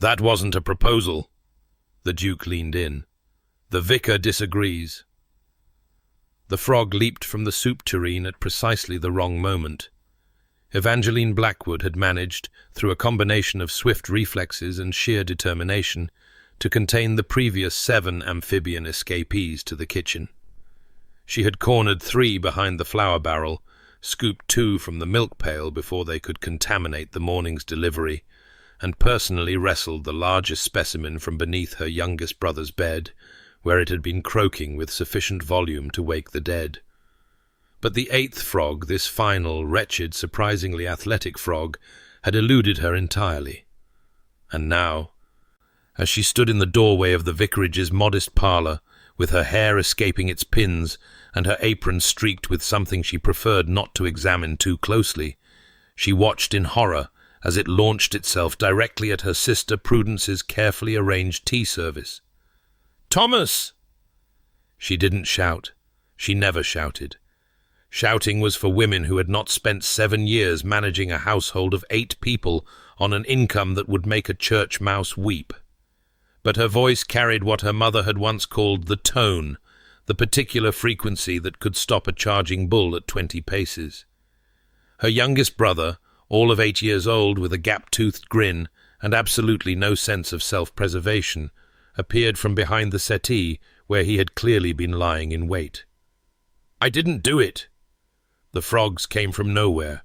That wasn't a proposal. The Duke leaned in. The Vicar disagrees. The frog leaped from the soup tureen at precisely the wrong moment. Evangeline Blackwood had managed, through a combination of swift reflexes and sheer determination, to contain the previous 7 amphibian escapees to the kitchen. She had cornered 3 behind the flour barrel, scooped 2 from the milk pail before they could contaminate the morning's delivery, and personally wrestled the largest specimen from beneath her youngest brother's bed, where it had been croaking with sufficient volume to wake the dead. But the 8th frog, this final, wretched, surprisingly athletic frog, had eluded her entirely. And now, as she stood in the doorway of the vicarage's modest parlour, with her hair escaping its pins and her apron streaked with something she preferred not to examine too closely, she watched in horror as it launched itself directly at her sister Prudence's carefully arranged tea service. "Thomas!" She didn't shout. She never shouted. Shouting was for women who had not spent 7 years managing a household of 8 people on an income that would make a church mouse weep. But her voice carried what her mother had once called the tone, the particular frequency that could stop a charging bull at 20 paces. Her youngest brother, all of 8 years old with a gap-toothed grin and absolutely no sense of self-preservation, appeared from behind the settee where he had clearly been lying in wait. "I didn't do it." The frogs came from nowhere.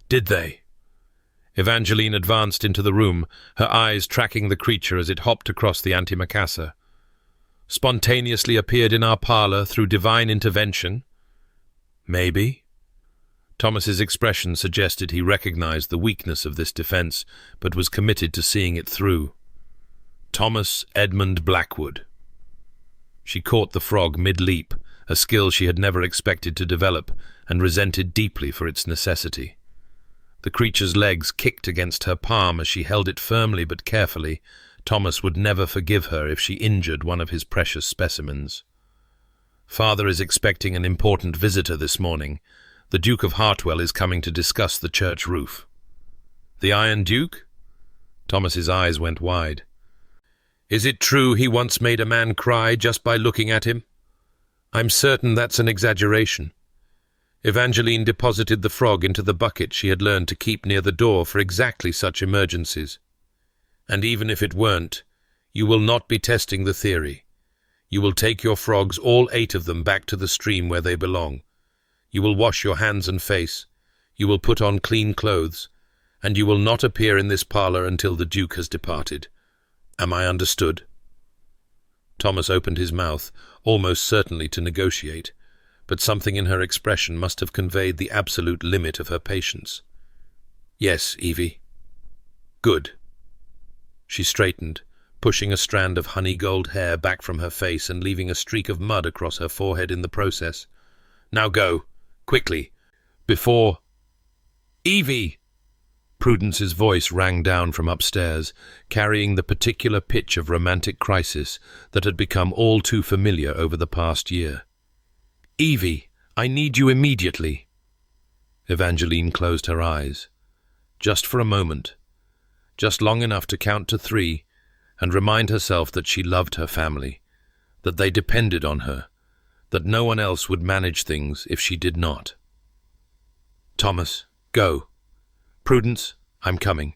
"Did they?" Evangeline advanced into the room, her eyes tracking the creature as it hopped across the antimacassar. "Spontaneously appeared in our parlour through divine intervention?" "Maybe." Thomas's expression suggested he recognized the weakness of this defense, but was committed to seeing it through. Thomas Edmund Blackwood. She caught the frog mid-leap, a skill she had never expected to develop, and resented deeply for its necessity. The creature's legs kicked against her palm as she held it firmly but carefully. Thomas would never forgive her if she injured one of his precious specimens. "Father is expecting an important visitor this morning. The Duke of Hartwell is coming to discuss the church roof." "The Iron Duke?" Thomas's eyes went wide. "Is it true he once made a man cry just by looking at him?" "I'm certain that's an exaggeration." Evangeline deposited the frog into the bucket she had learned to keep near the door for exactly such emergencies. "And even if it weren't, you will not be testing the theory. You will take your frogs, all 8 of them, back to the stream where they belong. You will wash your hands and face. You will put on clean clothes. And you will not appear in this parlour until the Duke has departed. Am I understood?" Thomas opened his mouth, almost certainly to negotiate, but something in her expression must have conveyed the absolute limit of her patience. "Yes, Evie." "Good." She straightened, pushing a strand of honey-gold hair back from her face and leaving a streak of mud across her forehead in the process. "Now go, quickly, before—" "Evie!" Prudence's voice rang down from upstairs, carrying the particular pitch of romantic crisis that had become all too familiar over the past year. "Evie, I need you immediately." Evangeline closed her eyes. Just for a moment. Just long enough to count to 3 and remind herself that she loved her family, that they depended on her, that no one else would manage things if she did not. "Thomas, go. Prudence, I'm coming."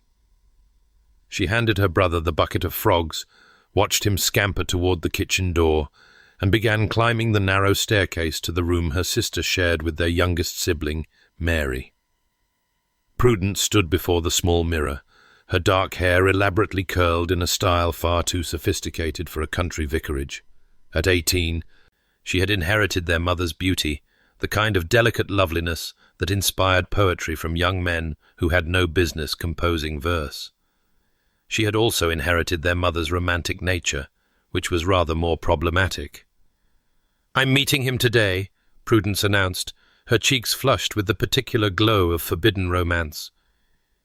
She handed her brother the bucket of frogs, watched him scamper toward the kitchen door, and began climbing the narrow staircase to the room her sister shared with their youngest sibling, Mary. Prudence stood before the small mirror, her dark hair elaborately curled in a style far too sophisticated for a country vicarage. At 18, she had inherited their mother's beauty, the kind of delicate loveliness that inspired poetry from young men who had no business composing verse. She had also inherited their mother's romantic nature, which was rather more problematic. "I'm meeting him today," Prudence announced, her cheeks flushed with the particular glow of forbidden romance.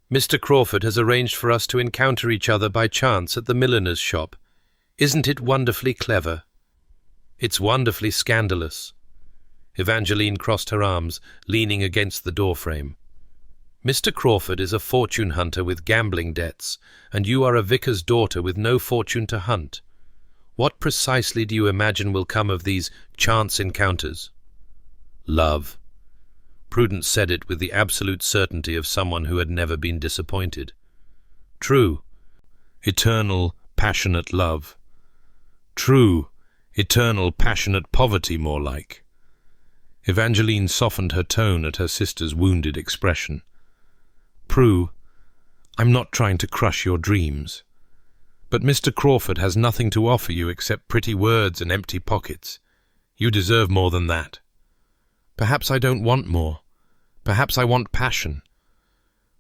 "Mr. Crawford has arranged for us to encounter each other by chance at the milliner's shop. Isn't it wonderfully clever?" "It's wonderfully scandalous." Evangeline crossed her arms, leaning against the doorframe. Mr. Crawford is a fortune hunter with gambling debts, and you are a vicar's daughter with no fortune to hunt. What precisely do you imagine will come of these chance encounters? Love. Prudence said it with the absolute certainty of someone who had never been disappointed. True, eternal, passionate love. True, eternal, passionate poverty, more like. Evangeline softened her tone at her sister's wounded expression. Prue, I'm not trying to crush your dreams. But Mr. Crawford has nothing to offer you except pretty words and empty pockets. You deserve more than that. Perhaps I don't want more. Perhaps I want passion.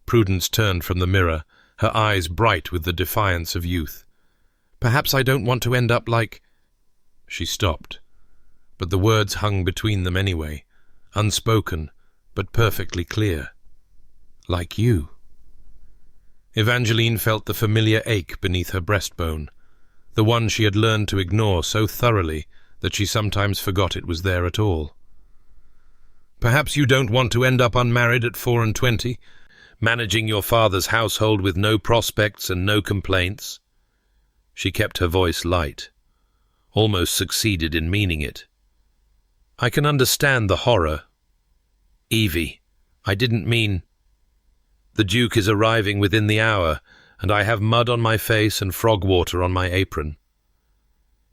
Prudence turned from the mirror, her eyes bright with the defiance of youth. Perhaps I don't want to end up like... She stopped, but the words hung between them anyway, unspoken, but perfectly clear. Like you. Evangeline felt the familiar ache beneath her breastbone, the one she had learned to ignore so thoroughly that she sometimes forgot it was there at all. Perhaps you don't want to end up unmarried at 24, managing your father's household with no prospects and no complaints. She kept her voice light, almost succeeded in meaning it. I can understand the horror. Evie, I didn't mean... The Duke is arriving within the hour, and I have mud on my face and frog water on my apron.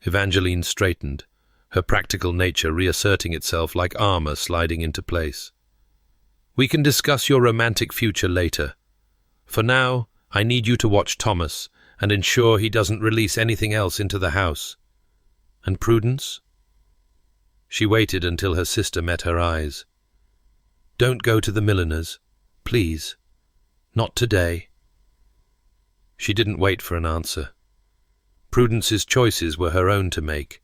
Evangeline straightened, her practical nature reasserting itself like armor sliding into place. We can discuss your romantic future later. For now, I need you to watch Thomas and ensure he doesn't release anything else into the house. And Prudence? She waited until her sister met her eyes. Don't go to the milliner's, please. Not today. She didn't wait for an answer. Prudence's choices were her own to make,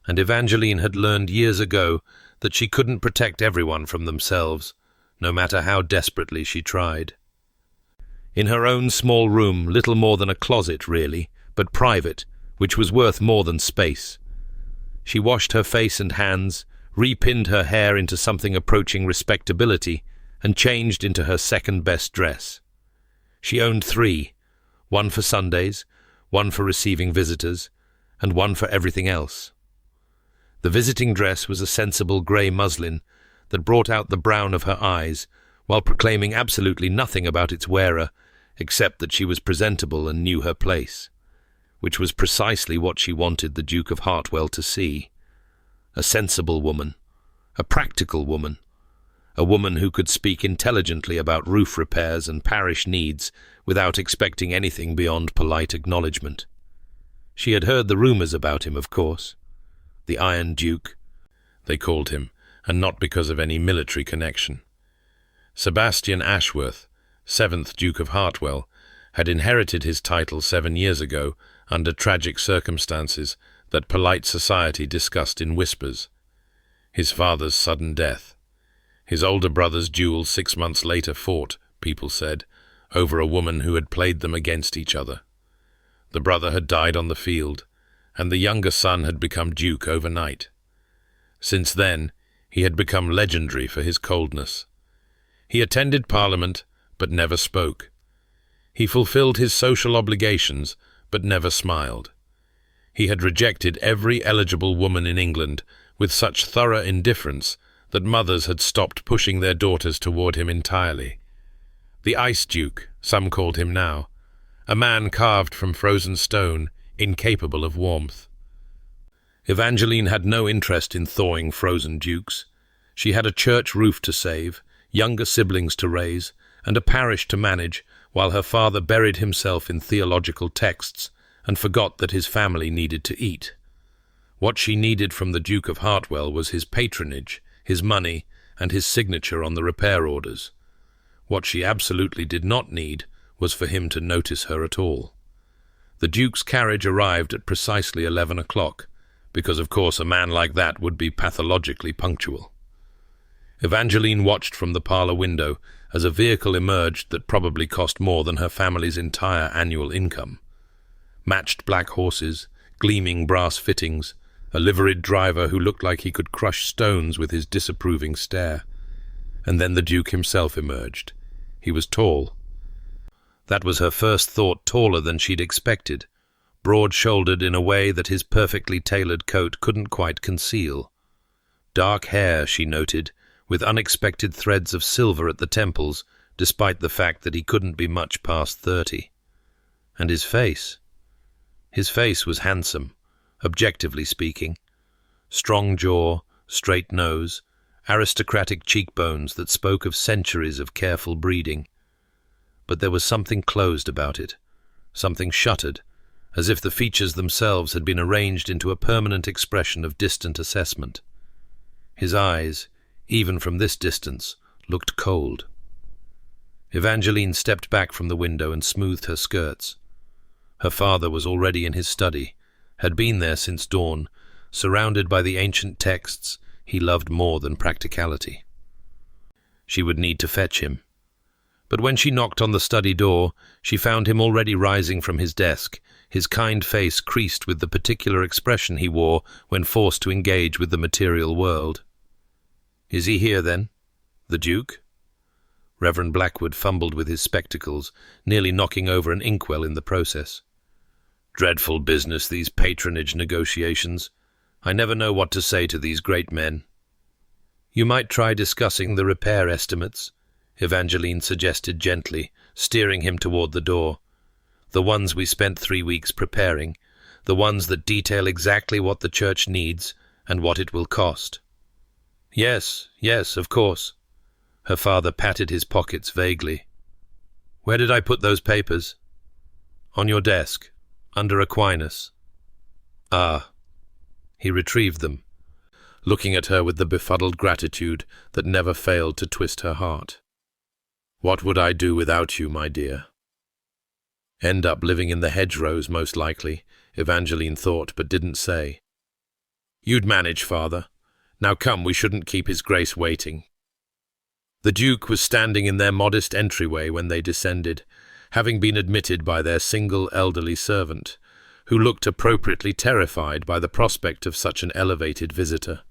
and Evangeline had learned years ago that she couldn't protect everyone from themselves, no matter how desperately she tried. In her own small room, little more than a closet really, but private, which was worth more than space, she washed her face and hands, repinned her hair into something approaching respectability, and changed into her second-best dress. She owned 3, one for Sundays, one for receiving visitors, and one for everything else. The visiting dress was a sensible grey muslin that brought out the brown of her eyes, while proclaiming absolutely nothing about its wearer, except that she was presentable and knew her place, which was precisely what she wanted the Duke of Hartwell to see. A sensible woman, a practical woman, a woman who could speak intelligently about roof repairs and parish needs without expecting anything beyond polite acknowledgement. She had heard the rumours about him, of course. The Iron Duke, they called him, and not because of any military connection. Sebastian Ashworth, 7th Duke of Hartwell, had inherited his title 7 years ago under tragic circumstances that polite society discussed in whispers. His father's sudden death. His older brother's duel 6 months later fought, people said, over a woman who had played them against each other. The brother had died on the field, and the younger son had become Duke overnight. Since then, he had become legendary for his coldness. He attended Parliament, but never spoke. He fulfilled his social obligations, but never smiled. He had rejected every eligible woman in England with such thorough indifference that mothers had stopped pushing their daughters toward him entirely. The Ice Duke, some called him now, a man carved from frozen stone, incapable of warmth. Evangeline had no interest in thawing frozen dukes. She had a church roof to save, younger siblings to raise, and a parish to manage, while her father buried himself in theological texts and forgot that his family needed to eat. What she needed from the Duke of Hartwell was his patronage, his money, and his signature on the repair orders. What she absolutely did not need was for him to notice her at all. The Duke's carriage arrived at precisely 11 o'clock, because of course a man like that would be pathologically punctual. Evangeline watched from the parlour window as a vehicle emerged that probably cost more than her family's entire annual income. Matched black horses, gleaming brass fittings, a liveried driver who looked like he could crush stones with his disapproving stare. And then the Duke himself emerged, He was tall. That was her first thought, taller than she'd expected, broad-shouldered in a way that his perfectly tailored coat couldn't quite conceal. Dark hair, she noted, with unexpected threads of silver at the temples, despite the fact that he couldn't be much past 30. And his face. His face was handsome, objectively speaking. Strong jaw, straight nose, aristocratic cheekbones that spoke of centuries of careful breeding. But there was something closed about it, something shuttered, as if the features themselves had been arranged into a permanent expression of distant assessment. His eyes, even from this distance, looked cold. Evangeline stepped back from the window and smoothed her skirts. Her father was already in his study, had been there since dawn, surrounded by the ancient texts he loved more than practicality. She would need to fetch him. But when she knocked on the study door, she found him already rising from his desk, his kind face creased with the particular expression he wore when forced to engage with the material world. "Is he here, then? The Duke?" Reverend Blackwood fumbled with his spectacles, nearly knocking over an inkwell in the process. "Dreadful business, these patronage negotiations. I never know what to say to these great men." "You might try discussing the repair estimates," Evangeline suggested gently, steering him toward the door. "The ones we spent 3 weeks preparing, the ones that detail exactly what the church needs and what it will cost." Yes, of course." Her father patted his pockets vaguely. "Where did I put those papers?" "On your desk, under Aquinas." "Ah." He retrieved them, looking at her with the befuddled gratitude that never failed to twist her heart. "What would I do without you, my dear?" End up living in the hedgerows, most likely, Evangeline thought, but didn't say. "You'd manage, father. Now come, we shouldn't keep His Grace waiting." The Duke was standing in their modest entryway when they descended, having been admitted by their single elderly servant, who looked appropriately terrified by the prospect of such an elevated visitor.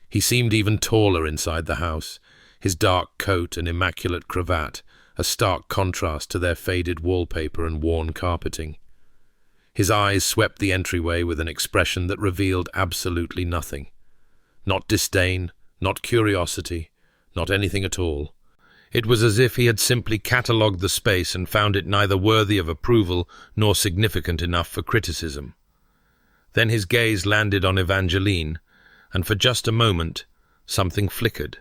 He seemed even taller inside the house, his dark coat and immaculate cravat a stark contrast to their faded wallpaper and worn carpeting. His eyes swept the entryway with an expression that revealed absolutely nothing. Not disdain, not curiosity, not anything at all. It was as if he had simply catalogued the space and found it neither worthy of approval nor significant enough for criticism. Then his gaze landed on Evangeline, and for just a moment something flickered.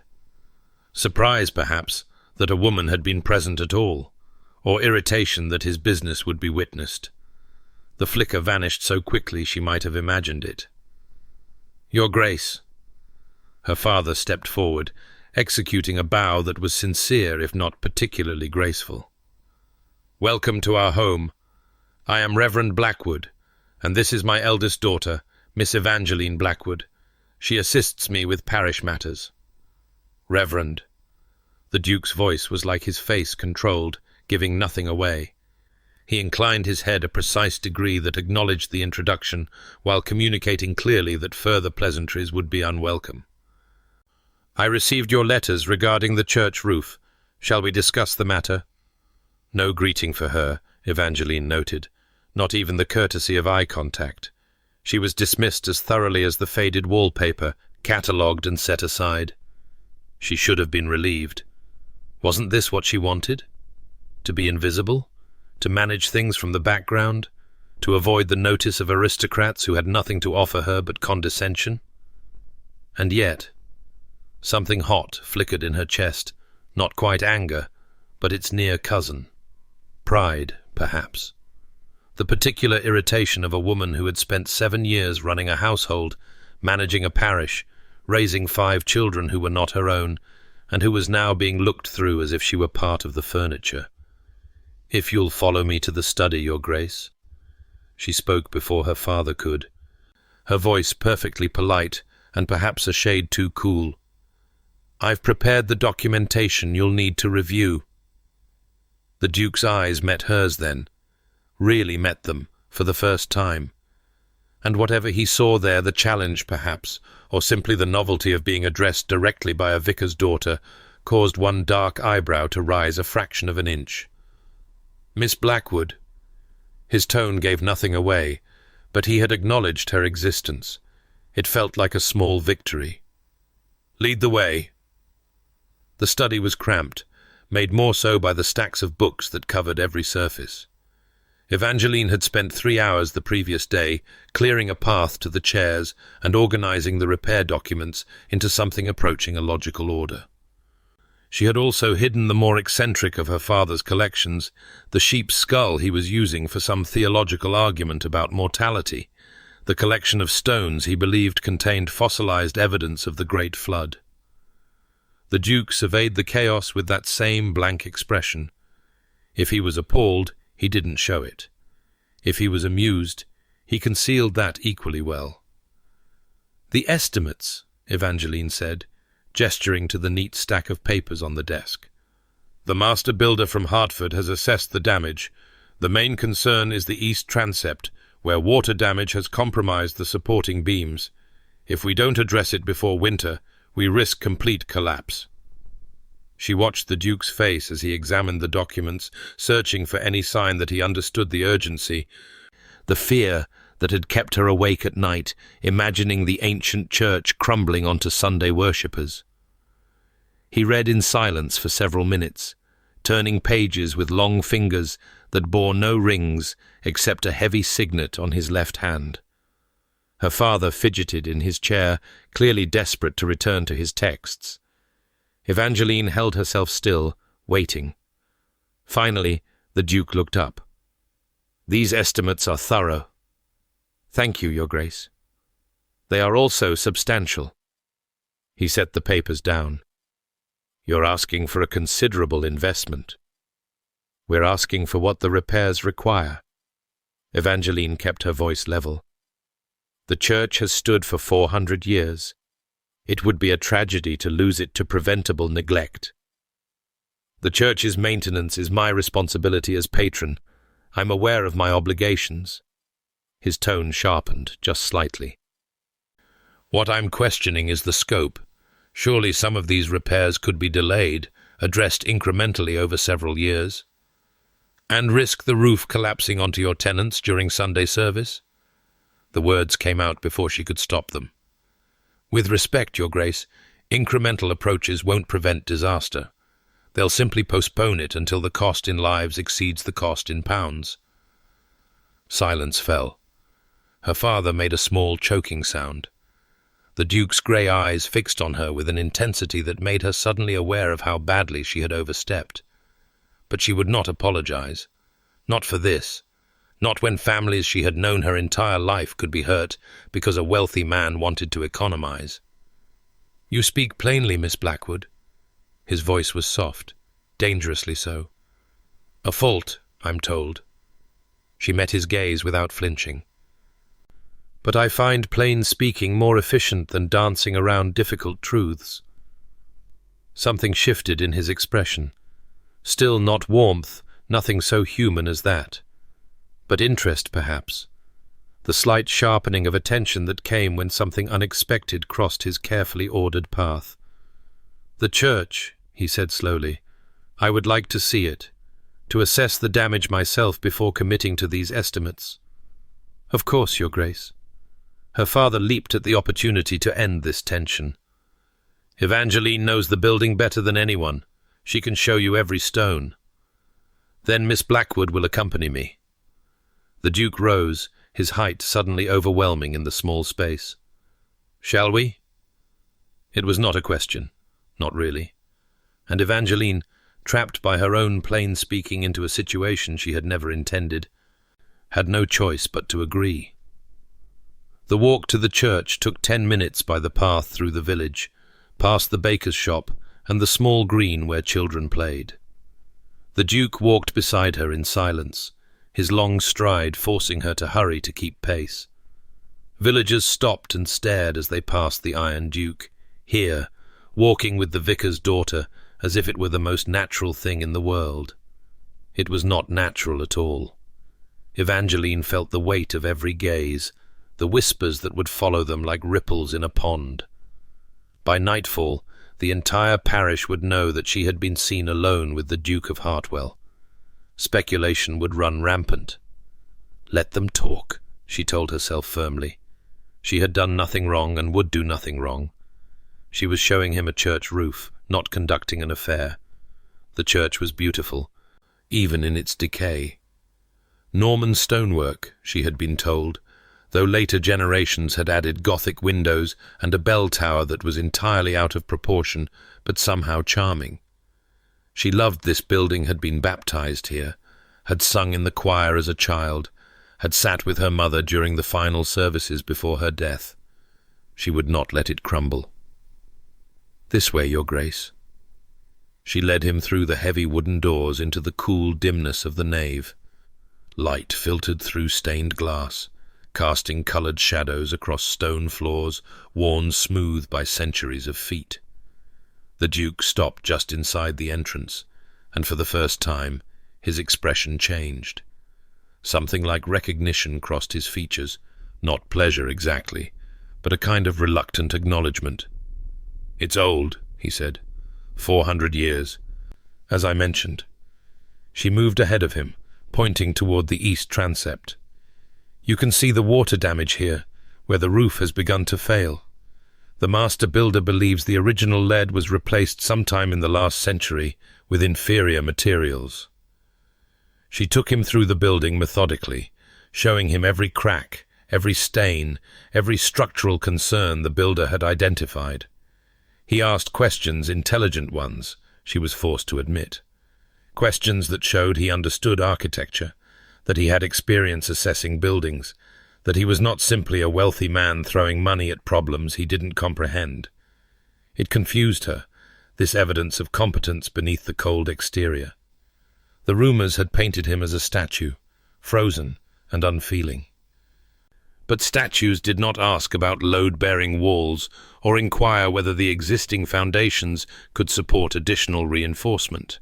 Surprise, perhaps, that a woman had been present at all, or irritation that his business would be witnessed. The flicker vanished so quickly she might have imagined it. "Your Grace." Her father stepped forward, executing a bow that was sincere if not particularly graceful. "Welcome to our home. I am Reverend Blackwood, and this is my eldest daughter, Miss Evangeline Blackwood. She assists me with parish matters." "Reverend." The Duke's voice was like his face, controlled, giving nothing away. He inclined his head a precise degree that acknowledged the introduction, while communicating clearly that further pleasantries would be unwelcome. "I received your letters regarding the church roof. Shall we discuss the matter?" No greeting for her, Evangeline noted, not even the courtesy of eye contact. She was dismissed as thoroughly as the faded wallpaper, catalogued and set aside. She should have been relieved. Wasn't this what she wanted? To be invisible? To manage things from the background? To avoid the notice of aristocrats who had nothing to offer her but condescension? And yet, something hot flickered in her chest, not quite anger, but its near cousin. Pride, perhaps. The particular irritation of a woman who had spent 7 years running a household, managing a parish, raising 5 children who were not her own, and who was now being looked through as if she were part of the furniture. "If you'll follow me to the study, Your Grace." She spoke before her father could, her voice perfectly polite and perhaps a shade too cool. "I've prepared the documentation you'll need to review." The Duke's eyes met hers then, really met them, for the first time. And whatever he saw there, the challenge perhaps, or simply the novelty of being addressed directly by a vicar's daughter, caused one dark eyebrow to rise a fraction of an inch. "Miss Blackwood." His tone gave nothing away, but he had acknowledged her existence. It felt like a small victory. "Lead the way." The study was cramped, made more so by the stacks of books that covered every surface. Evangeline had spent 3 hours the previous day clearing a path to the chairs and organizing the repair documents into something approaching a logical order. She had also hidden the more eccentric of her father's collections, the sheep's skull he was using for some theological argument about mortality, the collection of stones he believed contained fossilized evidence of the Great Flood. The Duke surveyed the chaos with that same blank expression. If he was appalled, he didn't show it. If he was amused, he concealed that equally well. "The estimates," Evangeline said, gesturing to the neat stack of papers on the desk. "The master builder from Hartford has assessed the damage. The main concern is the east transept, where water damage has compromised the supporting beams. If we don't address it before winter, we risk complete collapse." She watched the Duke's face as he examined the documents, searching for any sign that he understood the urgency, the fear that had kept her awake at night, imagining the ancient church crumbling onto Sunday worshippers. He read in silence for several minutes, turning pages with long fingers that bore no rings except a heavy signet on his left hand. Her father fidgeted in his chair, clearly desperate to return to his texts. Evangeline held herself still, waiting. Finally, the Duke looked up. "These estimates are thorough." "Thank you, Your Grace." "They are also substantial." He set the papers down. "You're asking for a considerable investment." "We're asking for what the repairs require." Evangeline kept her voice level. "The church has stood for 400 years. It would be a tragedy to lose it to preventable neglect. The church's maintenance is my responsibility as patron. I'm aware of my obligations." His tone sharpened just slightly. "What I'm questioning is the scope. Surely some of these repairs could be delayed, addressed incrementally over several years. And risk the roof collapsing onto your tenants during Sunday service?" The words came out before she could stop them. "With respect, Your Grace, incremental approaches won't prevent disaster. They'll simply postpone it until the cost in lives exceeds the cost in pounds." Silence fell. Her father made a small choking sound. The Duke's grey eyes fixed on her with an intensity that made her suddenly aware of how badly she had overstepped. But she would not apologize. Not for this. Not when families she had known her entire life could be hurt because a wealthy man wanted to economize. "You speak plainly, Miss Blackwood." His voice was soft, dangerously so. "A fault, I'm told." She met his gaze without flinching. "But I find plain speaking more efficient than dancing around difficult truths." Something shifted in his expression. Still not warmth, nothing so human as that. But interest, perhaps. The slight sharpening of attention that came when something unexpected crossed his carefully ordered path. "The church," he said slowly. "I would like to see it, to assess the damage myself before committing to these estimates." "Of course, Your Grace." Her father leaped at the opportunity to end this tension. "Evangeline knows the building better than anyone. She can show you every stone." "Then Miss Blackwood will accompany me." The Duke rose, his height suddenly overwhelming in the small space. "Shall we?" It was not a question, not really. And Evangeline, trapped by her own plain speaking into a situation she had never intended, had no choice but to agree. The walk to the church took 10 minutes by the path through the village, past the baker's shop and the small green where children played. The Duke walked beside her in silence, his long stride forcing her to hurry to keep pace. Villagers stopped and stared as they passed the Iron Duke, here, walking with the vicar's daughter as if it were the most natural thing in the world. It was not natural at all. Evangeline felt the weight of every gaze, the whispers that would follow them like ripples in a pond. By nightfall, The entire parish would know that she had been seen alone with the Duke of Hartwell. Speculation would run rampant. Let them talk, she told herself firmly. She had done nothing wrong and would do nothing wrong. She was showing him a church roof, not conducting an affair. The church was beautiful, even in its decay. Norman stonework, she had been told, though later generations had added Gothic windows and a bell tower that was entirely out of proportion, but somehow charming. She loved this building, had been baptized here, had sung in the choir as a child, had sat with her mother during the final services before her death. She would not let it crumble. "This way, Your Grace." She led him through the heavy wooden doors into the cool dimness of the nave. Light filtered through stained glass, casting coloured shadows across stone floors worn smooth by centuries of feet. The Duke stopped just inside the entrance, and for the first time his expression changed. Something like recognition crossed his features, not pleasure exactly, but a kind of reluctant acknowledgement. "It's old," he said. 400 years. As I mentioned. She moved ahead of him, pointing toward the east transept. "You can see the water damage here, where the roof has begun to fail. The master builder believes the original lead was replaced sometime in the last century with inferior materials." She took him through the building methodically, showing him every crack, every stain, every structural concern the builder had identified. He asked questions, intelligent ones, she was forced to admit. Questions that showed he understood architecture, that he had experience assessing buildings, that he was not simply a wealthy man throwing money at problems he didn't comprehend. It confused her, this evidence of competence beneath the cold exterior. The rumours had painted him as a statue, frozen and unfeeling. But statues did not ask about load-bearing walls or inquire whether the existing foundations could support additional reinforcement.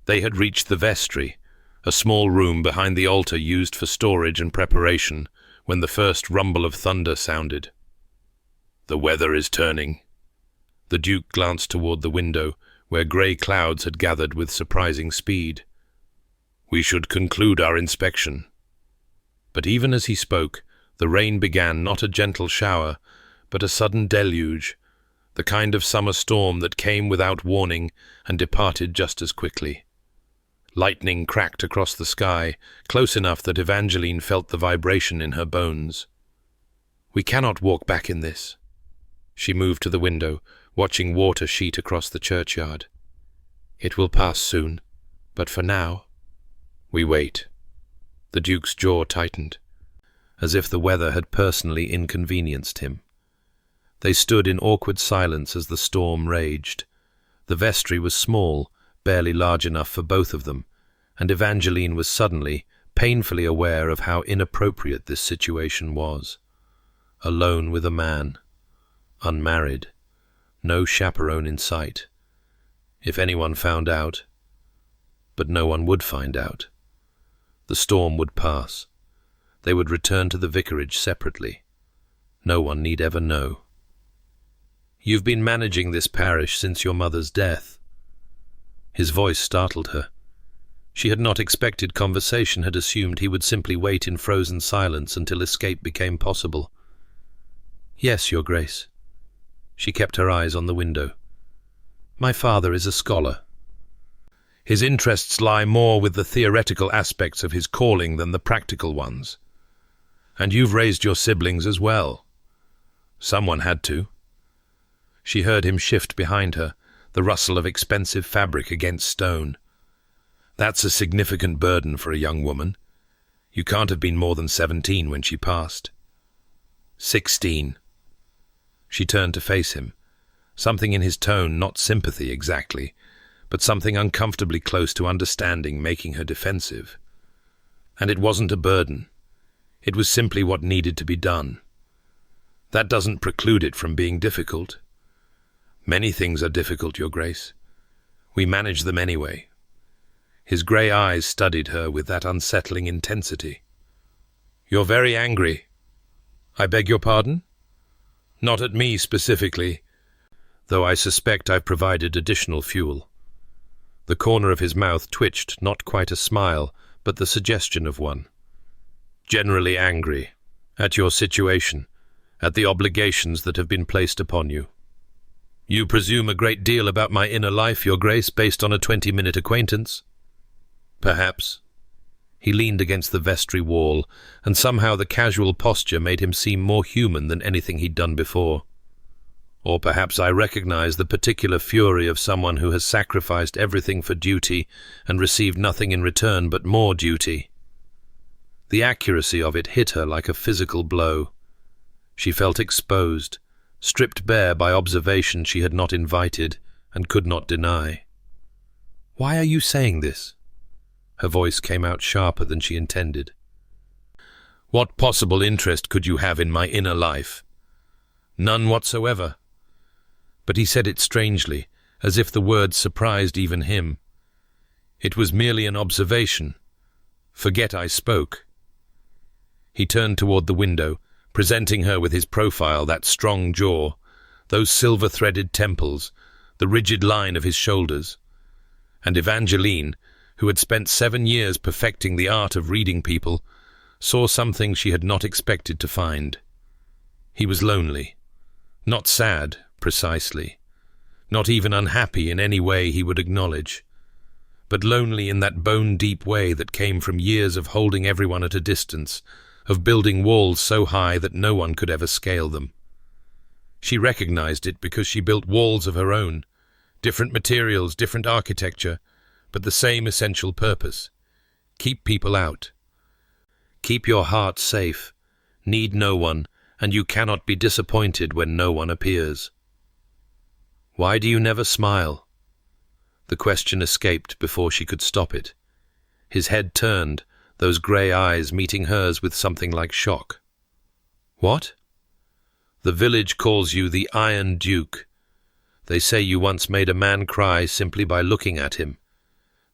They had reached the vestry, a small room behind the altar used for storage and preparation, when the first rumble of thunder sounded. "The weather is turning." The Duke glanced toward the window, where grey clouds had gathered with surprising speed. "We should conclude our inspection." But even as he spoke, the rain began, not a gentle shower, but a sudden deluge, the kind of summer storm that came without warning and departed just as quickly. Lightning cracked across the sky, close enough that Evangeline felt the vibration in her bones. "We cannot walk back in this." She moved to the window, watching water sheet across the churchyard. "It will pass soon, but for now—" "We wait." The Duke's jaw tightened, as if the weather had personally inconvenienced him. They stood in awkward silence as the storm raged. The vestry was small, barely large enough for both of them, and Evangeline was suddenly, painfully aware of how inappropriate this situation was. Alone with a man, unmarried, no chaperone in sight. If anyone found out, but no one would find out. The storm would pass. They would return to the vicarage separately. No one need ever know. "You've been managing this parish since your mother's death." His voice startled her. She had not expected conversation, had assumed he would simply wait in frozen silence until escape became possible. "Yes, Your Grace." She kept her eyes on the window. "My father is a scholar. His interests lie more with the theoretical aspects of his calling than the practical ones. And you've raised your siblings as well. Someone had to." She heard him shift behind her, the rustle of expensive fabric against stone. "That's a significant burden for a young woman. You can't have been more than 17 when she passed." 16. She turned to face him, something in his tone, not sympathy exactly, but something uncomfortably close to understanding making her defensive. And it wasn't a burden. It was simply what needed to be done. That doesn't preclude it from being difficult. Many things are difficult, Your Grace. We manage them anyway. His grey eyes studied her with that unsettling intensity. "You're very angry." "I beg your pardon?" "Not at me specifically. though I suspect I've provided additional fuel. The corner of his mouth twitched, not quite a smile, but the suggestion of one. Generally angry at your situation, at the obligations that have been placed upon you. You presume a great deal about my inner life, Your Grace, based on a 20-minute acquaintance? Perhaps. He leaned against the vestry wall, and somehow the casual posture made him seem more human than anything he'd done before. Or perhaps I recognize the particular fury of someone who has sacrificed everything for duty and received nothing in return but more duty. The accuracy of it hit her like a physical blow. She felt exposed, stripped bare by observation she had not invited and could not deny. "Why are you saying this?" Her voice came out sharper than she intended. "What possible interest could you have in my inner life?" "None whatsoever." But he said it strangely, as if the words surprised even him. "It was merely an observation. Forget I spoke." He turned toward the window, presenting her with his profile, that strong jaw, those silver-threaded temples, the rigid line of his shoulders. And Evangeline, who had spent 7 years perfecting the art of reading people, saw something she had not expected to find. He was lonely. Not sad, precisely. Not even unhappy in any way he would acknowledge. But lonely in that bone-deep way that came from years of holding everyone at a distance, of building walls so high that no one could ever scale them. She recognized it because she built walls of her own, different materials, different architecture, but the same essential purpose: keep people out. Keep your heart safe, need no one, and you cannot be disappointed when no one appears. "Why do you never smile?" The question escaped before she could stop it. His head turned, those grey eyes meeting hers with something like shock. "What?" "The village calls you the Iron Duke. They say you once made a man cry simply by looking at him.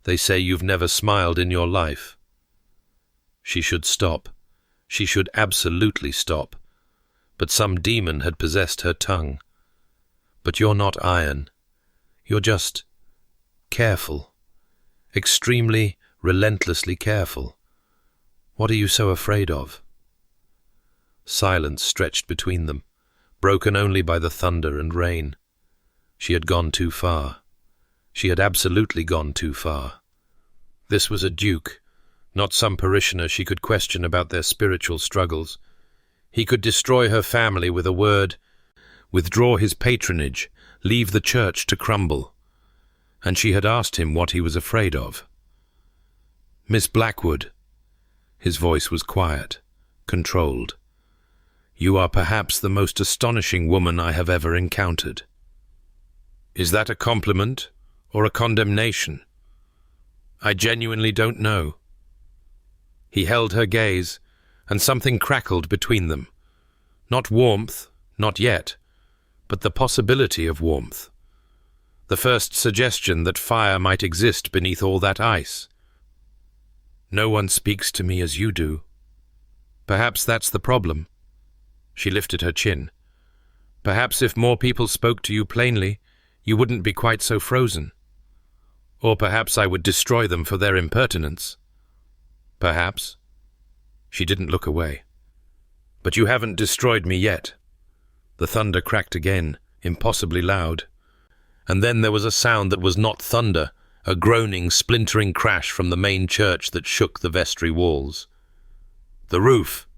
They say you've never smiled in your life." She should stop. She should absolutely stop. But some demon had possessed her tongue. "But you're not iron. You're just careful. Extremely, relentlessly careful. What are you so afraid of?" Silence stretched between them, broken only by the thunder and rain. She had gone too far. She had absolutely gone too far. This was a duke, not some parishioner she could question about their spiritual struggles. He could destroy her family with a word, withdraw his patronage, leave the church to crumble. And she had asked him what he was afraid of. "Miss Blackwood," his voice was quiet, controlled, "you are perhaps the most astonishing woman I have ever encountered." Is that a compliment or a condemnation? I genuinely don't know. He held her gaze, and something crackled between them. Not warmth, not yet, but the possibility of warmth. The first suggestion that fire might exist beneath all that ice. "No one speaks to me as you do. Perhaps that's the problem." She lifted her chin. "Perhaps if more people spoke to you plainly, you wouldn't be quite so frozen. Or perhaps I would destroy them for their impertinence. Perhaps." She didn't look away. "But you haven't destroyed me yet." The thunder cracked again, impossibly loud. And then there was a sound that was not thunder, a groaning, splintering crash from the main church that shook the vestry walls. "The roof!"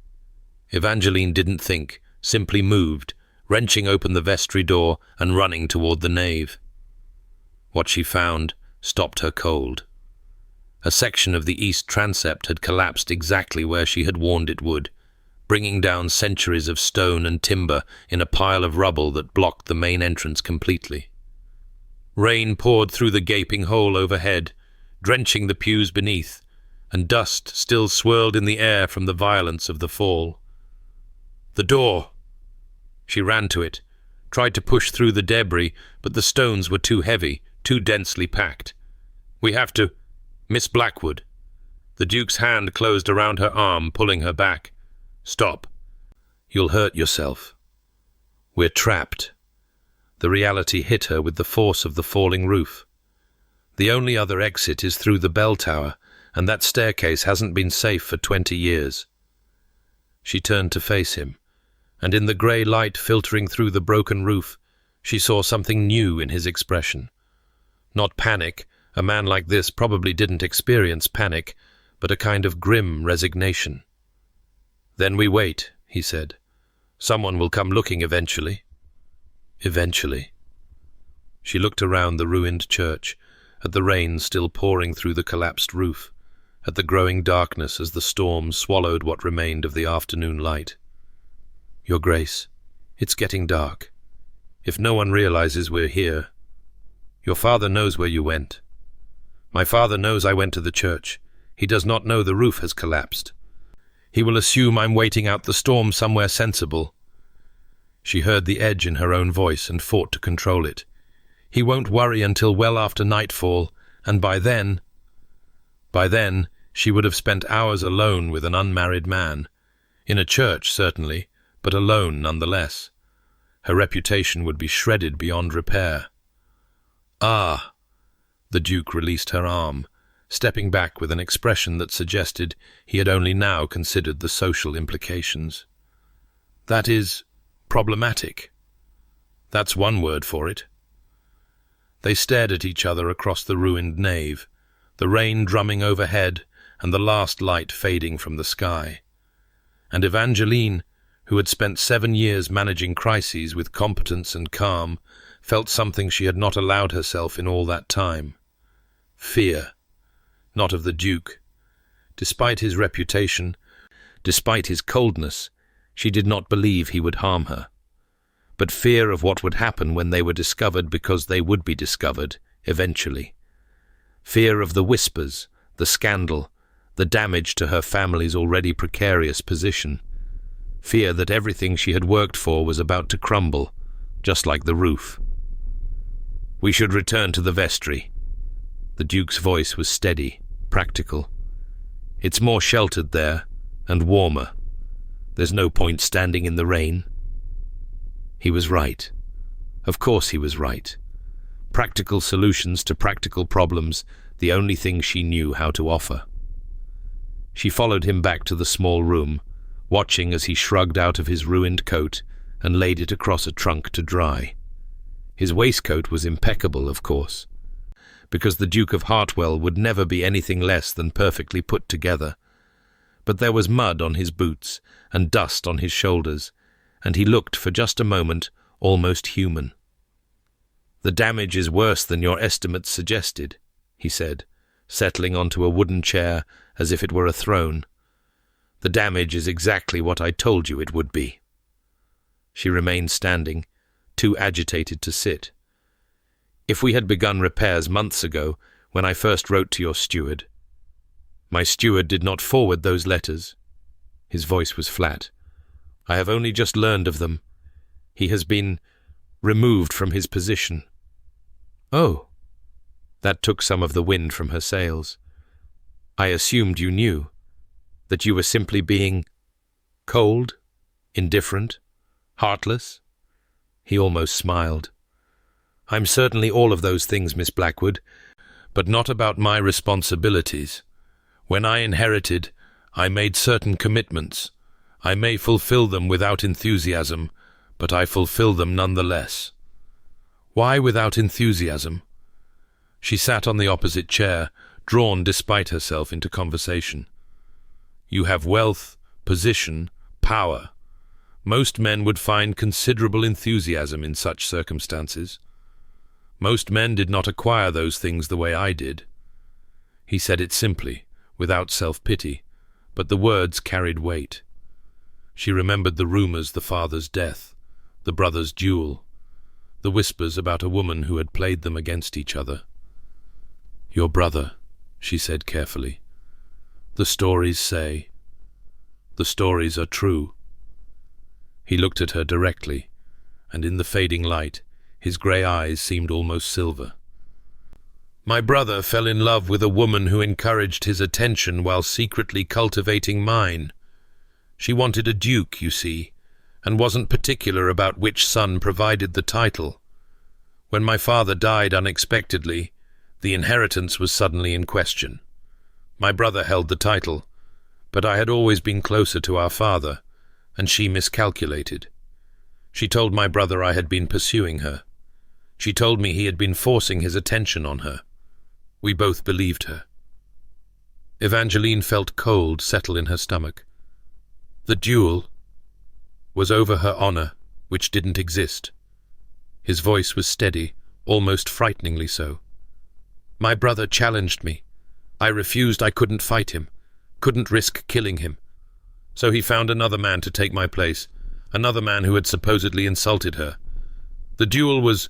Evangeline didn't think, simply moved, wrenching open the vestry door and running toward the nave. What she found stopped her cold. A section of the east transept had collapsed exactly where she had warned it would, bringing down centuries of stone and timber in a pile of rubble that blocked the main entrance completely. Rain poured through the gaping hole overhead, drenching the pews beneath, and dust still swirled in the air from the violence of the fall. "The door!" She ran to it, tried to push through the debris, but the stones were too heavy, too densely packed. "We have to—" "Miss Blackwood." The Duke's hand closed around her arm, pulling her back. "Stop. You'll hurt yourself. We're trapped. The reality hit her with the force of the falling roof. The only other exit is through the bell tower, and that staircase hasn't been safe for 20 years. She turned to face him, and in the grey light filtering through the broken roof, she saw something new in his expression. Not panic, a man like this probably didn't experience panic, but a kind of grim resignation. "Then we wait," he said. "Someone will come looking eventually." Eventually. She looked around the ruined church, at the rain still pouring through the collapsed roof, at the growing darkness as the storm swallowed what remained of the afternoon light. "Your Grace, it's getting dark. If no one realizes we're here. Your father knows where you went. My father knows I went to the church. He does not know the roof has collapsed. He will assume I'm waiting out the storm somewhere sensible." She heard the edge in her own voice and fought to control it. "He won't worry until well after nightfall, and by then, she would have spent hours alone with an unmarried man. In a church, certainly, but alone nonetheless. Her reputation would be shredded beyond repair." "Ah!" The Duke released her arm, stepping back with an expression that suggested he had only now considered the social implications. "That is problematic. That's one word for it." They stared at each other across the ruined nave, the rain drumming overhead and the last light fading from the sky. And Evangeline, who had spent 7 years managing crises with competence and calm, felt something she had not allowed herself in all that time. Fear. Not of the Duke. Despite his reputation, despite his coldness, she did not believe he would harm her. But fear of what would happen when they were discovered, because they would be discovered, eventually. Fear of the whispers, the scandal, the damage to her family's already precarious position. Fear that everything she had worked for was about to crumble, just like the roof. "We should return to the vestry." The Duke's voice was steady, practical. "It's more sheltered there, and warmer. There's no point standing in the rain." He was right. Of course he was right. Practical solutions to practical problems, the only thing she knew how to offer. She followed him back to the small room, watching as he shrugged out of his ruined coat and laid it across a trunk to dry. His waistcoat was impeccable, of course, because the Duke of Hartwell would never be anything less than perfectly put together. But there was mud on his boots and dust on his shoulders, and he looked for just a moment almost human. "The damage is worse than your estimates suggested," he said, settling onto a wooden chair as if it were a throne. "The damage is exactly what I told you it would be." She remained standing, too agitated to sit. "If we had begun repairs months ago, when I first wrote to your steward—" "My steward did not forward those letters." His voice was flat. "I have only just learned of them. He has been removed from his position." "Oh." That took some of the wind from her sails. "I assumed you knew, that you were simply being cold, indifferent, heartless." He almost smiled. "I'm certainly all of those things, Miss Blackwood, but not about my responsibilities. When I inherited, I made certain commitments. I may fulfill them without enthusiasm, but I fulfill them nonetheless." "Why without enthusiasm?" She sat on the opposite chair, drawn despite herself into conversation. "You have wealth, position, power. Most men would find considerable enthusiasm in such circumstances. Most men did not acquire those things the way I did." He said it simply, without self-pity, but the words carried weight. She remembered the rumors, the father's death, the brother's duel, the whispers about a woman who had played them against each other. "Your brother," she said carefully. "The stories say. The stories are true." He looked at her directly, and in the fading light, his grey eyes seemed almost silver. "My brother fell in love with a woman who encouraged his attention while secretly cultivating mine. She wanted a duke, you see, and wasn't particular about which son provided the title. When my father died unexpectedly, the inheritance was suddenly in question. My brother held the title, but I had always been closer to our father, and she miscalculated. She told my brother I had been pursuing her. She told me he had been forcing his attention on her. We both believed her. Evangeline felt cold settle in her stomach. The duel was over her honor, which didn't exist. His voice was steady, almost frighteningly so. My brother challenged me. I refused. I couldn't fight him, couldn't risk killing him. So he found another man to take my place, another man who had supposedly insulted her. The duel was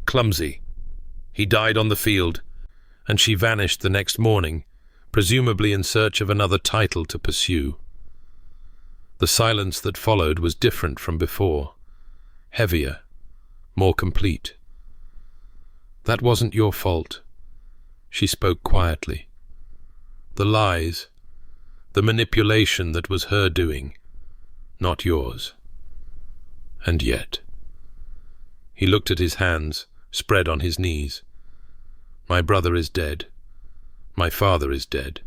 clumsy. He died on the field, and she vanished the next morning, presumably in search of another title to pursue. The silence that followed was different from before, heavier, more complete. That wasn't your fault. She spoke quietly. The lies, the manipulation that was her doing, not yours. And yet. He looked at his hands, spread on his knees. My brother is dead. My father is dead.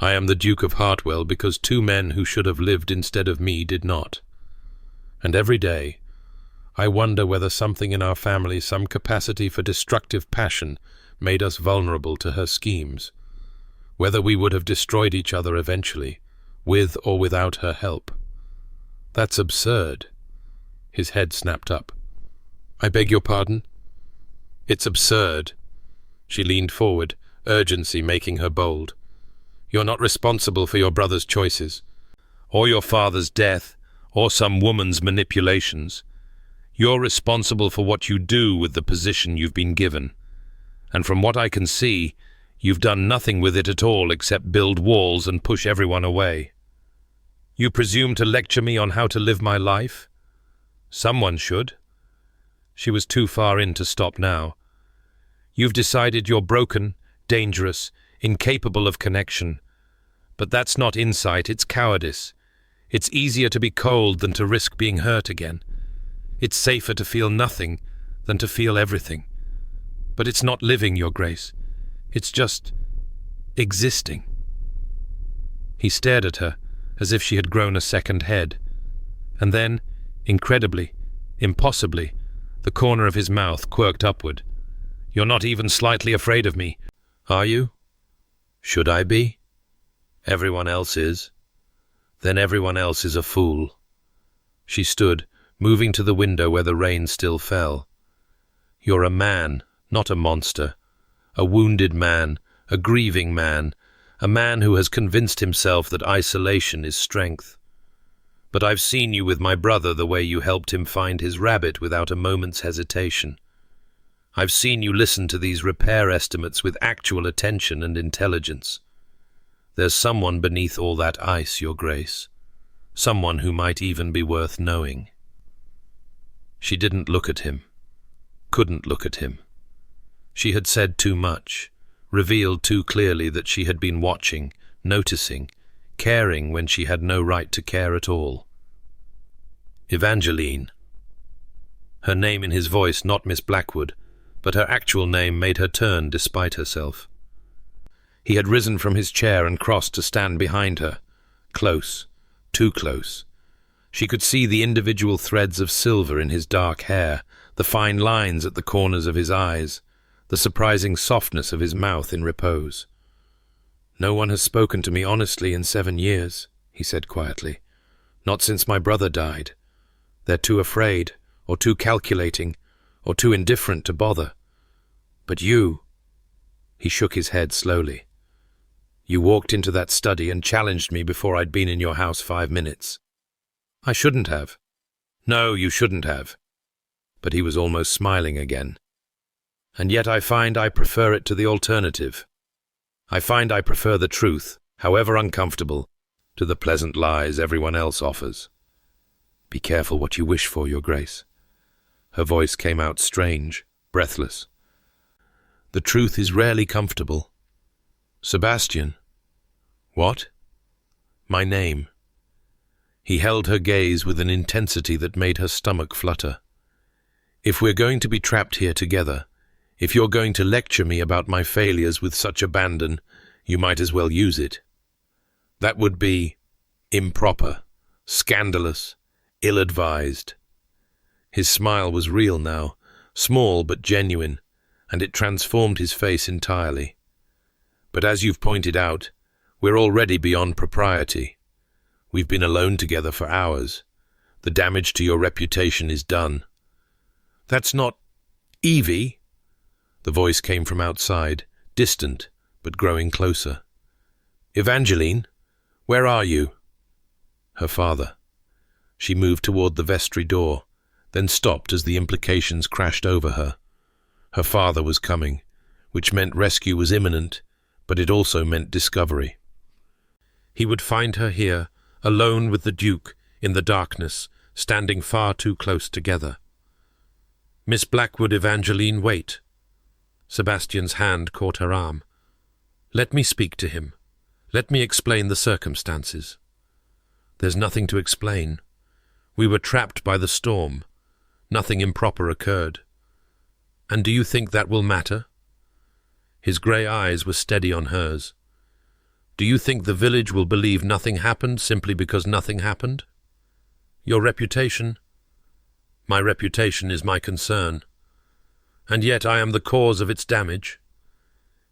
I am the Duke of Hartwell because two men who should have lived instead of me did not. And every day, I wonder whether something in our family, some capacity for destructive passion, made us vulnerable to her schemes. Whether we would have destroyed each other eventually, with or without her help. That's absurd. His head snapped up. I beg your pardon? It's absurd. She leaned forward, urgency making her bold. You're not responsible for your brother's choices, or your father's death, or some woman's manipulations. You're responsible for what you do with the position you've been given. And from what I can see, you've done nothing with it at all except build walls and push everyone away. You presume to lecture me on how to live my life? Someone should. She was too far in to stop now. You've decided you're broken, dangerous, incapable of connection. But that's not insight, it's cowardice. It's easier to be cold than to risk being hurt again. It's safer to feel nothing than to feel everything. But it's not living, Your Grace. It's just existing. He stared at her as if she had grown a second head. And then, incredibly, impossibly, the corner of his mouth quirked upward. You're not even slightly afraid of me, are you? Should I be? Everyone else is. Then everyone else is a fool. She stood, moving to the window where the rain still fell. You're a man, not a monster. A wounded man, a grieving man, a man who has convinced himself that isolation is strength. But I've seen you with my brother the way you helped him find his rabbit without a moment's hesitation. I've seen you listen to these repair estimates with actual attention and intelligence. There's someone beneath all that ice, Your Grace. Someone who might even be worth knowing. She didn't look at him. Couldn't look at him. She had said too much, revealed too clearly that she had been watching, noticing, caring when she had no right to care at all. Evangeline. Her name in his voice, not Miss Blackwood, but her actual name made her turn despite herself. He had risen from his chair and crossed to stand behind her. Close, too close. She could see the individual threads of silver in his dark hair, the fine lines at the corners of his eyes, the surprising softness of his mouth in repose. No one has spoken to me honestly in 7 years, he said quietly. Not since my brother died. They're too afraid, or too calculating, or too indifferent to bother. But you... He shook his head slowly. You walked into that study and challenged me before I'd been in your house 5 minutes. I shouldn't have. No, you shouldn't have. But he was almost smiling again. And yet I find I prefer it to the alternative. I find I prefer the truth, however uncomfortable, to the pleasant lies everyone else offers. Be careful what you wish for, Your Grace. Her voice came out strange, breathless. The truth is rarely comfortable. Sebastian. What? My name. He held her gaze with an intensity that made her stomach flutter. If we're going to be trapped here together, if you're going to lecture me about my failures with such abandon, you might as well use it. That would be improper, scandalous, ill-advised. His smile was real now, small but genuine, and it transformed his face entirely. But as you've pointed out, we're already beyond propriety. We've been alone together for hours. The damage to your reputation is done. That's not Evie. The voice came from outside, distant, but growing closer. Evangeline, where are you? Her father. She moved toward the vestry door, then stopped as the implications crashed over her. Her father was coming, which meant rescue was imminent, but it also meant discovery. He would find her here, alone with the Duke, in the darkness, standing far too close together. Miss Blackwood, Evangeline, wait. Sebastian's hand caught her arm. Let me speak to him. Let me explain the circumstances. There's nothing to explain. We were trapped by the storm. Nothing improper occurred. And do you think that will matter? His grey eyes were steady on hers. Do you think the village will believe nothing happened simply because nothing happened? Your reputation? My reputation is my concern. And yet I am the cause of its damage.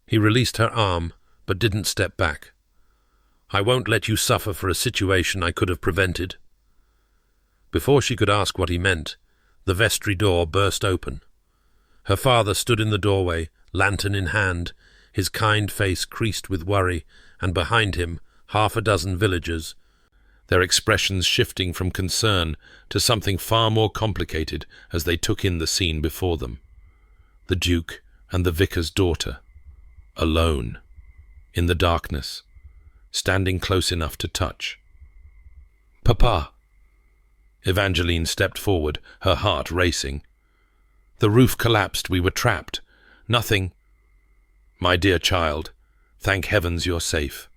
He released her arm, but didn't step back. I won't let you suffer for a situation I could have prevented. Before she could ask what he meant, the vestry door burst open. Her father stood in the doorway, lantern in hand, his kind face creased with worry, and behind him 6 villagers, their expressions shifting from concern to something far more complicated as they took in the scene before them. The Duke and the Vicar's daughter, alone, in the darkness, standing close enough to touch. Papa! Evangeline stepped forward, her heart racing. The roof collapsed, we were trapped. Nothing. My dear child, thank heavens you're safe.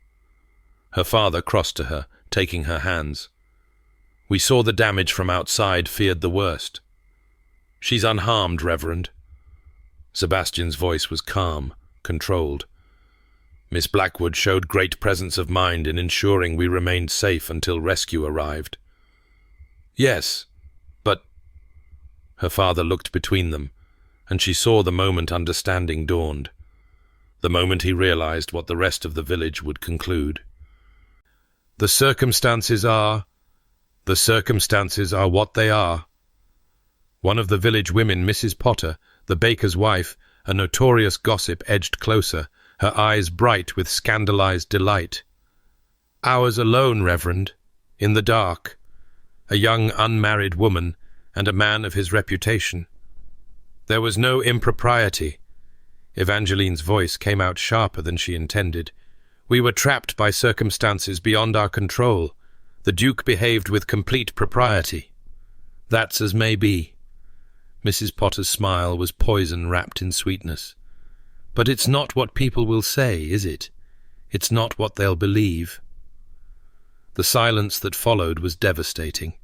Her father crossed to her, taking her hands. We saw the damage from outside, feared the worst. She's unharmed, Reverend. Sebastian's voice was calm, controlled. Miss Blackwood showed great presence of mind in ensuring we remained safe until rescue arrived. Yes, but... Her father looked between them, and she saw the moment understanding dawned. The moment he realized what the rest of the village would conclude. The circumstances are what they are. One of the village women, Mrs. Potter, the baker's wife, a notorious gossip, edged closer, her eyes bright with scandalized delight. Ours alone, Reverend, in the dark, a young unmarried woman and a man of his reputation. There was no impropriety. Evangeline's voice came out sharper than she intended. We were trapped by circumstances beyond our control. The Duke behaved with complete propriety. That's as may be. Mrs. Potter's smile was poison wrapped in sweetness. But it's not what people will say, is it? It's not what they'll believe. The silence that followed was devastating.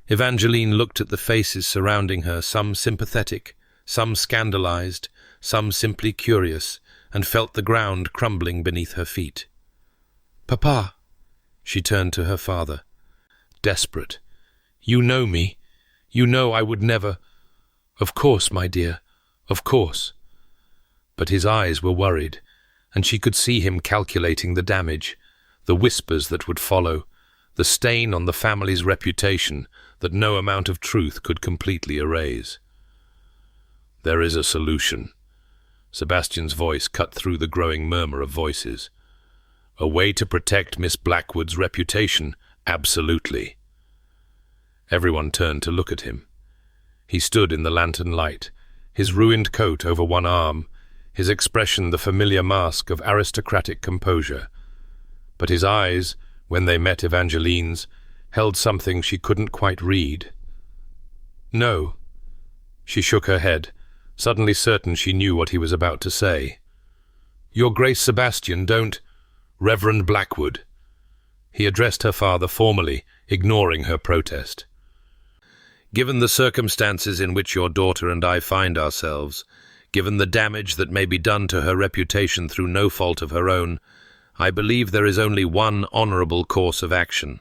Evangeline looked at the faces surrounding her, some sympathetic, some scandalized, some simply curious, and felt the ground crumbling beneath her feet. Papa, she turned to her father. Desperate. You know me. You know I would never... Of course, my dear, of course. But his eyes were worried, and she could see him calculating the damage, the whispers that would follow, the stain on the family's reputation that no amount of truth could completely erase. There is a solution. Sebastian's voice cut through the growing murmur of voices. A way to protect Miss Blackwood's reputation, absolutely. Everyone turned to look at him. He stood in the lantern light, his ruined coat over one arm, his expression the familiar mask of aristocratic composure. But his eyes, when they met Evangeline's, held something she couldn't quite read. No. She shook her head, suddenly certain she knew what he was about to say. Your Grace Sebastian, don't... Reverend Blackwood. He addressed her father formally, ignoring her protest. Given the circumstances in which your daughter and I find ourselves, given the damage that may be done to her reputation through no fault of her own, I believe there is only one honourable course of action."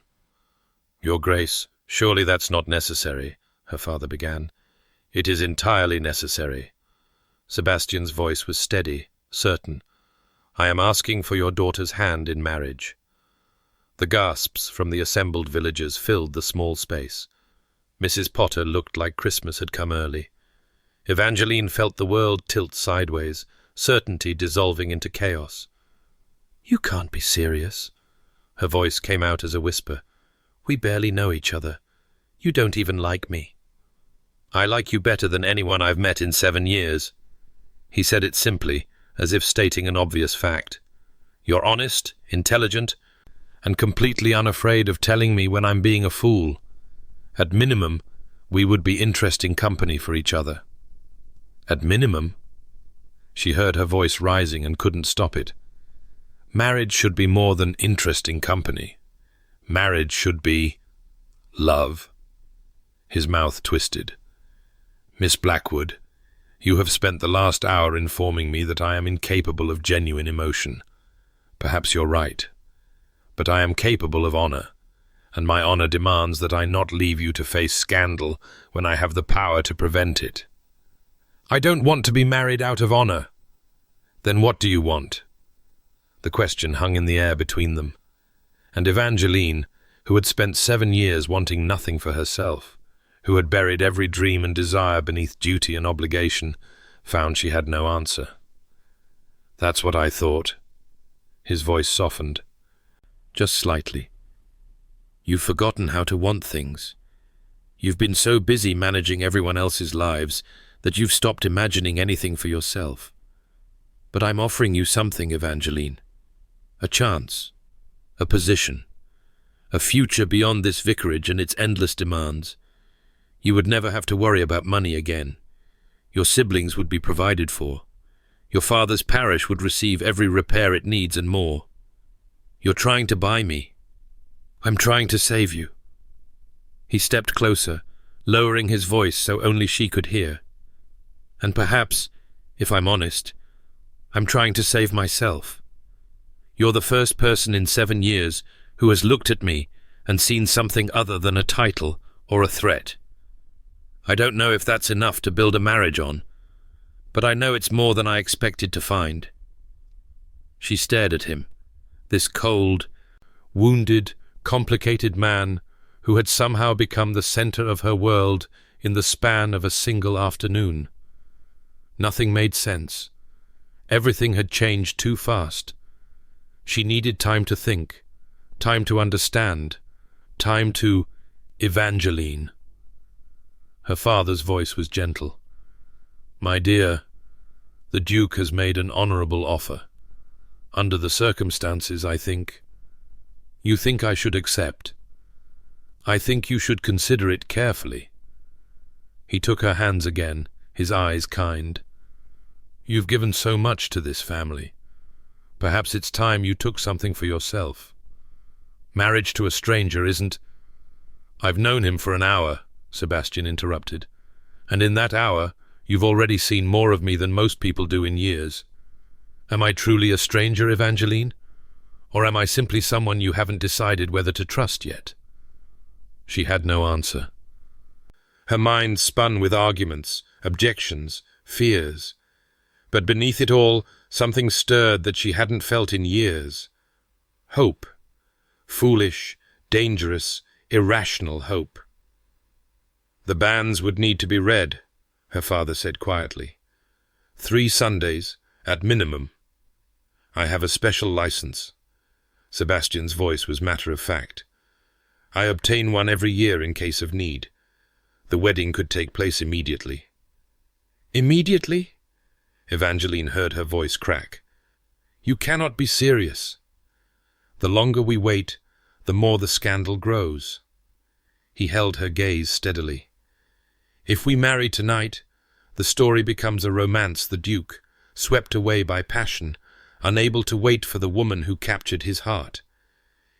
"Your Grace, surely that's not necessary," her father began. "It is entirely necessary." Sebastian's voice was steady, certain. "I am asking for your daughter's hand in marriage." The gasps from the assembled villagers filled the small space. Mrs. Potter looked like Christmas had come early. Evangeline felt the world tilt sideways, certainty dissolving into chaos. "You can't be serious." Her voice came out as a whisper. "We barely know each other. You don't even like me." "I like you better than anyone I've met in 7 years." He said it simply, as if stating an obvious fact. "You're honest, intelligent, and completely unafraid of telling me when I'm being a fool. At minimum, we would be interesting company for each other." "At minimum?" She heard her voice rising and couldn't stop it. "Marriage should be more than interesting company. Marriage should be love." His mouth twisted. "Miss Blackwood, you have spent the last hour informing me that I am incapable of genuine emotion. Perhaps you're right. But I am capable of honour, and my honour demands that I not leave you to face scandal when I have the power to prevent it." "I don't want to be married out of honour." "Then what do you want?" The question hung in the air between them, and Evangeline, who had spent 7 years wanting nothing for herself, who had buried every dream and desire beneath duty and obligation, found she had no answer. "That's what I thought." His voice softened, just slightly. "You've forgotten how to want things. You've been so busy managing everyone else's lives that you've stopped imagining anything for yourself. But I'm offering you something, Evangeline. A chance, a position, a future beyond this vicarage and its endless demands. You would never have to worry about money again. Your siblings would be provided for. Your father's parish would receive every repair it needs and more. You're trying to buy me. I'm trying to save you." He stepped closer, lowering his voice so only she could hear. "And perhaps, if I'm honest, I'm trying to save myself. You're the first person in 7 years who has looked at me and seen something other than a title or a threat. I don't know if that's enough to build a marriage on, but I know it's more than I expected to find." She stared at him, this cold, wounded, complicated man who had somehow become the center of her world in the span of a single afternoon. Nothing made sense. Everything had changed too fast. She needed time to think, time to understand, time to Evangeline. Her father's voice was gentle. "My dear, the Duke has made an honourable offer. Under the circumstances, I think. You think I should accept. I think you should consider it carefully." He took her hands again, his eyes kind. "You've given so much to this family. Perhaps it's time you took something for yourself. Marriage to a stranger isn't—" "I've known him for an hour," Sebastian interrupted, "and in that hour you've already seen more of me than most people do in years. Am I truly a stranger, Evangeline? Or am I simply someone you haven't decided whether to trust yet?" She had no answer. Her mind spun with arguments, objections, fears. But beneath it all, something stirred that she hadn't felt in years. Hope. Foolish, dangerous, irrational hope. "The banns would need to be read," her father said quietly. 3 Sundays, at minimum. I have a special license." Sebastian's voice was matter-of-fact. "I obtain one every year in case of need. The wedding could take place immediately." "Immediately?" Evangeline heard her voice crack. "You cannot be serious. The longer we wait, the more the scandal grows." He held her gaze steadily. "If we marry tonight, the story becomes a romance the Duke, swept away by passion, unable to wait for the woman who captured his heart.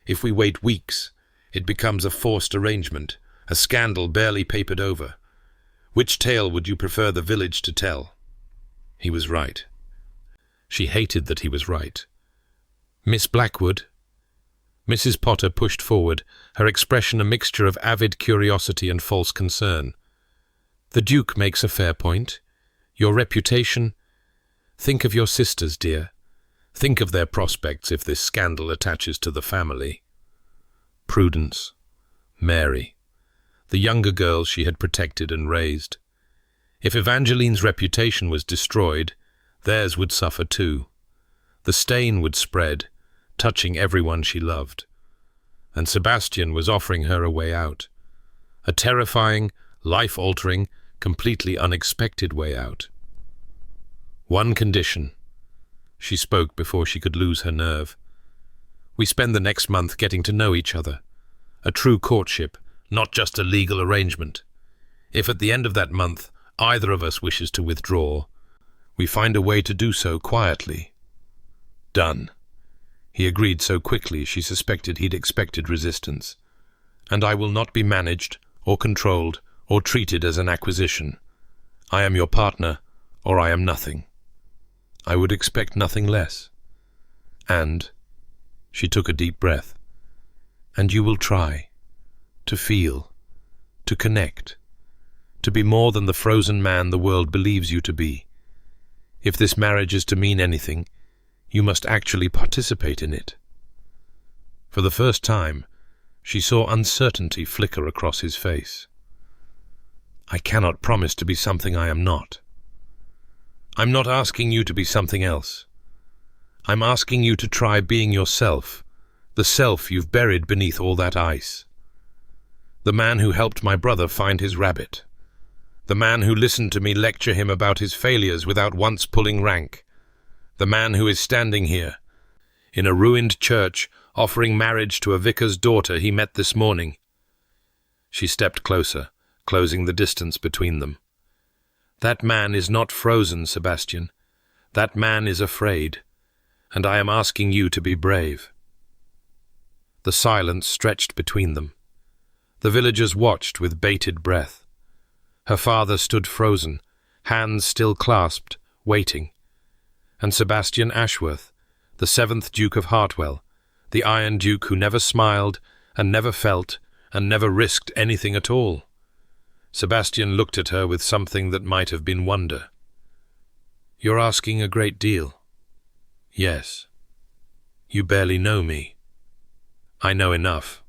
If we wait weeks, it becomes a forced arrangement, a scandal barely papered over. Which tale would you prefer the village to tell? He was right. She hated that he was right. Miss Blackwood? Mrs. Potter pushed forward, her expression a mixture of avid curiosity and false concern. The Duke makes a fair point. Your reputation. Think of your sisters, dear. Think of their prospects if this scandal attaches to the family. Prudence. Mary. The younger girls she had protected and raised. If Evangeline's reputation was destroyed, theirs would suffer too. The stain would spread, touching everyone she loved. And Sebastian was offering her a way out. A terrifying, life-altering, completely unexpected way out. One condition. She spoke before she could lose her nerve. We spend the next month getting to know each other. A true courtship, not just a legal arrangement. If at the end of that month either of us wishes to withdraw, we find a way to do so quietly. Done. He agreed so quickly she suspected he'd expected resistance. And I will not be managed, or controlled, or treated as an acquisition. I am your partner, or I am nothing. I would expect nothing less. And, she took a deep breath, and you will try, to feel, to connect, to be more than the frozen man the world believes you to be. If this marriage is to mean anything, you must actually participate in it. For the first time, she saw uncertainty flicker across his face. I cannot promise to be something I am not. I'm not asking you to be something else. I'm asking you to try being yourself, the self you've buried beneath all that ice. The man who helped my brother find his rabbit. The man who listened to me lecture him about his failures without once pulling rank. The man who is standing here, in a ruined church, offering marriage to a vicar's daughter he met this morning. She stepped closer, closing the distance between them. That man is not frozen, Sebastian. That man is afraid, and I am asking you to be brave. The silence stretched between them. The villagers watched with bated breath. Her father stood frozen, hands still clasped, waiting. And Sebastian Ashworth, the 7th Duke of Hartwell, the Iron Duke who never smiled and never felt and never risked anything at all. Sebastian looked at her with something that might have been wonder. You're asking a great deal. Yes. You barely know me. I know enough.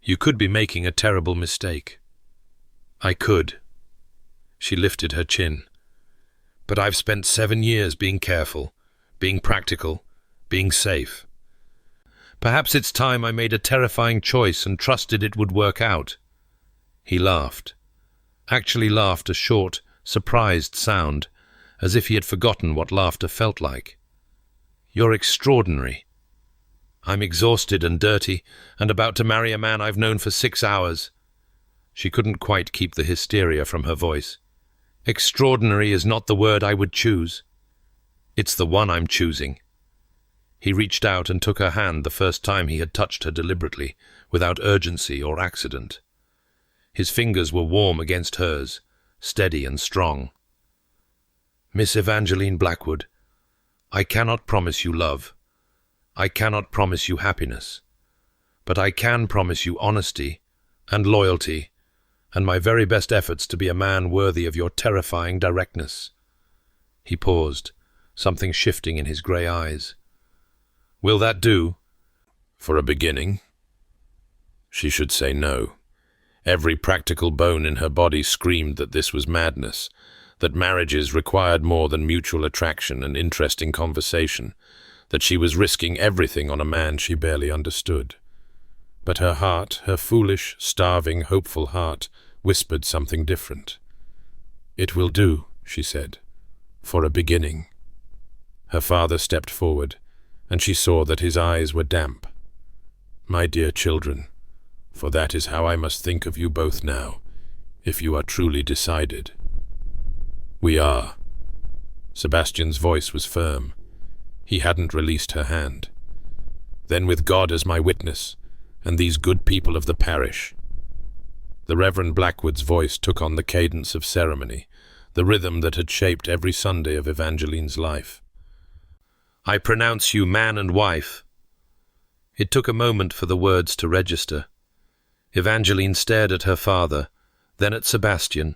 You could be making a terrible mistake. I could. She lifted her chin. But I've spent 7 years being careful, being practical, being safe. Perhaps it's time I made a terrifying choice and trusted it would work out. He laughed. Actually laughed a short, surprised sound, as if he had forgotten what laughter felt like. You're extraordinary. I'm exhausted and dirty, and about to marry a man I've known for 6 hours. She couldn't quite keep the hysteria from her voice. Extraordinary is not the word I would choose. It's the one I'm choosing. He reached out and took her hand the first time he had touched her deliberately, without urgency or accident. His fingers were warm against hers, steady and strong. Miss Evangeline Blackwood, I cannot promise you love. I cannot promise you happiness. But I can promise you honesty and loyalty and my very best efforts to be a man worthy of your terrifying directness. He paused, something shifting in his grey eyes. Will that do? For a beginning? She should say no. Every practical bone in her body screamed that this was madness, that marriages required more than mutual attraction and interesting conversation, that she was risking everything on a man she barely understood. But her heart, her foolish, starving, hopeful heart, whispered something different. It will do, she said, for a beginning. Her father stepped forward, and she saw that his eyes were damp. My dear children, for that is how I must think of you both now, if you are truly decided. We are. Sebastian's voice was firm. He hadn't released her hand. Then with God as my witness, and these good people of the parish. The Reverend Blackwood's voice took on the cadence of ceremony, the rhythm that had shaped every Sunday of Evangeline's life. "I pronounce you man and wife." It took a moment for the words to register. Evangeline stared at her father, then at Sebastian,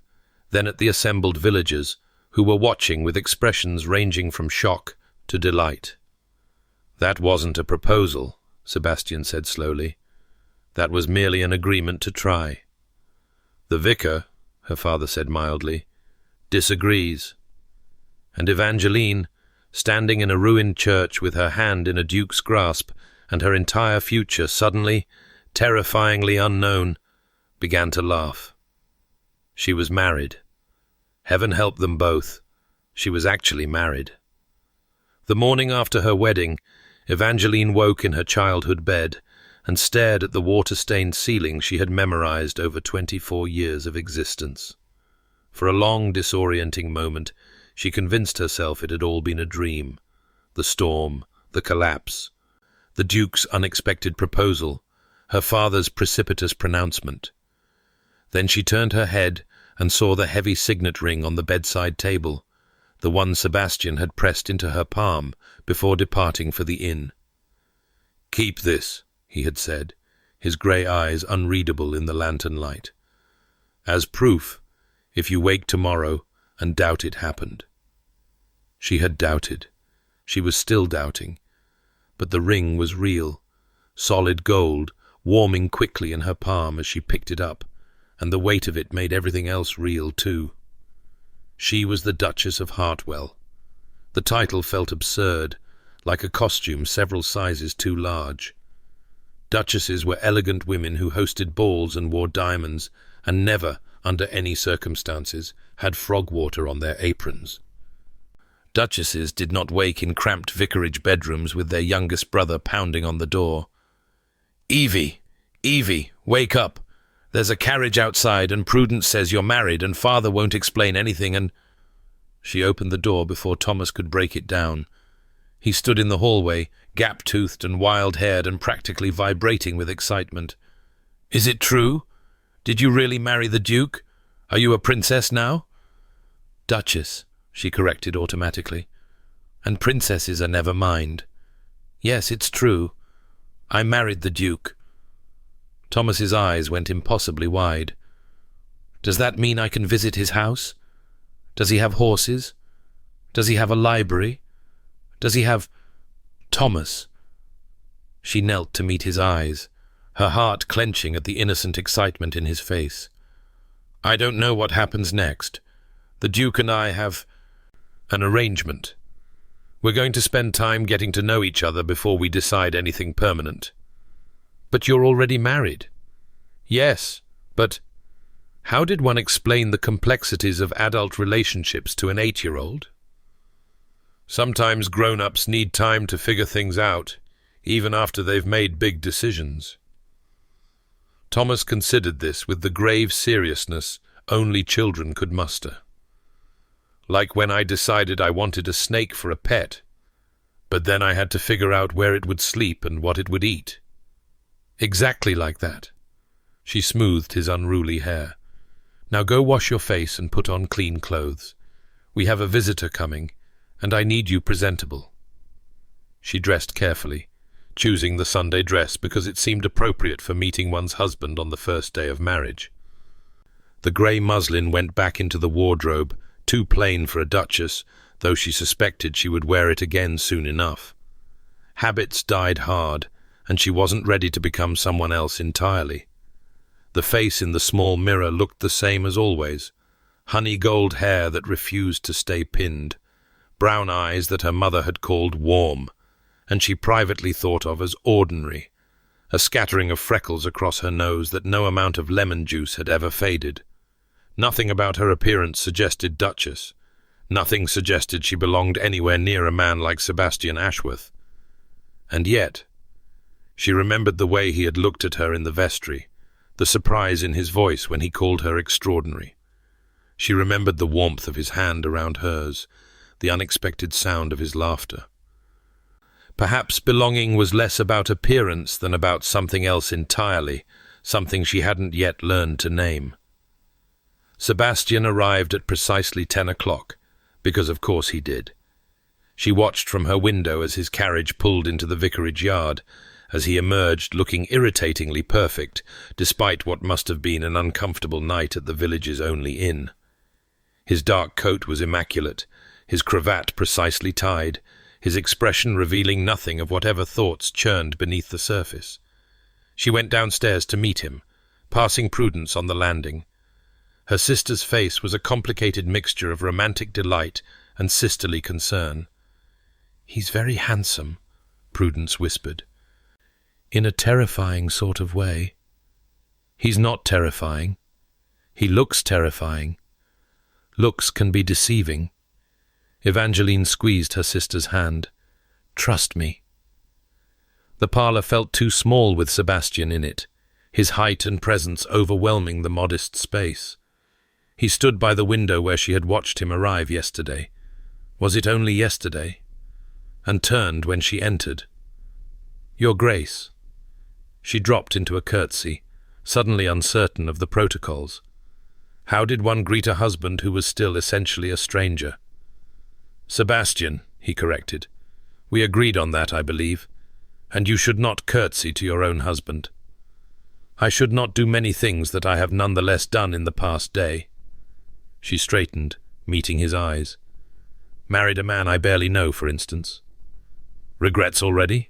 then at the assembled villagers, who were watching with expressions ranging from shock to delight. "That wasn't a proposal," Sebastian said slowly. "That was merely an agreement to try." "The vicar," her father said mildly, "disagrees." And Evangeline, standing in a ruined church with her hand in a duke's grasp and her entire future suddenly, terrifyingly unknown, began to laugh. She was married. Heaven help them both. She was actually married. The morning after her wedding, Evangeline woke in her childhood bed and stared at the water-stained ceiling she had memorized over 24 years of existence. For a long, disorienting moment, she convinced herself it had all been a dream. The storm, the collapse, the Duke's unexpected proposal, her father's precipitous pronouncement. Then she turned her head and saw the heavy signet ring on the bedside table, the one Sebastian had pressed into her palm before departing for the inn. "Keep this," he had said, his grey eyes unreadable in the lantern light. "As proof, if you wake tomorrow and doubt it happened." She had doubted. She was still doubting. But the ring was real, solid gold, warming quickly in her palm as she picked it up, and the weight of it made everything else real too. She was the Duchess of Hartwell. The title felt absurd, like a costume several sizes too large. Duchesses were elegant women who hosted balls and wore diamonds, and never, under any circumstances, had frog water on their aprons. Duchesses did not wake in cramped vicarage bedrooms with their youngest brother pounding on the door. "Evie! Evie, wake up! There's a carriage outside, and Prudence says you're married, and Father won't explain anything, and—" She opened the door before Thomas could break it down. He stood in the hallway, gap-toothed and wild-haired and practically vibrating with excitement. "Is it true? Did you really marry the Duke? Are you a princess now?" "Duchess," she corrected automatically. "And princesses are never mind. Yes, it's true. I married the Duke." Thomas's eyes went impossibly wide. "Does that mean I can visit his house? Does he have horses? Does he have a library? Does he have—" "Thomas." She knelt to meet his eyes, her heart clenching at the innocent excitement in his face. "I don't know what happens next. The Duke and I have an arrangement. We're going to spend time getting to know each other before we decide anything permanent." "But you're already married." "Yes, but how did one explain the complexities of adult relationships to an 8-year-old? Sometimes grown-ups need time to figure things out, even after they've made big decisions." Thomas considered this with the grave seriousness only children could muster. "Like when I decided I wanted a snake for a pet, but then I had to figure out where it would sleep and what it would eat." "Exactly like that." She smoothed his unruly hair. "Now go wash your face and put on clean clothes. We have a visitor coming, and I need you presentable." She dressed carefully, choosing the Sunday dress because it seemed appropriate for meeting one's husband on the first day of marriage. The grey muslin went back into the wardrobe, too plain for a duchess, though she suspected she would wear it again soon enough. Habits died hard, and she wasn't ready to become someone else entirely. The face in the small mirror looked the same as always, honey gold hair that refused to stay pinned, brown eyes that her mother had called warm, and she privately thought of as ordinary, a scattering of freckles across her nose that no amount of lemon juice had ever faded. Nothing about her appearance suggested Duchess. Nothing suggested she belonged anywhere near a man like Sebastian Ashworth. And yet, she remembered the way he had looked at her in the vestry, the surprise in his voice when he called her extraordinary. She remembered the warmth of his hand around hers, the unexpected sound of his laughter. Perhaps belonging was less about appearance than about something else entirely, something she hadn't yet learned to name. Sebastian arrived at precisely 10 o'clock, because of course he did. She watched from her window as his carriage pulled into the vicarage yard, as he emerged looking irritatingly perfect, despite what must have been an uncomfortable night at the village's only inn. His dark coat was immaculate, his cravat precisely tied, his expression revealing nothing of whatever thoughts churned beneath the surface. She went downstairs to meet him, passing Prudence on the landing. Her sister's face was a complicated mixture of romantic delight and sisterly concern. "He's very handsome," Prudence whispered. "In a terrifying sort of way." "He's not terrifying. He looks terrifying. Looks can be deceiving." Evangeline squeezed her sister's hand. "Trust me." The parlour felt too small with Sebastian in it, his height and presence overwhelming the modest space. He stood by the window where she had watched him arrive yesterday. Was it only yesterday? And turned when she entered. "Your Grace." She dropped into a curtsy, suddenly uncertain of the protocols. How did one greet a husband who was still essentially a stranger? "Sebastian," he corrected. "We agreed on that, I believe, and you should not curtsy to your own husband." "I should not do many things that I have nonetheless done in the past day." She straightened, meeting his eyes. "Married a man I barely know, for instance." "Regrets already?"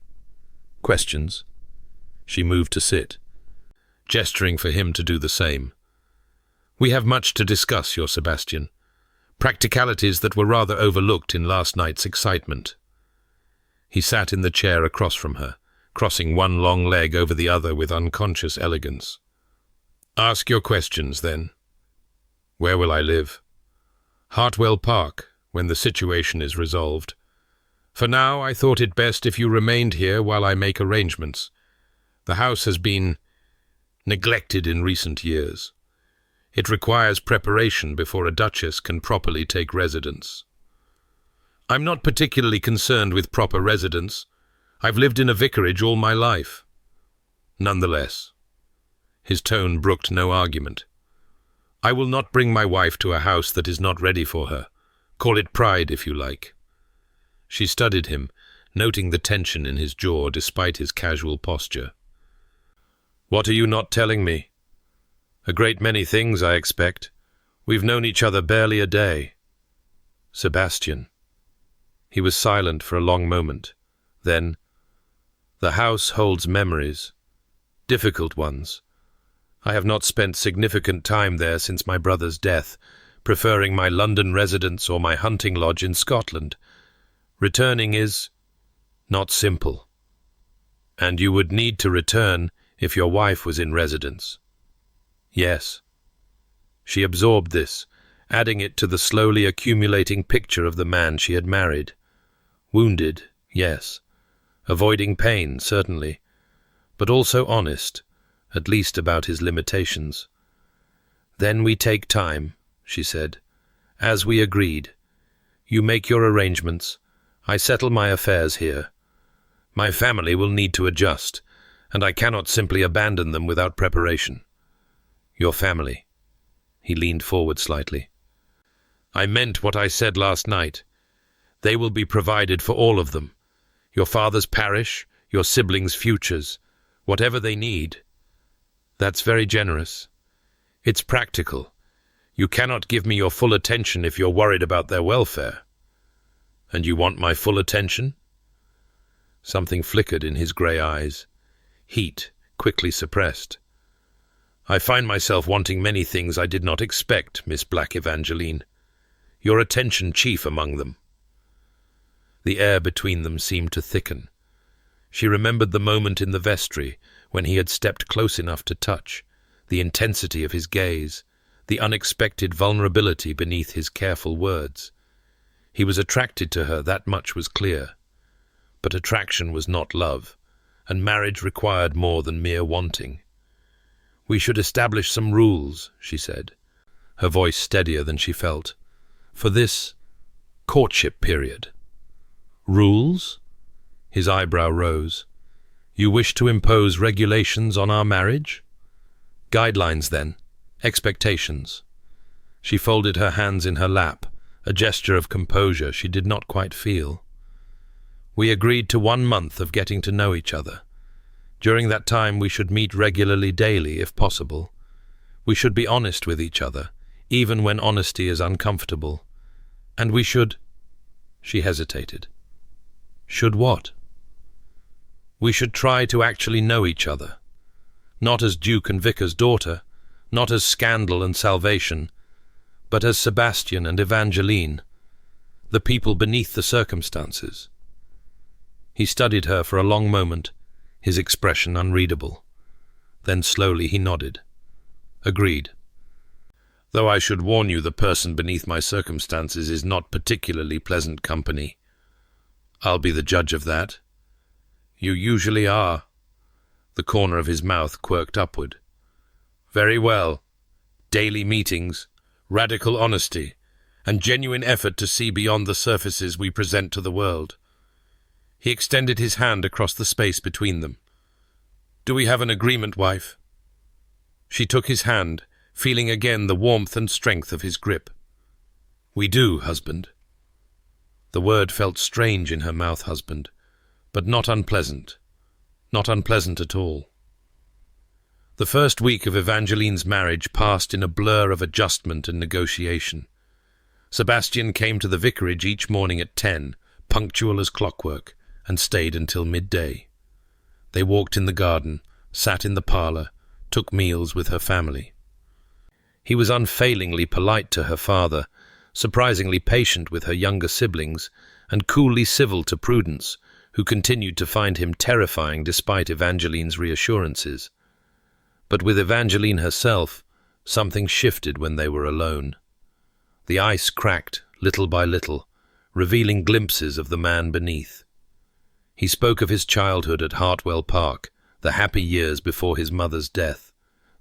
"Questions." She moved to sit, gesturing for him to do the same. "We have much to discuss, your Sebastian. Practicalities that were rather overlooked in last night's excitement." He sat in the chair across from her, crossing one long leg over the other with unconscious elegance. "Ask your questions, then." "Where will I live?" "Hartwell Park, when the situation is resolved. For now, I thought it best if you remained here while I make arrangements. The house has been neglected in recent years. It requires preparation before a duchess can properly take residence." "I'm not particularly concerned with proper residence. I've lived in a vicarage all my life." "Nonetheless." His tone brooked no argument. "I will not bring my wife to a house that is not ready for her. Call it pride, if you like." She studied him, noting the tension in his jaw despite his casual posture. "What are you not telling me?" "A great many things, I expect. We've known each other barely a day." "Sebastian." He was silent for a long moment. Then, "The house holds memories. Difficult ones. I have not spent significant time there since my brother's death, preferring my London residence or my hunting lodge in Scotland. Returning is not simple. And you would need to return if your wife was in residence." "Yes." She absorbed this, adding it to the slowly accumulating picture of the man she had married. Wounded, yes. Avoiding pain, certainly. But also honest, at least about his limitations. "Then we take time," she said. "As we agreed. You make your arrangements. I settle my affairs here. My family will need to adjust, and I cannot simply abandon them without preparation." "Your family." He leaned forward slightly. "I meant what I said last night. They will be provided for, all of them. Your father's parish, your siblings' futures, whatever they need." "That's very generous." "It's practical. You cannot give me your full attention if you're worried about their welfare." "And you want my full attention?" Something flickered in his grey eyes. Heat, quickly suppressed. "I find myself wanting many things I did not expect, Miss Black Evangeline. Your attention chief among them." The air between them seemed to thicken. She remembered the moment in the vestry when he had stepped close enough to touch, the intensity of his gaze, the unexpected vulnerability beneath his careful words. He was attracted to her, that much was clear. But attraction was not love, and marriage required more than mere wanting. "We should establish some rules," she said, her voice steadier than she felt, "for this courtship period." "Rules?" His eyebrow rose. "You wish to impose regulations on our marriage?" Guidelines, then. Expectations. She folded her hands in her lap, a gesture of composure she did not quite feel. We agreed to 1 month of getting to know each other. During that time we should meet regularly daily, if possible. We should be honest with each other, even when honesty is uncomfortable. And we should... She hesitated. Should what? We should try to actually know each other. Not as Duke and Vicar's daughter, not as Scandal and Salvation, but as Sebastian and Evangeline, the people beneath the circumstances. He studied her for a long moment, his expression unreadable. Then slowly he nodded. Agreed. Though I should warn you, the person beneath my circumstances is not particularly pleasant company. I'll be the judge of that. You usually are. The corner of his mouth quirked upward. Very well. Daily meetings, radical honesty, and genuine effort to see beyond the surfaces we present to the world. He extended his hand across the space between them. Do we have an agreement, wife? She took his hand, feeling again the warmth and strength of his grip. We do, husband. The word felt strange in her mouth, husband, but not unpleasant. Not unpleasant at all. The first week of Evangeline's marriage passed in a blur of adjustment and negotiation. Sebastian came to the vicarage each morning at 10, punctual as clockwork, and stayed until midday. They walked in the garden, sat in the parlour, took meals with her family. He was unfailingly polite to her father, surprisingly patient with her younger siblings, and coolly civil to Prudence, who continued to find him terrifying despite Evangeline's reassurances. But with Evangeline herself, something shifted when they were alone. The ice cracked, little by little, revealing glimpses of the man beneath. He spoke of his childhood at Hartwell Park, the happy years before his mother's death,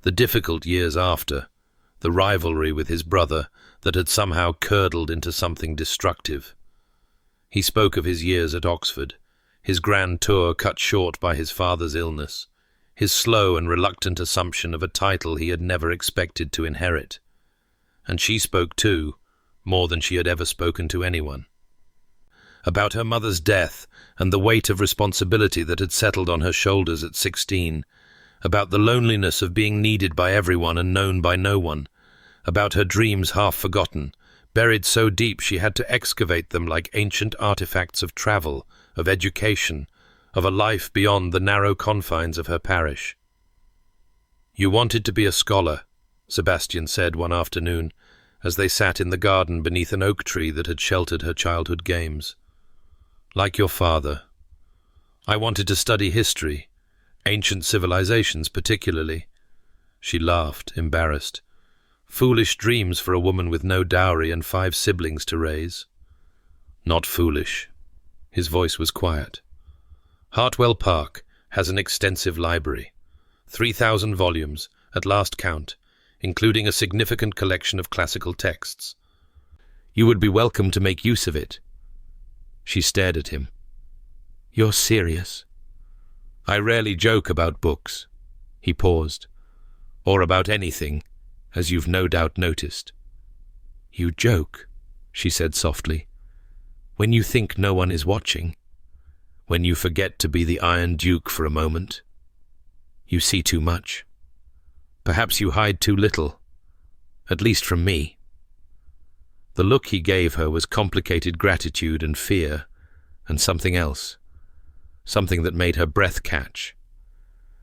the difficult years after, the rivalry with his brother that had somehow curdled into something destructive. He spoke of his years at Oxford, his grand tour cut short by his father's illness, his slow and reluctant assumption of a title he had never expected to inherit. And she spoke too, more than she had ever spoken to anyone. About her mother's death and the weight of responsibility that had settled on her shoulders at 16, about the loneliness of being needed by everyone and known by no one, about her dreams half forgotten, buried so deep she had to excavate them like ancient artifacts of travel, of education, of a life beyond the narrow confines of her parish. You wanted to be a scholar, Sebastian said one afternoon, as they sat in the garden beneath an oak tree that had sheltered her childhood games. Like your father. I wanted to study history, ancient civilizations particularly. She laughed, embarrassed. Foolish dreams for a woman with no dowry and 5 siblings to raise. Not foolish. His voice was quiet. Hartwell Park has an extensive library, 3,000 volumes, at last count, including a significant collection of classical texts. You would be welcome to make use of it. She stared at him. You're serious? I rarely joke about books. He paused. Or about anything, as you've no doubt noticed. You joke, she said softly, when you think no one is watching, when you forget to be the Iron Duke for a moment. You see too much. Perhaps you hide too little, at least from me. The look he gave her was complicated gratitude and fear, and something else, something that made her breath catch.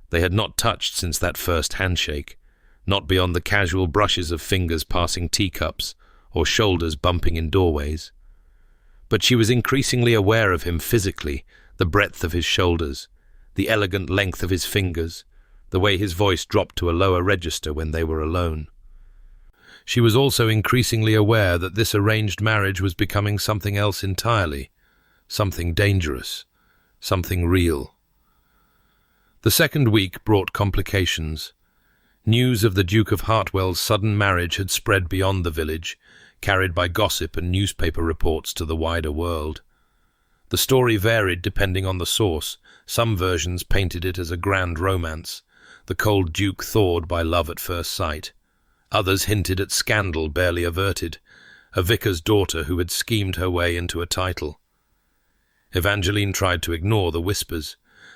They had not touched since that first handshake, not beyond the casual brushes of fingers passing teacups or shoulders bumping in doorways. But she was increasingly aware of him physically, the breadth of his shoulders, the elegant length of his fingers, the way his voice dropped to a lower register when they were alone. She was also increasingly aware that this arranged marriage was becoming something else entirely, something dangerous, something real. The second week brought complications. News of the Duke of Hartwell's sudden marriage had spread beyond the village, carried by gossip and newspaper reports to the wider world. The story varied depending on the source. Some versions painted it as a grand romance. The cold duke thawed by love at first sight. Others hinted at scandal barely averted, a vicar's daughter who had schemed her way into a title. Evangeline tried to ignore the whispers,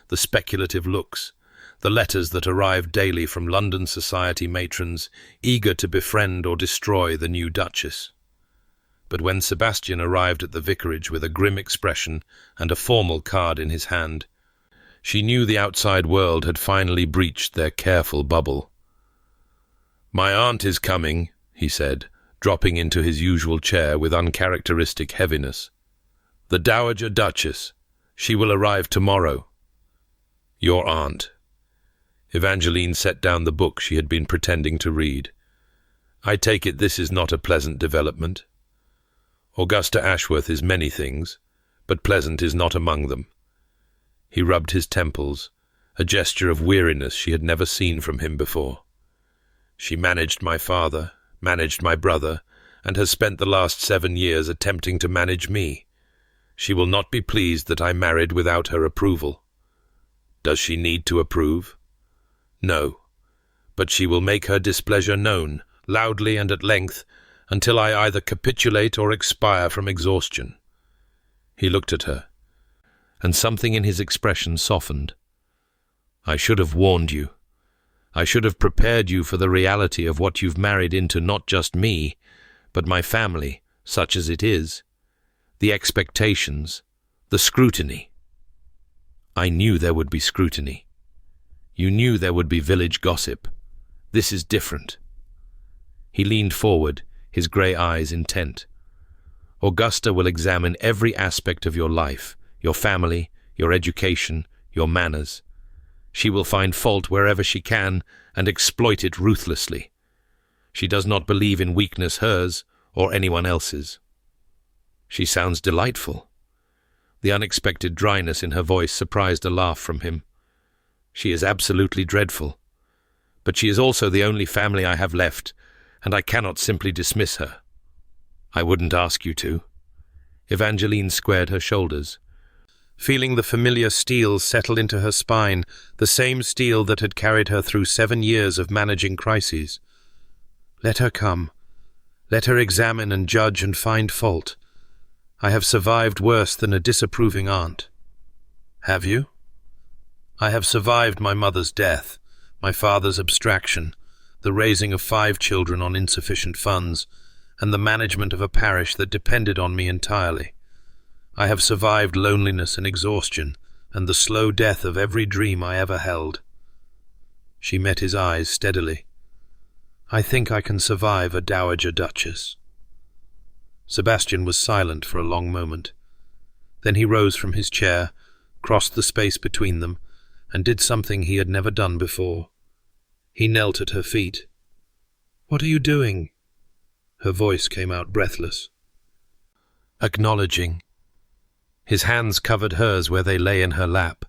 the speculative looks, the letters that arrived daily from London society matrons eager to befriend or destroy the new Duchess. But when Sebastian arrived at the vicarage with a grim expression and a formal card in his hand, she knew the outside world had finally breached their careful bubble. "My aunt is coming," he said, dropping into his usual chair with uncharacteristic heaviness. "The Dowager Duchess. She will arrive tomorrow." "Your aunt." Evangeline set down the book she had been pretending to read. "I take it this is not a pleasant development." "Augusta Ashworth is many things, but pleasant is not among them." He rubbed his temples, a gesture of weariness she had never seen from him before. "She managed my father, managed my brother, and has spent the last 7 years attempting to manage me. She will not be pleased that I married without her approval." "Does she need to approve?" "No, but she will make her displeasure known, loudly and at length, until I either capitulate or expire from exhaustion." He looked at her, and something in his expression softened. "I should have warned you. I should have prepared you for the reality of what you've married into, not just me, but my family, such as it is. The expectations, the scrutiny." "I knew there would be scrutiny. You knew there would be village gossip. This is different." He leaned forward, his grey eyes intent. "Augusta will examine every aspect of your life, your family, your education, your manners. She will find fault wherever she can and exploit it ruthlessly. She does not believe in weakness, hers or anyone else's." "She sounds delightful." The unexpected dryness in her voice surprised a laugh from him. "She is absolutely dreadful. But she is also the only family I have left, and I cannot simply dismiss her." "I wouldn't ask you to." Evangeline squared her shoulders, feeling the familiar steel settle into her spine, the same steel that had carried her through 7 years of managing crises. "Let her come. Let her examine and judge and find fault. I have survived worse than a disapproving aunt." "Have you?" "I have survived my mother's death, my father's abstraction, the raising of 5 children on insufficient funds, and the management of a parish that depended on me entirely. I have survived loneliness and exhaustion, and the slow death of every dream I ever held." She met his eyes steadily. "I think I can survive a Dowager Duchess." Sebastian was silent for a long moment. Then he rose from his chair, crossed the space between them, and did something he had never done before. He knelt at her feet. "What are you doing?" Her voice came out breathless. "Acknowledging." His hands covered hers where they lay in her lap.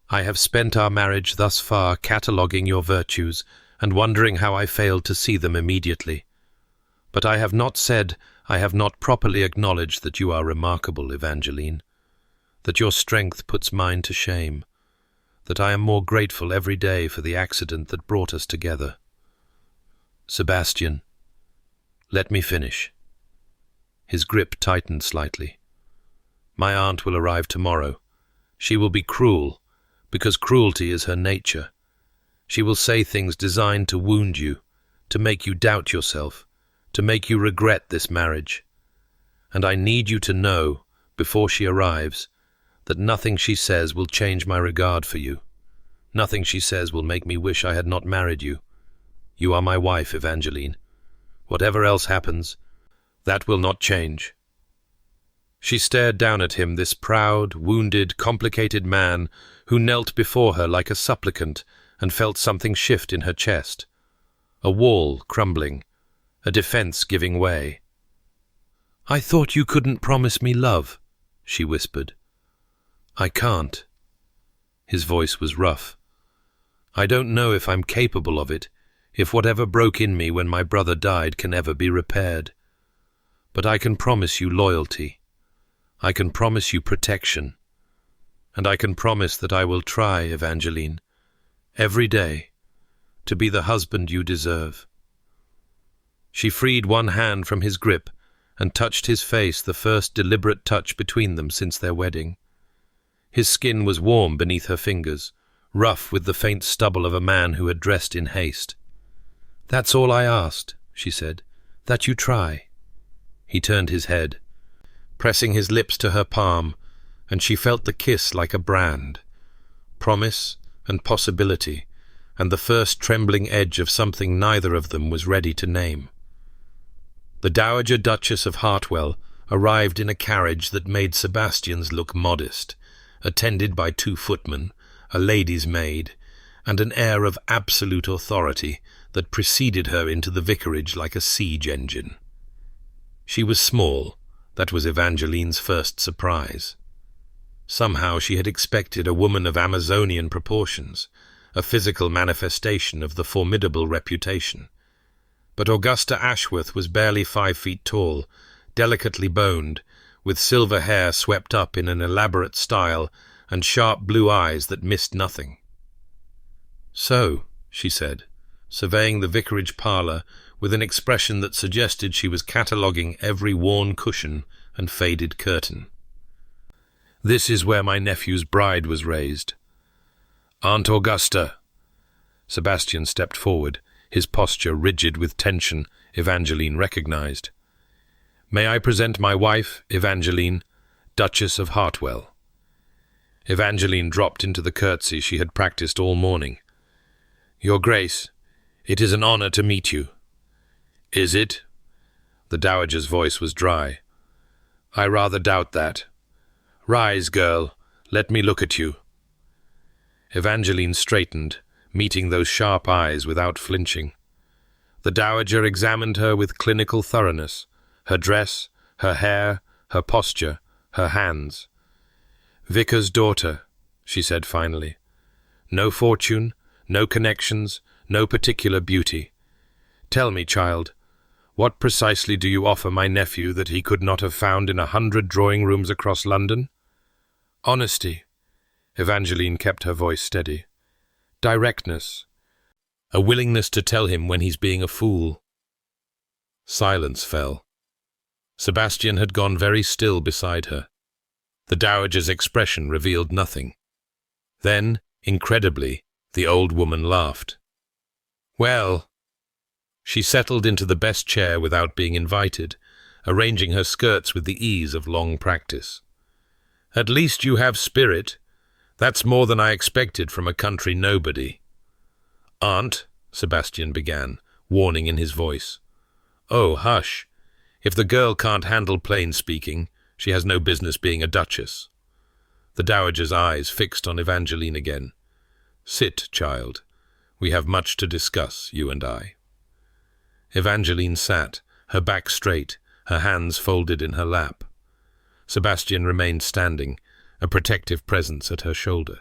"I have spent our marriage thus far cataloguing your virtues and wondering how I failed to see them immediately. But I have not said, I have not properly acknowledged that you are remarkable, Evangeline, that your strength puts mine to shame, that I am more grateful every day for the accident that brought us together. Sebastian, let me finish." His grip tightened slightly. "My aunt will arrive tomorrow. She will be cruel, because cruelty is her nature. She will say things designed to wound you, to make you doubt yourself, to make you regret this marriage. And I need you to know, before she arrives, that nothing she says will change my regard for you. Nothing she says will make me wish I had not married you. You are my wife, Evangeline. Whatever else happens, that will not change." She stared down at him, this proud, wounded, complicated man who knelt before her like a supplicant and felt something shift in her chest. A wall crumbling, a defense giving way. "I thought you couldn't promise me love," she whispered. "I can't." His voice was rough. "I don't know if I'm capable of it, if whatever broke in me when my brother died can ever be repaired. But I can promise you loyalty. I can promise you protection. And I can promise that I will try, Evangeline, every day, to be the husband you deserve." She freed one hand from his grip and touched his face, the first deliberate touch between them since their wedding. His skin was warm beneath her fingers, rough with the faint stubble of a man who had dressed in haste. "That's all I asked," she said, "that you try." He turned his head, pressing his lips to her palm, and she felt the kiss like a brand. Promise and possibility, and the first trembling edge of something neither of them was ready to name. The Dowager Duchess of Hartwell arrived in a carriage that made Sebastian's look modest, attended by 2 footmen, a lady's maid, and an air of absolute authority that preceded her into the vicarage like a siege engine. She was small. That was Evangeline's first surprise. Somehow she had expected a woman of Amazonian proportions, a physical manifestation of the formidable reputation. But Augusta Ashworth was barely 5 feet tall, delicately boned, with silver hair swept up in an elaborate style and sharp blue eyes that missed nothing. "So," she said, surveying the vicarage parlour with an expression that suggested she was cataloguing every worn cushion and faded curtain. "This is where my nephew's bride was raised. Aunt Augusta." Sebastian stepped forward, his posture rigid with tension Evangeline recognized. "May I present my wife, Evangeline, Duchess of Hartwell?" Evangeline dropped into the curtsy she had practiced all morning. "Your Grace, it is an honor to meet you." "Is it?" The dowager's voice was dry. "I rather doubt that. Rise, girl. Let me look at you." Evangeline straightened, meeting those sharp eyes without flinching. The dowager examined her with clinical thoroughness, her dress, her hair, her posture, her hands. "Vicar's daughter," she said finally. "No fortune, no connections, no particular beauty. Tell me, child, what precisely do you offer my nephew that he could not have found in 100 drawing-rooms across London?" "Honesty." Evangeline kept her voice steady. "Directness. A willingness to tell him when he's being a fool." Silence fell. Sebastian had gone very still beside her. The dowager's expression revealed nothing. Then, incredibly, the old woman laughed. "Well," she settled into the best chair without being invited, arranging her skirts with the ease of long practice. "At least you have spirit. That's more than I expected from a country nobody." "Aunt," Sebastian began, warning in his voice. "Oh, hush. If the girl can't handle plain speaking, she has no business being a duchess." The dowager's eyes fixed on Evangeline again. "Sit, child. We have much to discuss, you and I." Evangeline sat, her back straight, her hands folded in her lap. Sebastian remained standing, a protective presence at her shoulder.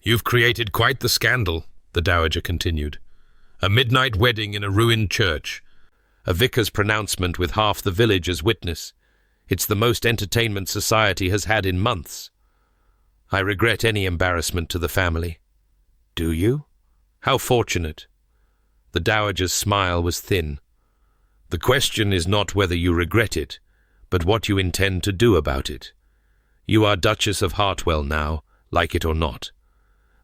"You've created quite the scandal," the dowager continued. "A midnight wedding in a ruined church. A vicar's pronouncement with half the village as witness. It's the most entertainment society has had in months. I regret any embarrassment to the family." "Do you? How fortunate." The dowager's smile was thin. "The question is not whether you regret it, but what you intend to do about it. You are Duchess of Hartwell now, like it or not.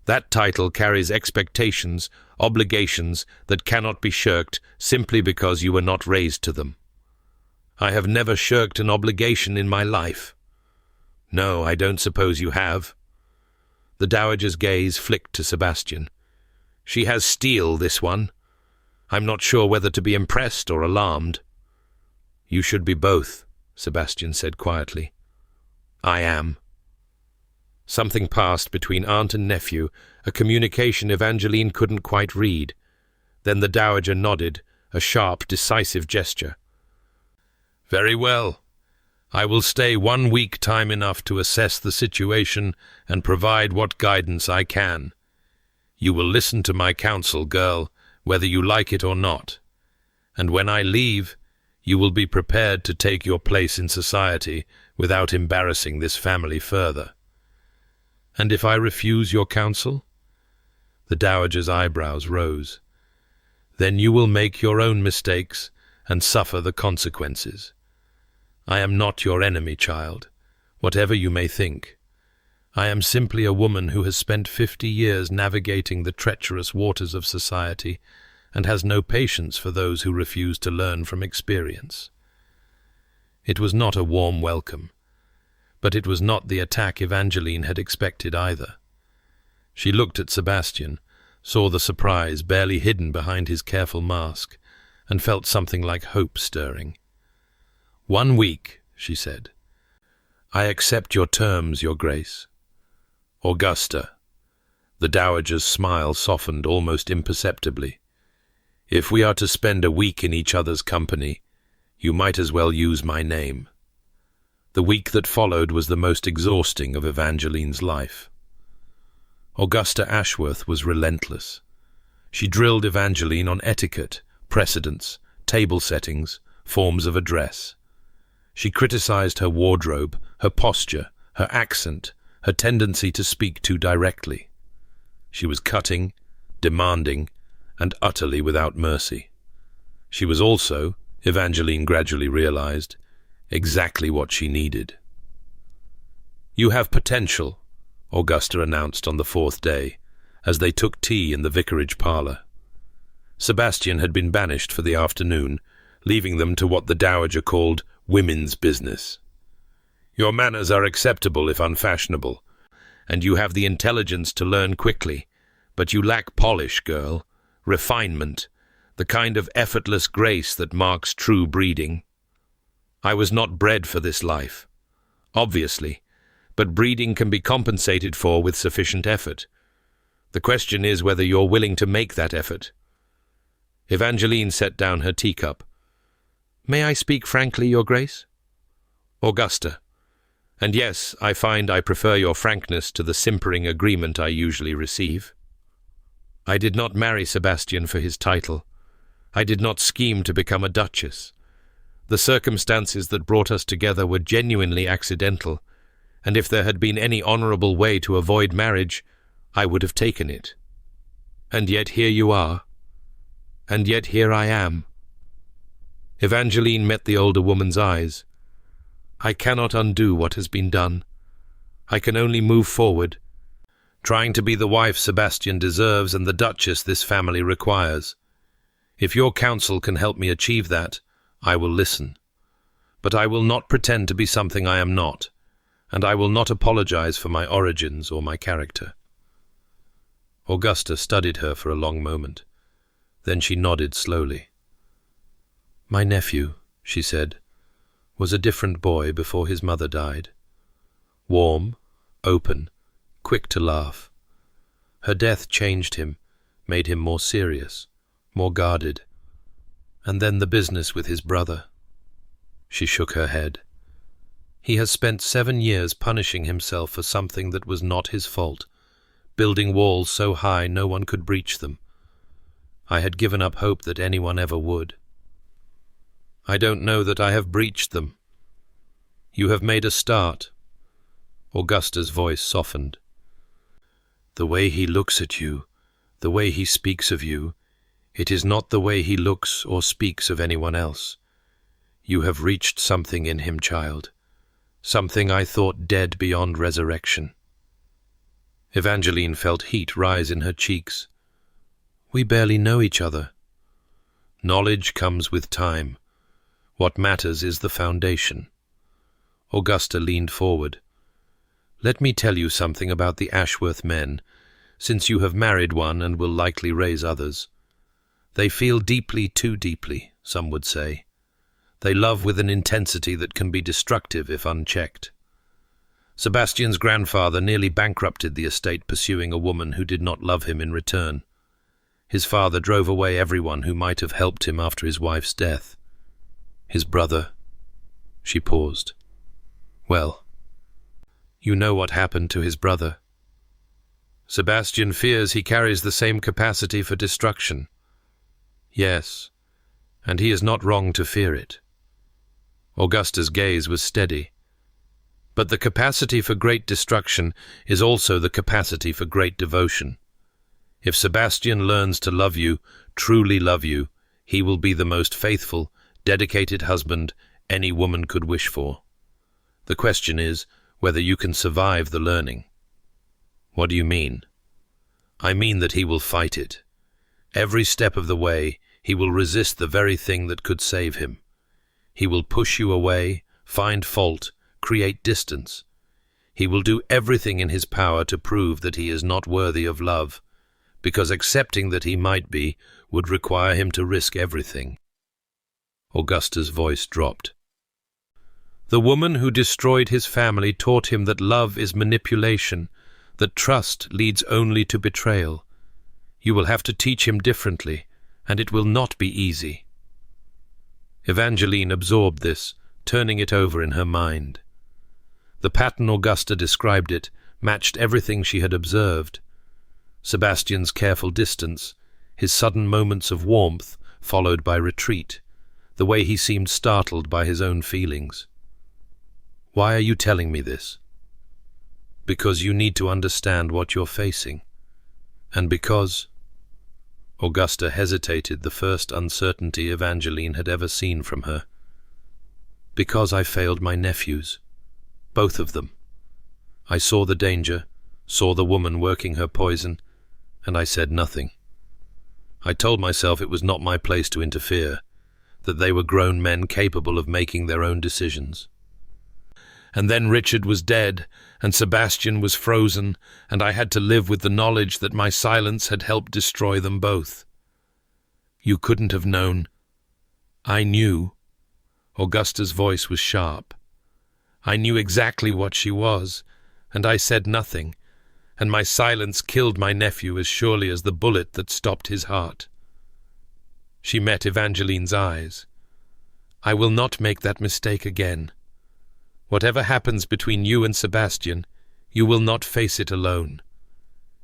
That title carries expectations, obligations that cannot be shirked simply because you were not raised to them." "I have never shirked an obligation in my life." "No, I don't suppose you have." The dowager's gaze flicked to Sebastian. "She has steel, this one. I'm not sure whether to be impressed or alarmed." "You should be both," Sebastian said quietly. "I am." Something passed between aunt and nephew, a communication Evangeline couldn't quite read. Then the dowager nodded, a sharp, decisive gesture. "Very well. I will stay 1 week, time enough to assess the situation and provide what guidance I can. You will listen to my counsel, girl, whether you like it or not. And when I leave, you will be prepared to take your place in society without embarrassing this family further." "And if I refuse your counsel?" The dowager's eyebrows rose. Then you will make your own mistakes and suffer the consequences. I am not your enemy, child, whatever you may think. I am simply a woman who has spent 50 years navigating the treacherous waters of society and has no patience for those who refuse to learn from experience. It was not a warm welcome, but it was not the attack Evangeline had expected either. She looked at Sebastian, saw the surprise barely hidden behind his careful mask, and felt something like hope stirring. 1 week, she said. I accept your terms, Your Grace. Augusta. The dowager's smile softened almost imperceptibly. If we are to spend a week in each other's company, you might as well use my name. The week that followed was the most exhausting of Evangeline's life. Augusta Ashworth was relentless. She drilled Evangeline on etiquette, precedents, table settings, forms of address. She criticized her wardrobe, her posture, her accent, her tendency to speak too directly. She was cutting, demanding, and utterly without mercy. She was also, Evangeline gradually realized, exactly what she needed. You have potential, Augusta announced on the 4th day, as they took tea in the vicarage parlor. Sebastian had been banished for the afternoon, leaving them to what the dowager called women's business. Your manners are acceptable if unfashionable, and you have the intelligence to learn quickly, but you lack polish, girl, refinement, the kind of effortless grace that marks true breeding. I was not bred for this life, obviously, but breeding can be compensated for with sufficient effort. The question is whether you're willing to make that effort. Evangeline set down her teacup. May I speak frankly, Your Grace? Augusta. And yes, I find I prefer your frankness to the simpering agreement I usually receive. I did not marry Sebastian for his title. I did not scheme to become a duchess. The circumstances that brought us together were genuinely accidental, and if there had been any honorable way to avoid marriage, I would have taken it. And yet here you are. And yet here I am. Evangeline met the older woman's eyes. I cannot undo what has been done. I can only move forward, trying to be the wife Sebastian deserves and the duchess this family requires. If your counsel can help me achieve that, I will listen. But I will not pretend to be something I am not, and I will not apologize for my origins or my character. Augusta studied her for a long moment. Then she nodded slowly. My nephew, she said, was a different boy before his mother died. Warm, open, quick to laugh. Her death changed him, made him more serious, more guarded. And then the business with his brother. She shook her head. He has spent 7 years punishing himself for something that was not his fault, building walls so high no one could breach them. I had given up hope that anyone ever would. I don't know that I have breached them. You have made a start. Augusta's voice softened. The way he looks at you, the way he speaks of you, it is not the way he looks or speaks of anyone else. You have reached something in him, child, something I thought dead beyond resurrection. Evangeline felt heat rise in her cheeks. We barely know each other. Knowledge comes with time. What matters is the foundation. Augusta leaned forward. Let me tell you something about the Ashworth men, since you have married one and will likely raise others. They feel deeply, too deeply, some would say. They love with an intensity that can be destructive if unchecked. Sebastian's grandfather nearly bankrupted the estate pursuing a woman who did not love him in return. His father drove away everyone who might have helped him after his wife's death. His brother. She paused. Well, you know what happened to his brother. Sebastian fears he carries the same capacity for destruction. Yes, and he is not wrong to fear it. Augusta's gaze was steady. But the capacity for great destruction is also the capacity for great devotion. If Sebastian learns to love you, truly love you, he will be the most faithful, dedicated husband any woman could wish for. The question is whether you can survive the learning. What do you mean? I mean that he will fight it. Every step of the way, he will resist the very thing that could save him. He will push you away, find fault, create distance. He will do everything in his power to prove that he is not worthy of love, because accepting that he might be would require him to risk everything. Augusta's voice dropped. The woman who destroyed his family taught him that love is manipulation, that trust leads only to betrayal. You will have to teach him differently, and it will not be easy. Evangeline absorbed this, turning it over in her mind. The pattern Augusta described it matched everything she had observed. Sebastian's careful distance, his sudden moments of warmth followed by retreat, the way he seemed startled by his own feelings. Why are you telling me this? Because you need to understand what you're facing. And because... Augusta hesitated, the first uncertainty Evangeline had ever seen from her. Because I failed my nephews. Both of them. I saw the danger, saw the woman working her poison, and I said nothing. I told myself it was not my place to interfere, that they were grown men capable of making their own decisions. And then Richard was dead, and Sebastian was frozen, and I had to live with the knowledge that my silence had helped destroy them both. You couldn't have known. I knew. Augusta's voice was sharp. I knew exactly what she was, and I said nothing, and my silence killed my nephew as surely as the bullet that stopped his heart. She met Evangeline's eyes. I will not make that mistake again. Whatever happens between you and Sebastian, you will not face it alone.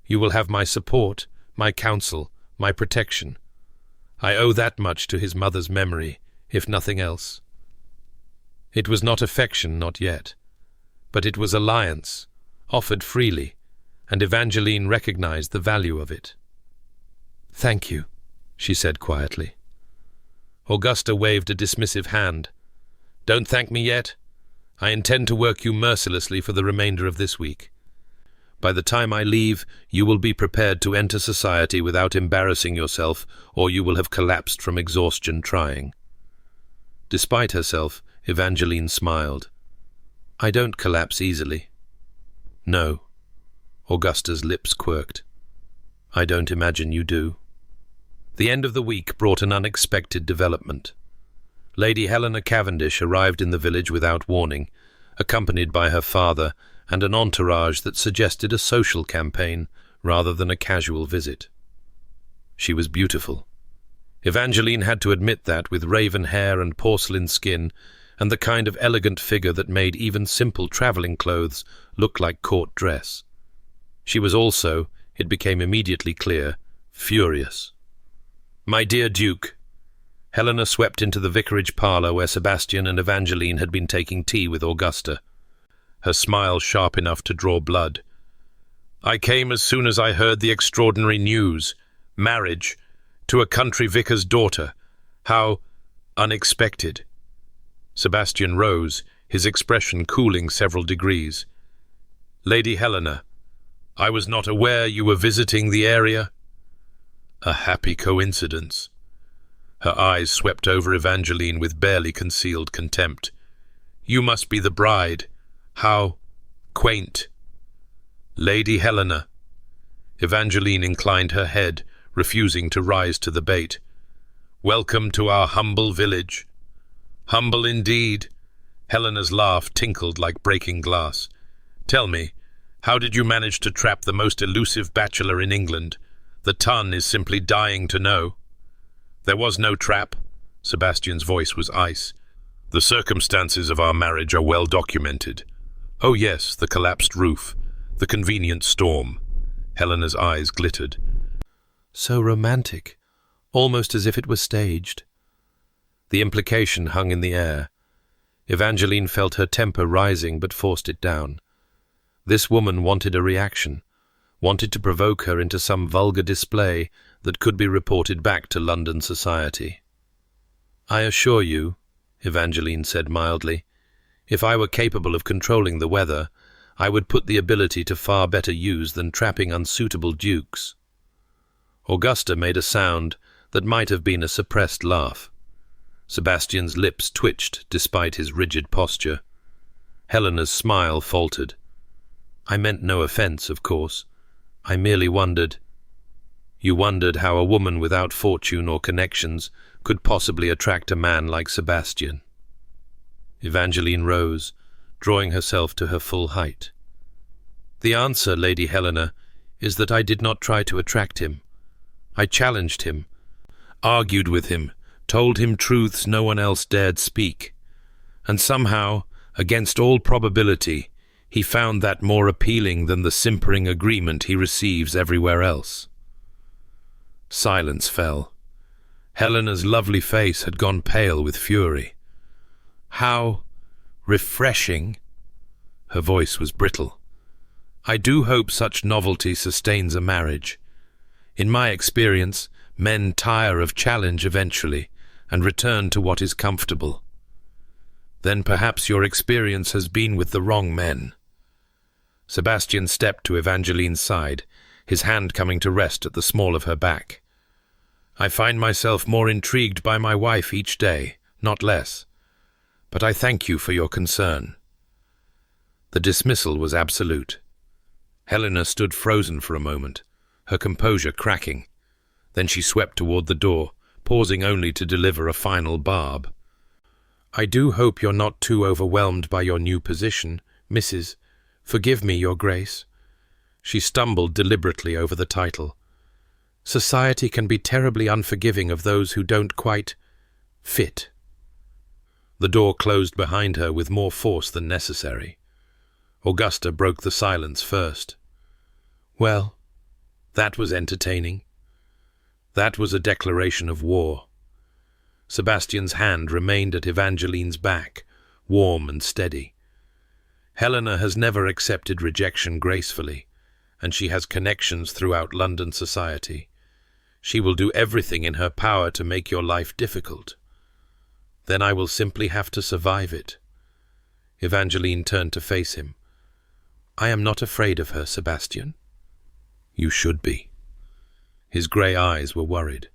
You will have my support, my counsel, my protection. I owe that much to his mother's memory, if nothing else. It was not affection, not yet, but it was alliance, offered freely, and Evangeline recognized the value of it. Thank you, she said quietly. Augusta waved a dismissive hand. Don't thank me yet. I intend to work you mercilessly for the remainder of this week. By the time I leave, you will be prepared to enter society without embarrassing yourself, or you will have collapsed from exhaustion trying. Despite herself, Evangeline smiled. I don't collapse easily. No. Augusta's lips quirked. I don't imagine you do. The end of the week brought an unexpected development. Lady Helena Cavendish arrived in the village without warning, accompanied by her father and an entourage that suggested a social campaign rather than a casual visit. She was beautiful. Evangeline had to admit that, with raven hair and porcelain skin, and the kind of elegant figure that made even simple travelling clothes look like court dress. She was also, it became immediately clear, furious. My dear Duke, Helena swept into the vicarage parlour where Sebastian and Evangeline had been taking tea with Augusta, her smile sharp enough to draw blood. I came as soon as I heard the extraordinary news, marriage, to a country vicar's daughter. How unexpected. Sebastian rose, his expression cooling several degrees. Lady Helena, I was not aware you were visiting the area. A happy coincidence. Her eyes swept over Evangeline with barely concealed contempt. You must be the bride. How quaint. Lady Helena. Evangeline inclined her head, refusing to rise to the bait. Welcome to our humble village. Humble indeed. Helena's laugh tinkled like breaking glass. Tell me, how did you manage to trap the most elusive bachelor in England? The ton is simply dying to know. There was no trap. Sebastian's voice was ice. The circumstances of our marriage are well documented. Oh yes, the collapsed roof, the convenient storm. Helena's eyes glittered. So romantic, almost as if it were staged. The implication hung in the air. Evangeline felt her temper rising but forced it down. This woman wanted a reaction, wanted to provoke her into some vulgar display that could be reported back to London society. "I assure you," Evangeline said mildly, "if I were capable of controlling the weather, I would put the ability to far better use than trapping unsuitable dukes." Augusta made a sound that might have been a suppressed laugh. Sebastian's lips twitched despite his rigid posture. Helena's smile faltered. "I meant no offence, of course. I merely wondered—" "You wondered how a woman without fortune or connections could possibly attract a man like Sebastian." Evangeline rose, drawing herself to her full height. "The answer, Lady Helena, is that I did not try to attract him. I challenged him, argued with him, told him truths no one else dared speak. And somehow, against all probability, he found that more appealing than the simpering agreement he receives everywhere else." Silence fell. Helena's lovely face had gone pale with fury. "How refreshing!" Her voice was brittle. "I do hope such novelty sustains a marriage. In my experience, men tire of challenge eventually and return to what is comfortable." "Then perhaps your experience has been with the wrong men." Sebastian stepped to Evangeline's side, his hand coming to rest at the small of her back. "I find myself more intrigued by my wife each day, not less. But I thank you for your concern." The dismissal was absolute. Helena stood frozen for a moment, her composure cracking. Then she swept toward the door, pausing only to deliver a final barb. "I do hope you're not too overwhelmed by your new position, Mrs. Forgive me, Your Grace." She stumbled deliberately over the title. "Society can be terribly unforgiving of those who don't quite fit." The door closed behind her with more force than necessary. Augusta broke the silence first. "Well, that was entertaining. That was a declaration of war." Sebastian's hand remained at Evangeline's back, warm and steady. "Helena has never accepted rejection gracefully, and she has connections throughout London society. She will do everything in her power to make your life difficult. Then I will simply have to survive it." Evangeline turned to face him. "I am not afraid of her, Sebastian." "You should be." His grey eyes were worried.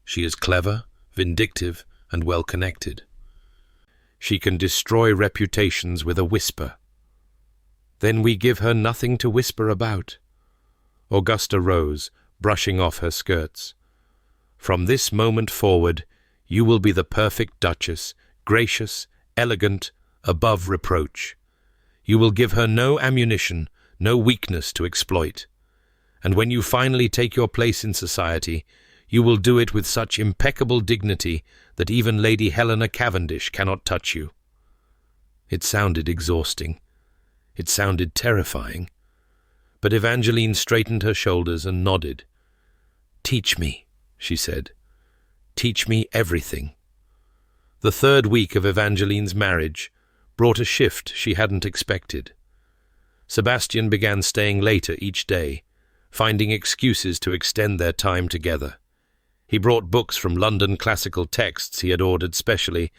"She is clever, vindictive, and well-connected. She can destroy reputations with a whisper." "Then we give her nothing to whisper about." Augusta rose, brushing off her skirts. "From this moment forward, you will be the perfect Duchess, gracious, elegant, above reproach. You will give her no ammunition, no weakness to exploit. And when you finally take your place in society, you will do it with such impeccable dignity that even Lady Helena Cavendish cannot touch you." It sounded exhausting. It sounded terrifying. But Evangeline straightened her shoulders and nodded. "Teach me," she said. "Teach me everything." The third week of Evangeline's marriage brought a shift she hadn't expected. Sebastian began staying later each day, finding excuses to extend their time together. He brought books from London classical texts he had ordered specially,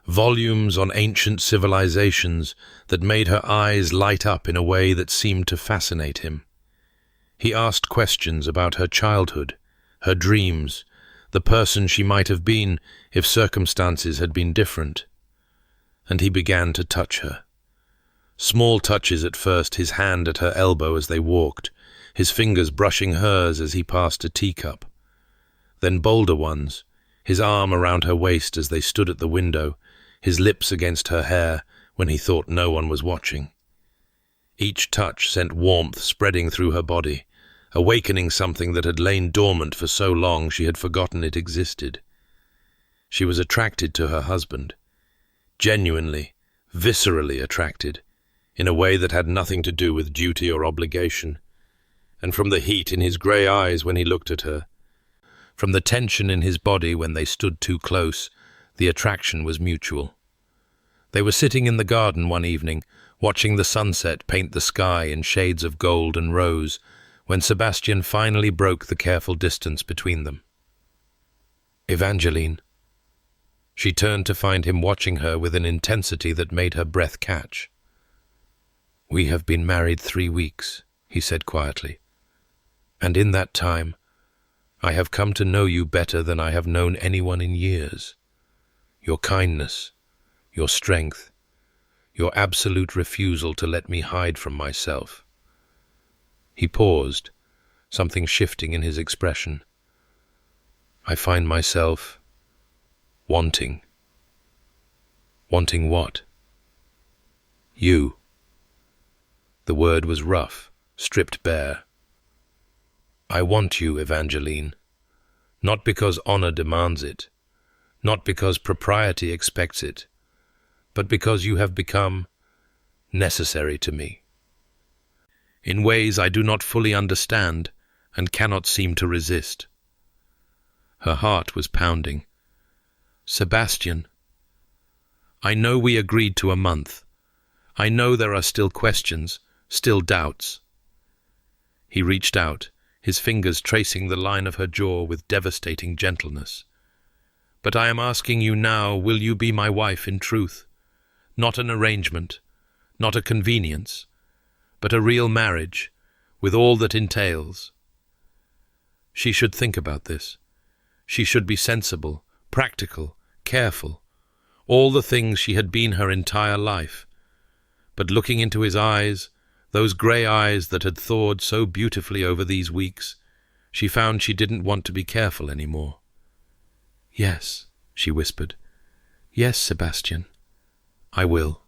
volumes on ancient civilizations that made her eyes light up in a way that seemed to fascinate him. He asked questions about her childhood, her dreams, the person she might have been if circumstances had been different. And he began to touch her. Small touches at first, his hand at her elbow as they walked, his fingers brushing hers as he passed a teacup. Then bolder ones, his arm around her waist as they stood at the window, his lips against her hair when he thought no one was watching. Each touch sent warmth spreading through her body, awakening something that had lain dormant for so long she had forgotten it existed. She was attracted to her husband, genuinely, viscerally attracted, in a way that had nothing to do with duty or obligation. And from the heat in his grey eyes when he looked at her, from the tension in his body when they stood too close, the attraction was mutual. They were sitting in the garden one evening, watching the sunset paint the sky in shades of gold and rose, when Sebastian finally broke the careful distance between them. "Evangeline." She turned to find him watching her with an intensity that made her breath catch. "We have been married 3 weeks," he said quietly, "and in that time, I have come to know you better than I have known anyone in years. Your kindness, your strength, your absolute refusal to let me hide from myself." He paused, something shifting in his expression. "I find myself wanting." "Wanting what?" "You." The word was rough, stripped bare. "I want you, Evangeline, not because honor demands it, not because propriety expects it, but because you have become necessary to me, in ways I do not fully understand and cannot seem to resist." Her heart was pounding. "Sebastian, I know we agreed to a month. I know there are still questions, still doubts." He reached out, his fingers tracing the line of her jaw with devastating gentleness. "But I am asking you now, will you be my wife in truth? Not an arrangement, not a convenience, but a real marriage, with all that entails." She should think about this. She should be sensible, practical, careful, all the things she had been her entire life. But looking into his eyes, those grey eyes that had thawed so beautifully over these weeks, she found she didn't want to be careful anymore. "Yes," she whispered. "Yes, Sebastian, I will."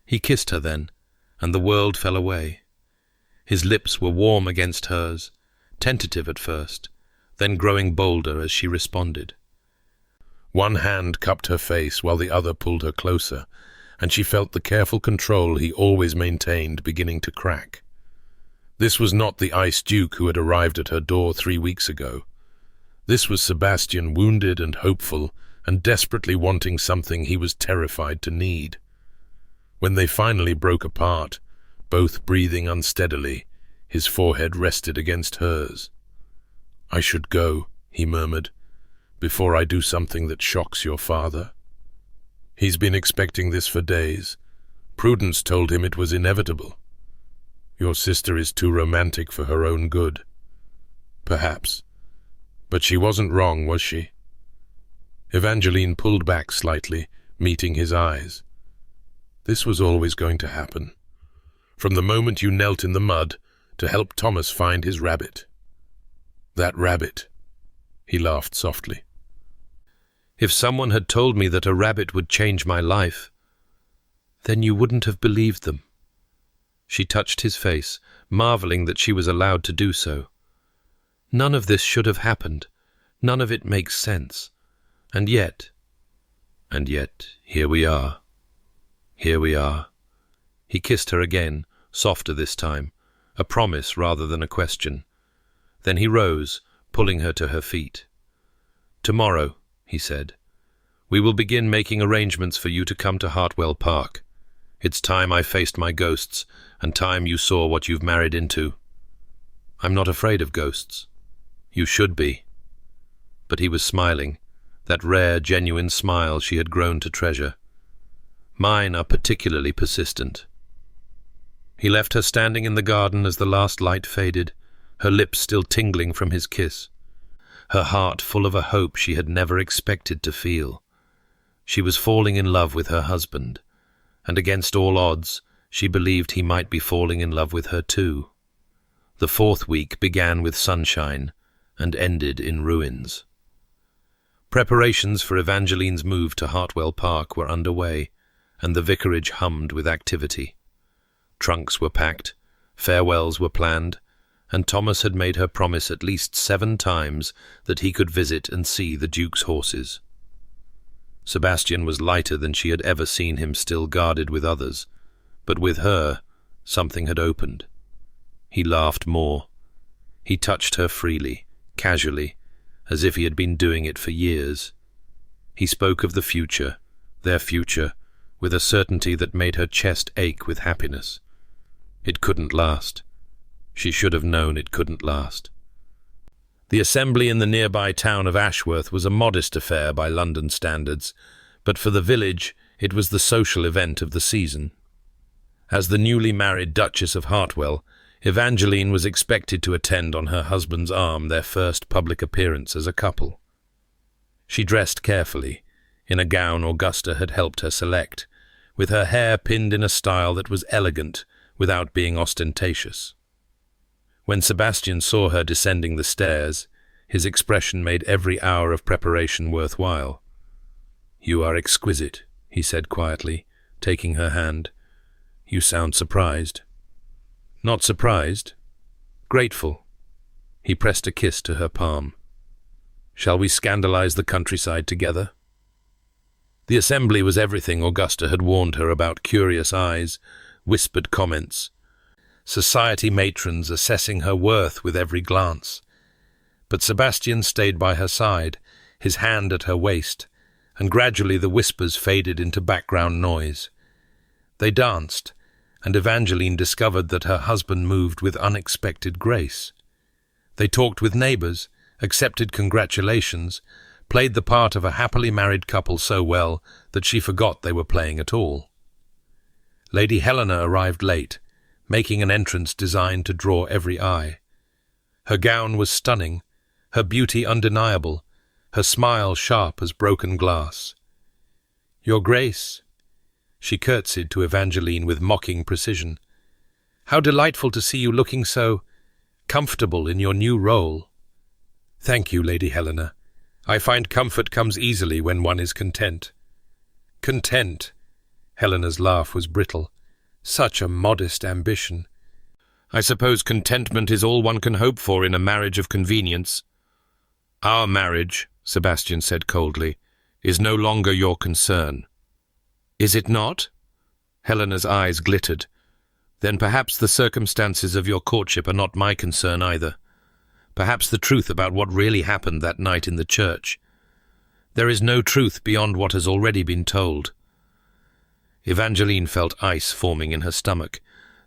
He kissed her then, and the world fell away. His lips were warm against hers, tentative at first, then growing bolder as she responded. One hand cupped her face while the other pulled her closer, and she felt the careful control he always maintained beginning to crack. This was not the Ice Duke who had arrived at her door 3 weeks ago. This was Sebastian, wounded and hopeful, and desperately wanting something he was terrified to need. When they finally broke apart, both breathing unsteadily, his forehead rested against hers. "I should go," he murmured, "before I do something that shocks your father. He's been expecting this for days. Prudence told him it was inevitable. Your sister is too romantic for her own good. Perhaps. But she wasn't wrong, was she?" Evangeline pulled back slightly, meeting his eyes. "This was always going to happen. From the moment you knelt in the mud to help Thomas find his rabbit. That rabbit." He laughed softly. "If someone had told me that a rabbit would change my life, then you wouldn't have believed them." She touched his face, marveling that she was allowed to do so. "None of this should have happened. None of it makes sense. And yet, here we are. Here we are." He kissed her again, softer this time, a promise rather than a question. Then he rose, pulling her to her feet. "Tomorrow," he said, "we will begin making arrangements for you to come to Hartwell Park. It's time I faced my ghosts, and time you saw what you've married into. I'm not afraid of ghosts. You should be." But he was smiling, that rare, genuine smile she had grown to treasure. "Mine are particularly persistent." He left her standing in the garden as the last light faded, her lips still tingling from his kiss, her heart full of a hope she had never expected to feel. She was falling in love with her husband, and against all odds, she believed he might be falling in love with her too. The 4th week began with sunshine and ended in ruins. Preparations for Evangeline's move to Hartwell Park were underway, and the vicarage hummed with activity. Trunks were packed, farewells were planned, and Thomas had made her promise at least 7 times that he could visit and see the Duke's horses. Sebastian was lighter than she had ever seen him, still guarded with others, but with her, something had opened. He laughed more. He touched her freely, casually, as if he had been doing it for years. He spoke of the future, their future, with a certainty that made her chest ache with happiness. It couldn't last. She should have known it couldn't last. The assembly in the nearby town of Ashworth was a modest affair by London standards, but for the village it was the social event of the season. As the newly married Duchess of Hartwell, Evangeline was expected to attend on her husband's arm their first public appearance as a couple. She dressed carefully, in a gown Augusta had helped her select, with her hair pinned in a style that was elegant without being ostentatious. When Sebastian saw her descending the stairs, his expression made every hour of preparation worthwhile. "You are exquisite," he said quietly, taking her hand. "You sound surprised." "Not surprised. Grateful." He pressed a kiss to her palm. "Shall we scandalize the countryside together?" The assembly was everything Augusta had warned her about: curious eyes, whispered comments, society matrons assessing her worth with every glance. But Sebastian stayed by her side, his hand at her waist, and gradually the whispers faded into background noise. They danced, and Evangeline discovered that her husband moved with unexpected grace. They talked with neighbours, accepted congratulations, played the part of a happily married couple so well that she forgot they were playing at all. Lady Helena arrived late, making an entrance designed to draw every eye. Her gown was stunning, her beauty undeniable, her smile sharp as broken glass. "Your Grace," she curtsied to Evangeline with mocking precision. "How delightful to see you looking so comfortable in your new role." "Thank you, Lady Helena. I find comfort comes easily when one is content." "Content?" Helena's laugh was brittle. "Such a modest ambition. I suppose contentment is all one can hope for in a marriage of convenience." "Our marriage," Sebastian said coldly, "is no longer your concern." "Is it not?" Helena's eyes glittered. "Then perhaps the circumstances of your courtship are not my concern either. Perhaps the truth about what really happened that night in the church. There is no truth beyond what has already been told." Evangeline felt ice forming in her stomach,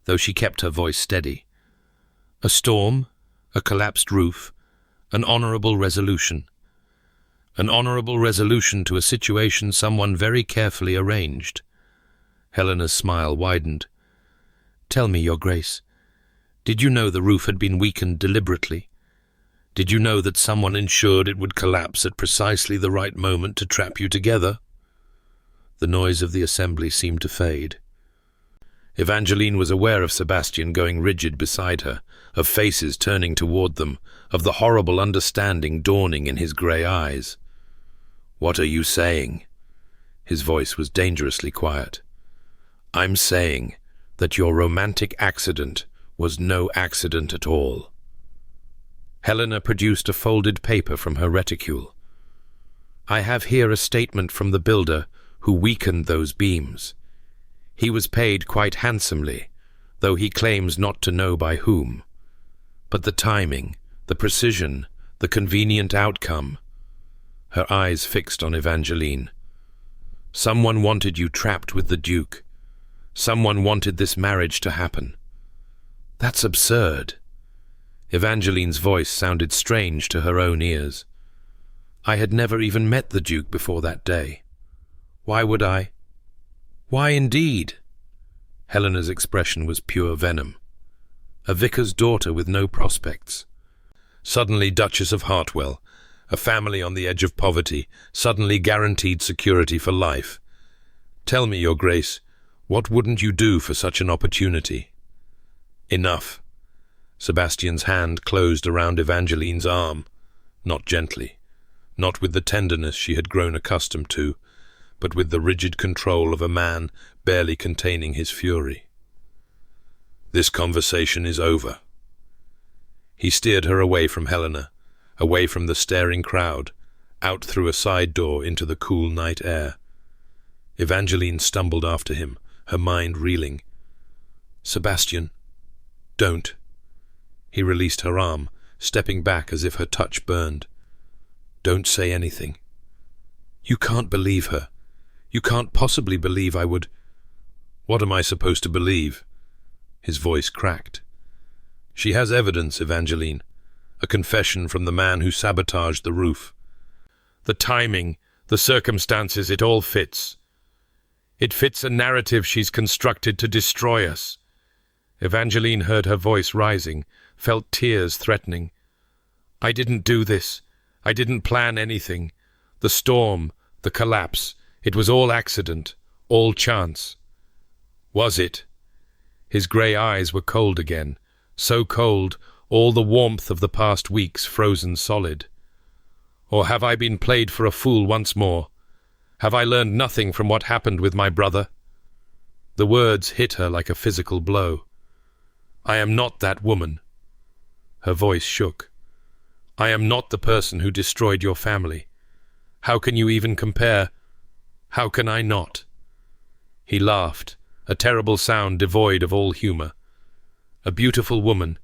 though she kept her voice steady. "A storm, a collapsed roof, an honourable resolution. An honourable resolution to a situation someone very carefully arranged." Helena's smile widened. "Tell me, Your Grace, did you know the roof had been weakened deliberately? Did you know that someone ensured it would collapse at precisely the right moment to trap you together?" The noise of the assembly seemed to fade. Evangeline was aware of Sebastian going rigid beside her, of faces turning toward them, of the horrible understanding dawning in his grey eyes. "What are you saying?" His voice was dangerously quiet. "I'm saying that your romantic accident was no accident at all." Helena produced a folded paper from her reticule. "I have here a statement from the builder who weakened those beams. He was paid quite handsomely, though he claims not to know by whom. But the timing, the precision, the convenient outcome—" Her eyes fixed on Evangeline. "Someone wanted you trapped with the Duke. Someone wanted this marriage to happen. That's absurd." Evangeline's voice sounded strange to her own ears. "I had never even met the Duke before that day. Why would I? Why indeed?" Helena's expression was pure venom. A vicar's daughter with no prospects. Suddenly Duchess of Hartwell, a family on the edge of poverty, suddenly guaranteed security for life. "Tell me, Your Grace, what wouldn't you do for such an opportunity?" "Enough." Sebastian's hand closed around Evangeline's arm, not gently, not with the tenderness she had grown accustomed to, but with the rigid control of a man barely containing his fury. "This conversation is over." He steered her away from Helena, away from the staring crowd, out through a side door into the cool night air. Evangeline stumbled after him, her mind reeling. "Sebastian, don't." He released her arm, stepping back as if her touch burned. "Don't say anything. You can't believe her. You can't possibly believe I would—" "What am I supposed to believe?" His voice cracked. She has evidence, Evangeline. A confession from the man who sabotaged the roof. The timing, the circumstances, it all fits. It fits a narrative she's constructed to destroy us. Evangeline heard her voice rising, felt tears threatening. I didn't do this. I didn't plan anything. The storm, the collapse, it was all accident, all chance. Was it? His grey eyes were cold again, so cold, all the warmth of the past weeks frozen solid. Or have I been played for a fool once more? Have I learned nothing from what happened with my brother? The words hit her like a physical blow. I am not that woman. Her voice shook. I am not the person who destroyed your family. How can you even compare? How can I not? He laughed, a terrible sound devoid of all humour. A beautiful woman,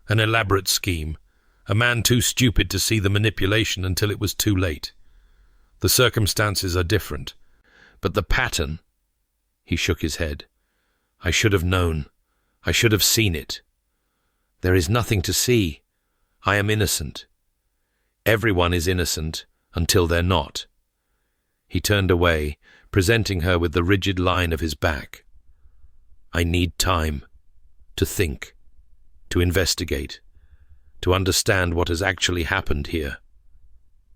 an elaborate scheme, a man too stupid to see the manipulation until it was too late. The circumstances are different, but the pattern... He shook his head. I should have known. I should have seen it. There is nothing to see. I am innocent. Everyone is innocent until they're not. He turned away, presenting her with the rigid line of his back. I need time to think, to investigate, to understand what has actually happened here.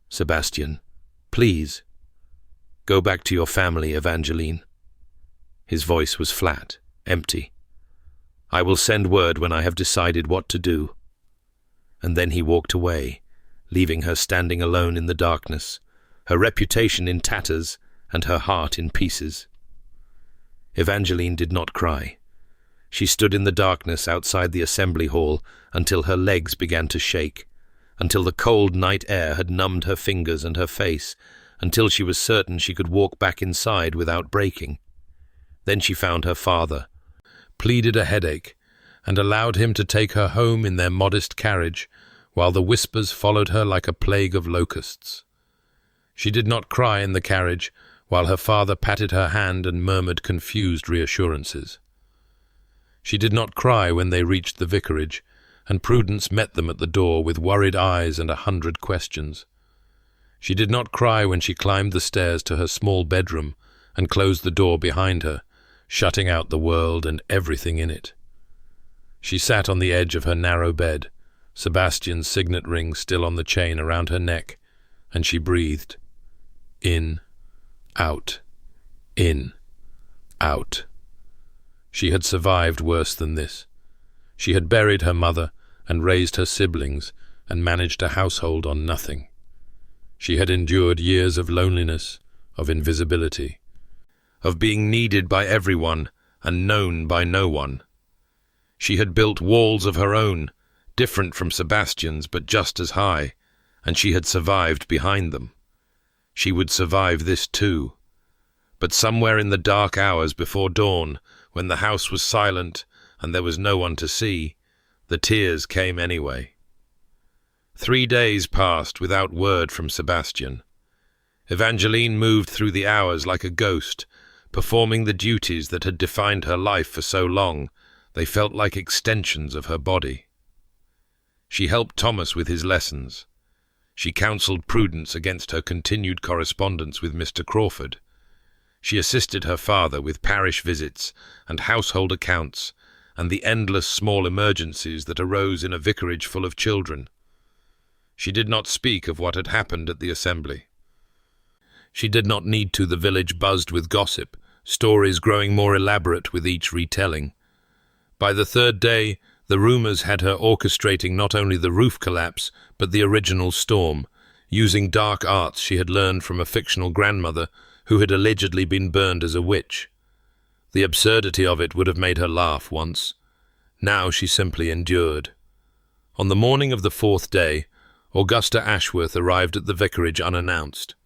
Sebastian, please, go back to your family, Evangeline. His voice was flat, empty. I will send word when I have decided what to do. And then he walked away, leaving her standing alone in the darkness, her reputation in tatters and her heart in pieces. Evangeline did not cry. She stood in the darkness outside the assembly hall until her legs began to shake, until the cold night air had numbed her fingers and her face, until she was certain she could walk back inside without breaking. Then she found her father, pleaded a headache, and allowed him to take her home in their modest carriage, while the whispers followed her like a plague of locusts. She did not cry in the carriage, while her father patted her hand and murmured confused reassurances. She did not cry when they reached the vicarage, and Prudence met them at the door with worried eyes and 100 questions. She did not cry when she climbed the stairs to her small bedroom and closed the door behind her, shutting out the world and everything in it. She sat on the edge of her narrow bed, Sebastian's signet ring still on the chain around her neck, and she breathed. In, out, in, out. She had survived worse than this. She had buried her mother and raised her siblings and managed a household on nothing. She had endured years of loneliness, of invisibility, of being needed by everyone and known by no one. She had built walls of her own, different from Sebastian's but just as high, and she had survived behind them. She would survive this too. But somewhere in the dark hours before dawn, when the house was silent and there was no one to see, the tears came anyway. 3 days passed without word from Sebastian. Evangeline moved through the hours like a ghost, performing the duties that had defined her life for so long. They felt like extensions of her body. She helped Thomas with his lessons. She counselled Prudence against her continued correspondence with Mr. Crawford. She assisted her father with parish visits and household accounts and the endless small emergencies that arose in a vicarage full of children. She did not speak of what had happened at the assembly. She did not need to. The village buzzed with gossip, stories growing more elaborate with each retelling. By the 3rd day, the rumours had her orchestrating not only the roof collapse, but the original storm, using dark arts she had learned from a fictional grandmother who had allegedly been burned as a witch. The absurdity of it would have made her laugh once. Now she simply endured. On the morning of the 4th day, Augusta Ashworth arrived at the vicarage unannounced.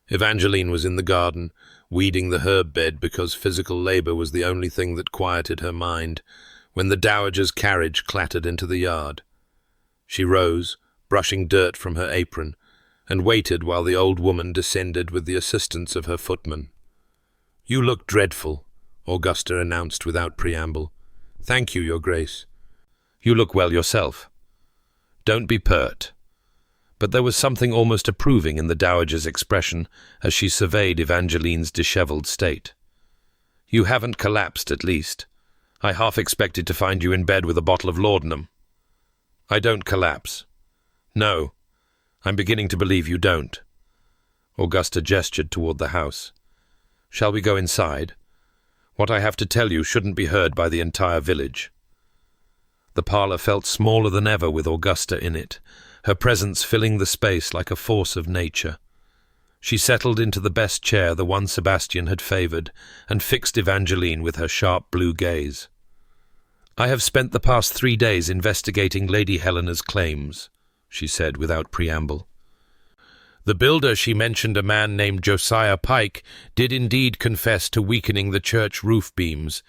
Evangeline was in the garden, weeding the herb bed because physical labour was the only thing that quieted her mind, when the dowager's carriage clattered into the yard. She rose, brushing dirt from her apron, and waited while the old woman descended with the assistance of her footman. "You look dreadful," Augusta announced without preamble. "Thank you, Your Grace." You look well yourself. Don't be pert." But there was something almost approving in the dowager's expression as she surveyed Evangeline's dishevelled state. "You haven't collapsed, at least. I half expected to find you in bed with a bottle of laudanum." "I don't collapse." "No, I'm beginning to believe you don't." Augusta gestured toward the house. "Shall we go inside? What I have to tell you shouldn't be heard by the entire village." The parlour felt smaller than ever with Augusta in it, her presence filling the space like a force of nature. She settled into the best chair, the one Sebastian had favoured, and fixed Evangeline with her sharp blue gaze. "I have spent the past 3 days investigating Lady Helena's claims," she said without preamble. "The builder she mentioned, a man named Josiah Pike, did indeed confess to weakening the church roof beams.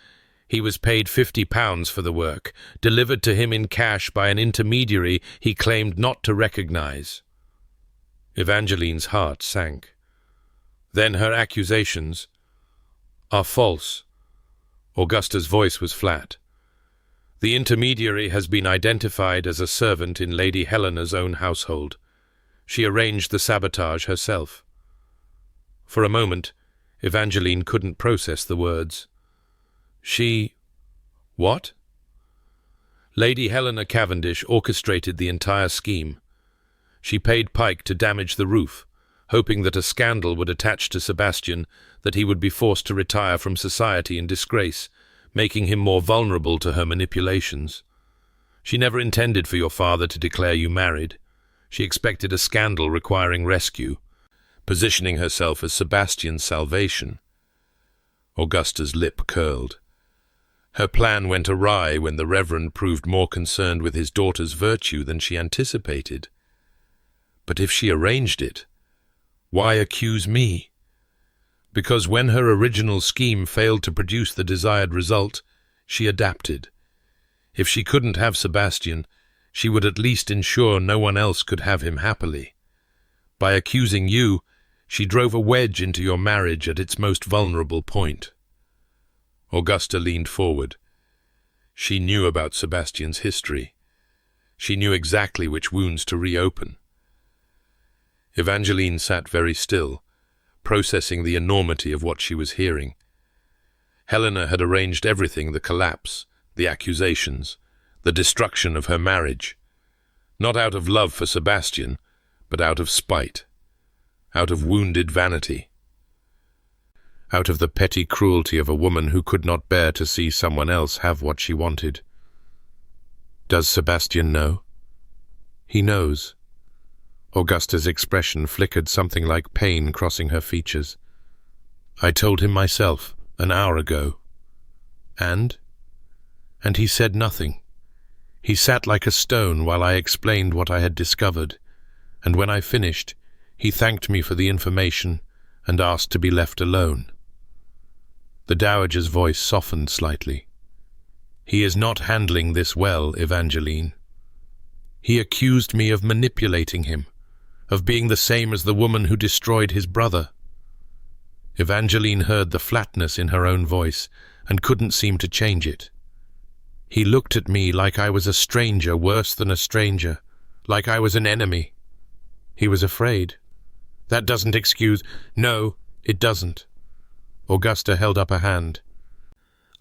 He was paid £50 for the work, delivered to him in cash by an intermediary he claimed not to recognize." Evangeline's heart sank. "Then her accusations are false." Augusta's voice was flat. "The intermediary has been identified as a servant in Lady Helena's own household. She arranged the sabotage herself." For a moment, Evangeline couldn't process the words. "She... what?" "Lady Helena Cavendish orchestrated the entire scheme. She paid Pike to damage the roof, hoping that a scandal would attach to Sebastian, that he would be forced to retire from society in disgrace, making him more vulnerable to her manipulations. She never intended for your father to declare you married. She expected a scandal requiring rescue, positioning herself as Sebastian's salvation." Augusta's lip curled. Her plan went awry when the Reverend proved more concerned with his daughter's virtue than she anticipated. But if she arranged it, why accuse me? Because when her original scheme failed to produce the desired result, she adapted. If she couldn't have Sebastian, she would at least ensure no one else could have him happily. By accusing you, she drove a wedge into your marriage at its most vulnerable point. Augusta leaned forward. She knew about Sebastian's history. She knew exactly which wounds to reopen. Evangeline sat very still, processing the enormity of what she was hearing. Helena had arranged everything: the collapse, the accusations, the destruction of her marriage. Not out of love for Sebastian, but out of spite, out of wounded vanity, out of the petty cruelty of a woman who could not bear to see someone else have what she wanted. Does Sebastian know? He knows. Augusta's expression flickered something like pain crossing her features. I told him myself, an hour ago. And he said nothing. He sat like a stone while I explained what I had discovered, and when I finished, he thanked me for the information and asked to be left alone. The dowager's voice softened slightly. He is not handling this well, Evangeline. He accused me of manipulating him, of being the same as the woman who destroyed his brother. Evangeline heard the flatness in her own voice and couldn't seem to change it. He looked at me like I was a stranger, worse than a stranger, like I was an enemy. He was afraid. That doesn't excuse... No, it doesn't. Augusta held up a hand.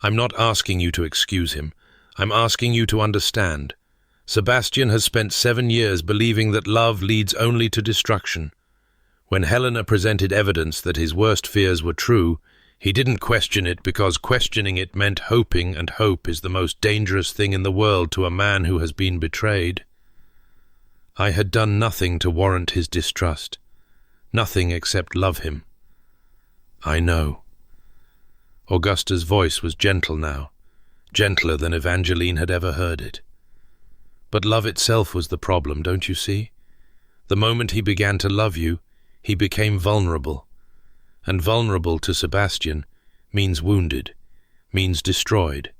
I'm not asking you to excuse him. I'm asking you to understand. Sebastian has spent 7 years believing that love leads only to destruction. When Helena presented evidence that his worst fears were true, he didn't question it because questioning it meant hoping, and hope is the most dangerous thing in the world to a man who has been betrayed. I had done nothing to warrant his distrust. Nothing except love him. I know. Augusta's voice was gentle now, gentler than Evangeline had ever heard it. But love itself was the problem, don't you see? The moment he began to love you, he became vulnerable. And vulnerable to Sebastian means wounded, means destroyed.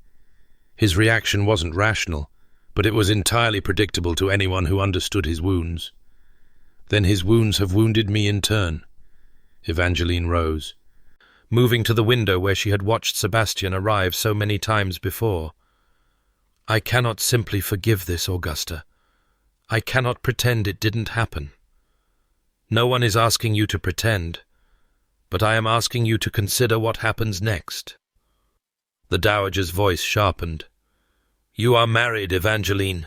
His reaction wasn't rational, but it was entirely predictable to anyone who understood his wounds. Then his wounds have wounded me in turn. Evangeline rose, moving to the window where she had watched Sebastian arrive so many times before. I cannot simply forgive this, Augusta. I cannot pretend it didn't happen. No one is asking you to pretend, but I am asking you to consider what happens next. The dowager's voice sharpened. You are married, Evangeline.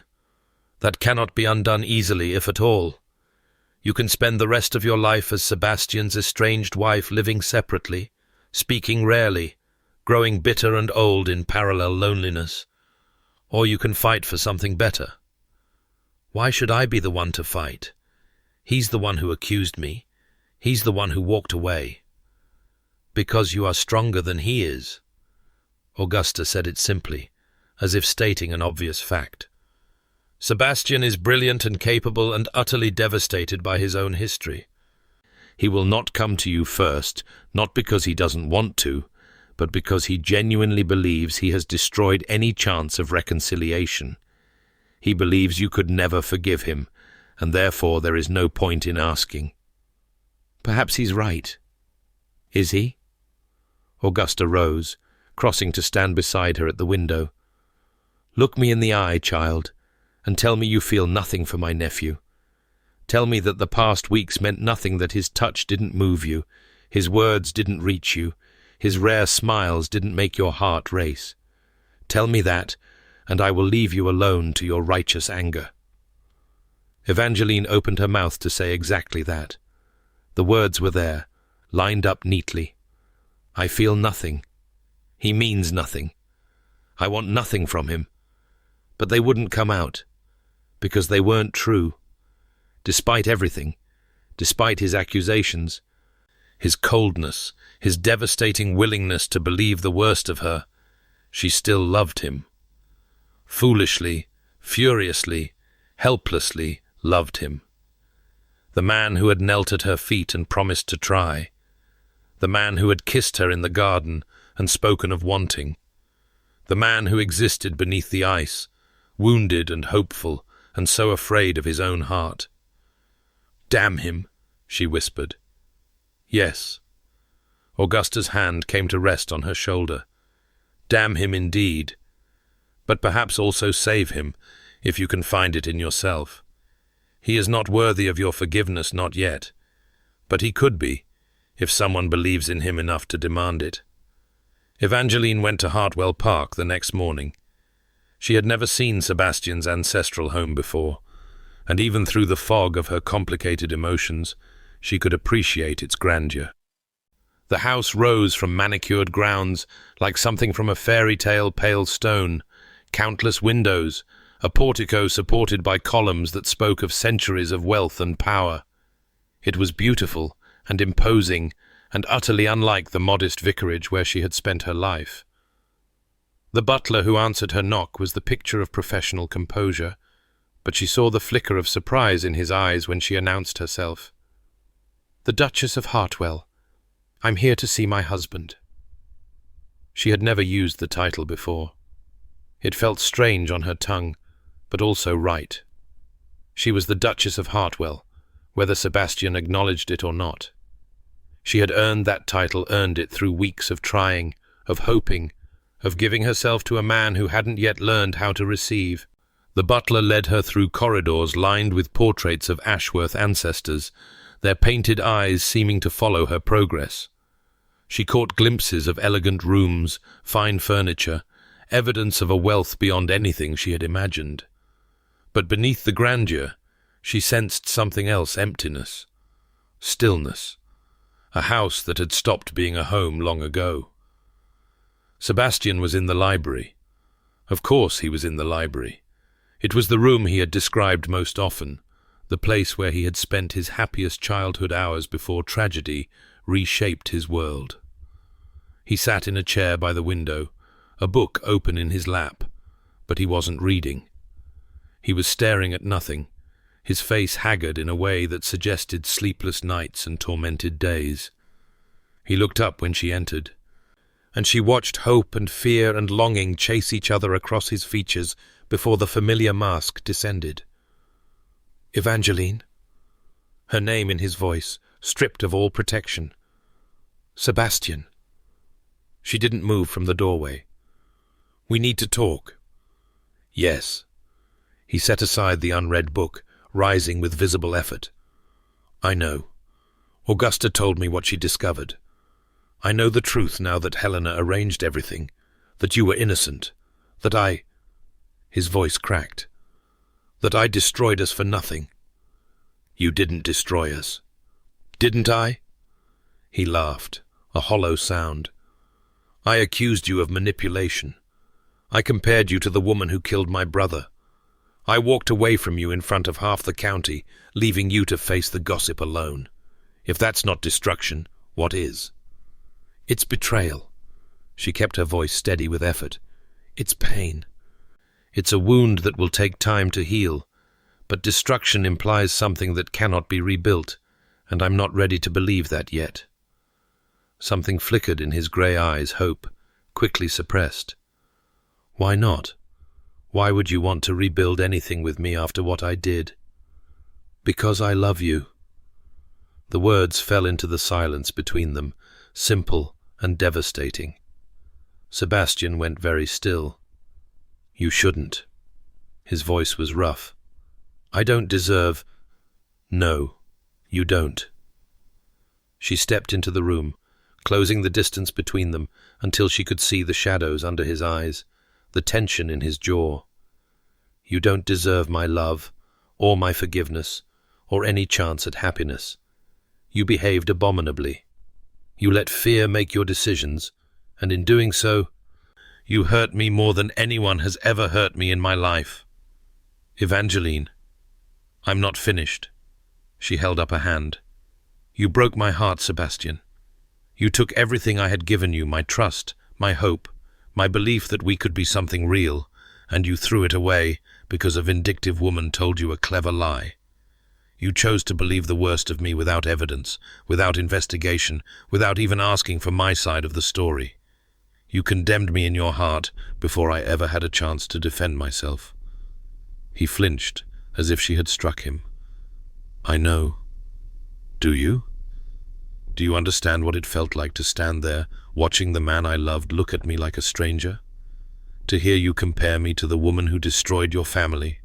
That cannot be undone easily, if at all. You can spend the rest of your life as Sebastian's estranged wife, living separately, speaking rarely, growing bitter and old in parallel loneliness. Or you can fight for something better. Why should I be the one to fight? He's the one who accused me. He's the one who walked away. Because you are stronger than he is. Augusta said it simply, as if stating an obvious fact. Sebastian is brilliant and capable and utterly devastated by his own history. He will not come to you first, not because he doesn't want to, but because he genuinely believes he has destroyed any chance of reconciliation. He believes you could never forgive him, and therefore there is no point in asking. Perhaps he's right. Is he? Augusta rose, crossing to stand beside her at the window. Look me in the eye, child, and tell me you feel nothing for my nephew. Tell me that the past weeks meant nothing, that his touch didn't move you, his words didn't reach you, his rare smiles didn't make your heart race. Tell me that, and I will leave you alone to your righteous anger. Evangeline opened her mouth to say exactly that. The words were there, lined up neatly. I feel nothing. He means nothing. I want nothing from him. But they wouldn't come out, because they weren't true. Despite everything, despite his accusations, his coldness, his devastating willingness to believe the worst of her, she still loved him. Foolishly, furiously, helplessly loved him. The man who had knelt at her feet and promised to try. The man who had kissed her in the garden and spoken of wanting. The man who existed beneath the ice, wounded and hopeful, and so afraid of his own heart. Damn him, she whispered. Yes. Augusta's hand came to rest on her shoulder. Damn him indeed. But perhaps also save him, if you can find it in yourself. He is not worthy of your forgiveness, not yet. But he could be, if someone believes in him enough to demand it. Evangeline went to Hartwell Park the next morning. She had never seen Sebastian's ancestral home before, and even through the fog of her complicated emotions, she could appreciate its grandeur. The house rose from manicured grounds like something from a fairy tale, pale stone, countless windows, a portico supported by columns that spoke of centuries of wealth and power. It was beautiful and imposing and utterly unlike the modest vicarage where she had spent her life. The butler who answered her knock was the picture of professional composure, but she saw the flicker of surprise in his eyes when she announced herself. "The Duchess of Hartwell. I'm here to see my husband." She had never used the title before. It felt strange on her tongue, but also right. She was the Duchess of Hartwell, whether Sebastian acknowledged it or not. She had earned that title, earned it through weeks of trying, of hoping, of giving herself to a man who hadn't yet learned how to receive. The butler led her through corridors lined with portraits of Ashworth ancestors, their painted eyes seeming to follow her progress. She caught glimpses of elegant rooms, fine furniture, evidence of a wealth beyond anything she had imagined. But beneath the grandeur, she sensed something else: emptiness, stillness, a house that had stopped being a home long ago. Sebastian was in the library. Of course he was in the library. It was the room he had described most often, the place where he had spent his happiest childhood hours before tragedy reshaped his world. He sat in a chair by the window, a book open in his lap, but he wasn't reading. He was staring at nothing, his face haggard in a way that suggested sleepless nights and tormented days. He looked up when she entered, and she watched hope and fear and longing chase each other across his features before the familiar mask descended. "Evangeline?" Her name in his voice, stripped of all protection. "Sebastian." She didn't move from the doorway. "We need to talk." Yes. He set aside the unread book, rising with visible effort. I know. Augusta told me what she discovered. I know the truth now that Helena arranged everything, that you were innocent, that I— His voice cracked. That I destroyed us for nothing. You didn't destroy us. Didn't I? He laughed, a hollow sound. I accused you of manipulation. I compared you to the woman who killed my brother. I walked away from you in front of half the county, leaving you to face the gossip alone. If that's not destruction, what is? It's betrayal. She kept her voice steady with effort. It's pain. It's a wound that will take time to heal, but destruction implies something that cannot be rebuilt, and I'm not ready to believe that yet. Something flickered in his grey eyes, hope, quickly suppressed. Why not? Why would you want to rebuild anything with me after what I did? Because I love you. The words fell into the silence between them, simple and devastating. Sebastian went very still. You shouldn't. His voice was rough. I don't deserve— No, you don't. She stepped into the room, closing the distance between them until she could see the shadows under his eyes, the tension in his jaw. You don't deserve my love, or my forgiveness, or any chance at happiness. You behaved abominably. You let fear make your decisions, and in doing so, you hurt me more than anyone has ever hurt me in my life. Evangeline, I'm not finished. She held up a hand. You broke my heart, Sebastian. You took everything I had given you, my trust, my hope, my belief that we could be something real, and you threw it away because a vindictive woman told you a clever lie. You chose to believe the worst of me without evidence, without investigation, without even asking for my side of the story. You condemned me in your heart before I ever had a chance to defend myself. He flinched, as if she had struck him. I know. Do you? Do you understand what it felt like to stand there, watching the man I loved look at me like a stranger? To hear you compare me to the woman who destroyed your family?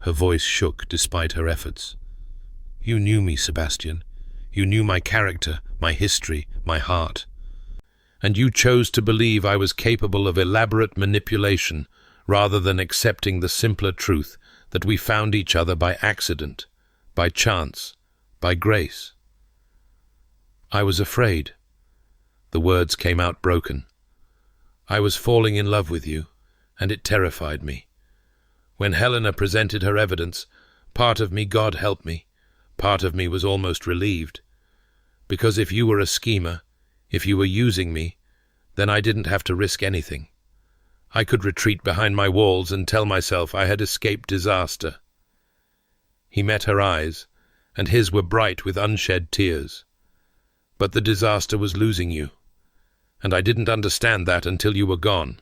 Her voice shook despite her efforts. You knew me, Sebastian. You knew my character, my history, my heart. And you chose to believe I was capable of elaborate manipulation rather than accepting the simpler truth that we found each other by accident, by chance, by grace. I was afraid. The words came out broken. I was falling in love with you, and it terrified me. When Helena presented her evidence, part of me, God help me, part of me was almost relieved. Because if you were a schemer, if you were using me, then I didn't have to risk anything. I could retreat behind my walls and tell myself I had escaped disaster. He met her eyes, and his were bright with unshed tears. But the disaster was losing you, and I didn't understand that until you were gone.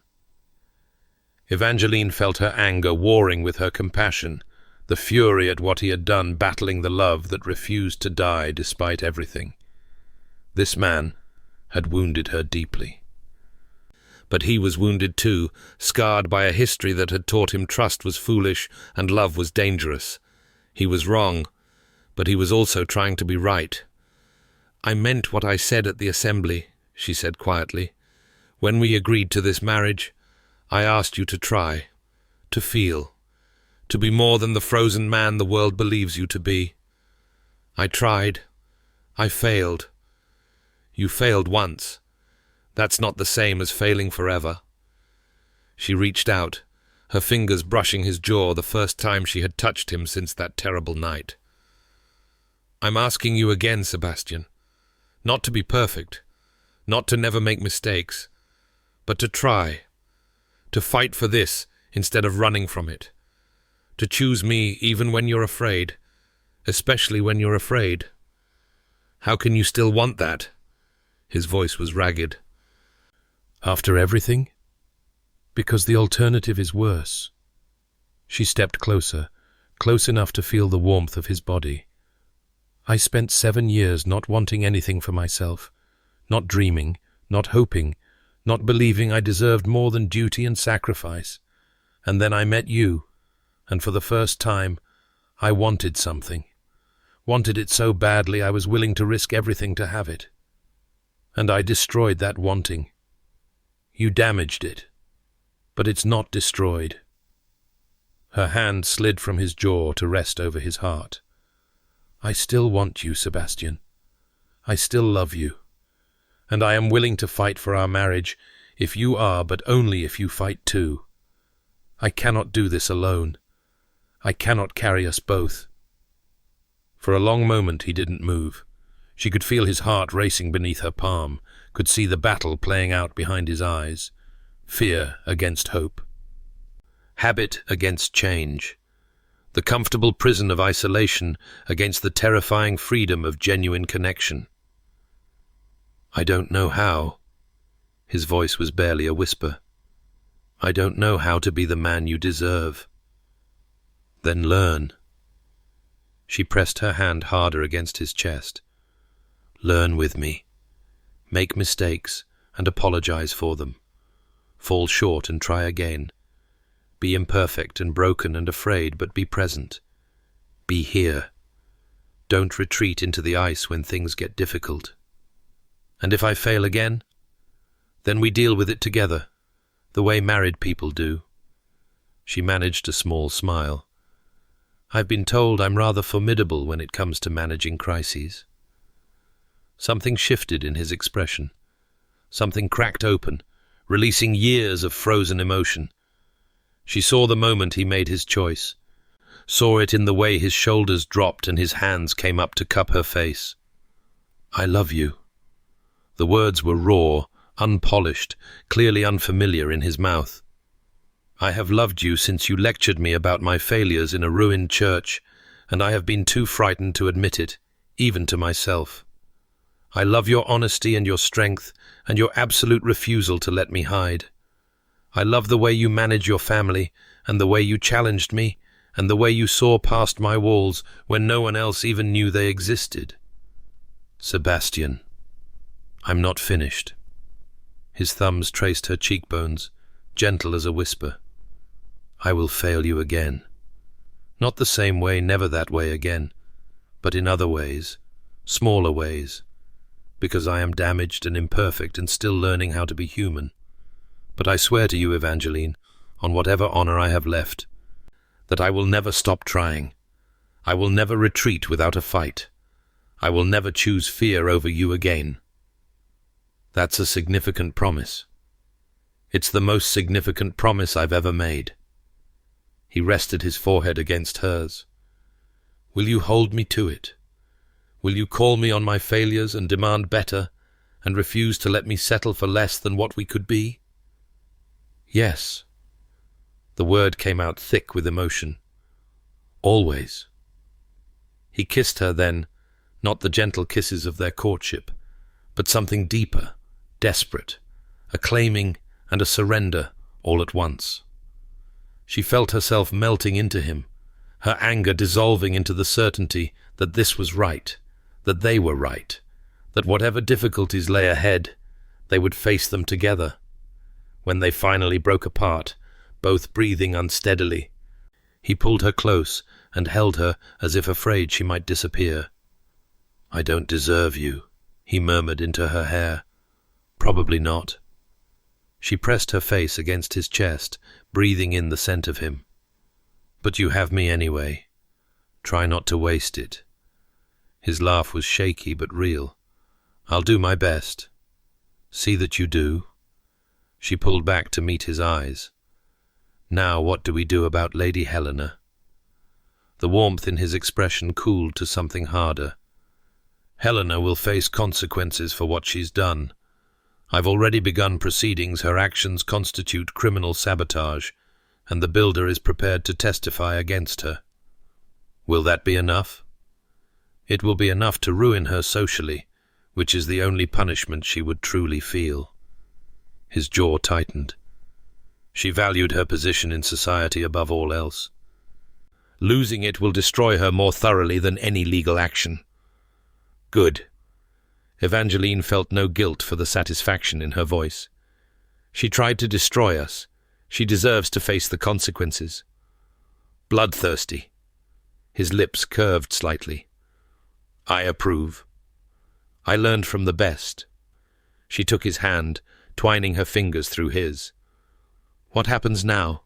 Evangeline felt her anger warring with her compassion, the fury at what he had done battling the love that refused to die despite everything. This man had wounded her deeply. But he was wounded too, scarred by a history that had taught him trust was foolish and love was dangerous. He was wrong, but he was also trying to be right. I meant what I said at the assembly, she said quietly. When we agreed to this marriage, I asked you to try, to feel, to be more than the frozen man the world believes you to be. I tried. I failed. You failed once. That's not the same as failing forever. She reached out, her fingers brushing his jaw the first time she had touched him since that terrible night. I'm asking you again, Sebastian, not to be perfect, not to never make mistakes, but to try, to fight for this instead of running from it, to choose me even when you're afraid, especially when you're afraid. How can you still want that? His voice was ragged. After everything? Because the alternative is worse. She stepped closer, close enough to feel the warmth of his body. I spent 7 years not wanting anything for myself, not dreaming, not hoping, not believing I deserved more than duty and sacrifice. And then I met you, and for the first time, I wanted something. Wanted it so badly I was willing to risk everything to have it. And I destroyed that wanting. You damaged it, but it's not destroyed. Her hand slid from his jaw to rest over his heart. I still want you, Sebastian. I still love you. And I am willing to fight for our marriage if you are, but only if you fight too. I cannot do this alone. I cannot carry us both. For a long moment he didn't move. She could feel his heart racing beneath her palm, could see the battle playing out behind his eyes. Fear against hope. Habit against change. The comfortable prison of isolation against the terrifying freedom of genuine connection. I don't know how. His voice was barely a whisper. I don't know how to be the man you deserve. Then learn. She pressed her hand harder against his chest. Learn with me. Make mistakes and apologize for them. Fall short and try again. Be imperfect and broken and afraid, but be present. Be here. Don't retreat into the ice when things get difficult. And if I fail again, then we deal with it together, the way married people do. She managed a small smile. I've been told I'm rather formidable when it comes to managing crises. Something shifted in his expression. Something cracked open, releasing years of frozen emotion. She saw the moment he made his choice, saw it in the way his shoulders dropped and his hands came up to cup her face. I love you. The words were raw, unpolished, clearly unfamiliar in his mouth. I have loved you since you lectured me about my failures in a ruined church, and I have been too frightened to admit it, even to myself. I love your honesty and your strength, and your absolute refusal to let me hide. I love the way you manage your family, and the way you challenged me, and the way you saw past my walls when no one else even knew they existed. Sebastian, I'm not finished. His thumbs traced her cheekbones, gentle as a whisper. I will fail you again. Not the same way, never that way again, but in other ways, smaller ways, because I am damaged and imperfect and still learning how to be human. But I swear to you, Evangeline, on whatever honor I have left, that I will never stop trying. I will never retreat without a fight. I will never choose fear over you again. That's a significant promise. It's the most significant promise I've ever made. He rested his forehead against hers. Will you hold me to it? Will you call me on my failures and demand better, and refuse to let me settle for less than what we could be? Yes. The word came out thick with emotion. Always. He kissed her then, not the gentle kisses of their courtship, but something deeper, desperate, a claiming and a surrender all at once. She felt herself melting into him, her anger dissolving into the certainty that this was right, that they were right, that whatever difficulties lay ahead, they would face them together. When they finally broke apart, both breathing unsteadily, he pulled her close and held her as if afraid she might disappear. I don't deserve you, he murmured into her hair. Probably not. She pressed her face against his chest, breathing in the scent of him. But you have me anyway. Try not to waste it. His laugh was shaky but real. I'll do my best. See that you do. She pulled back to meet his eyes. Now what do we do about Lady Helena? The warmth in his expression cooled to something harder. Helena will face consequences for what she's done. I've already begun proceedings. Her actions constitute criminal sabotage, and the builder is prepared to testify against her. Will that be enough? It will be enough to ruin her socially, which is the only punishment she would truly feel. His jaw tightened. She valued her position in society above all else. Losing it will destroy her more thoroughly than any legal action. Good. Evangeline felt no guilt for the satisfaction in her voice. She tried to destroy us. She deserves to face the consequences. Bloodthirsty. His lips curved slightly. I approve. I learned from the best. She took his hand, twining her fingers through his. What happens now?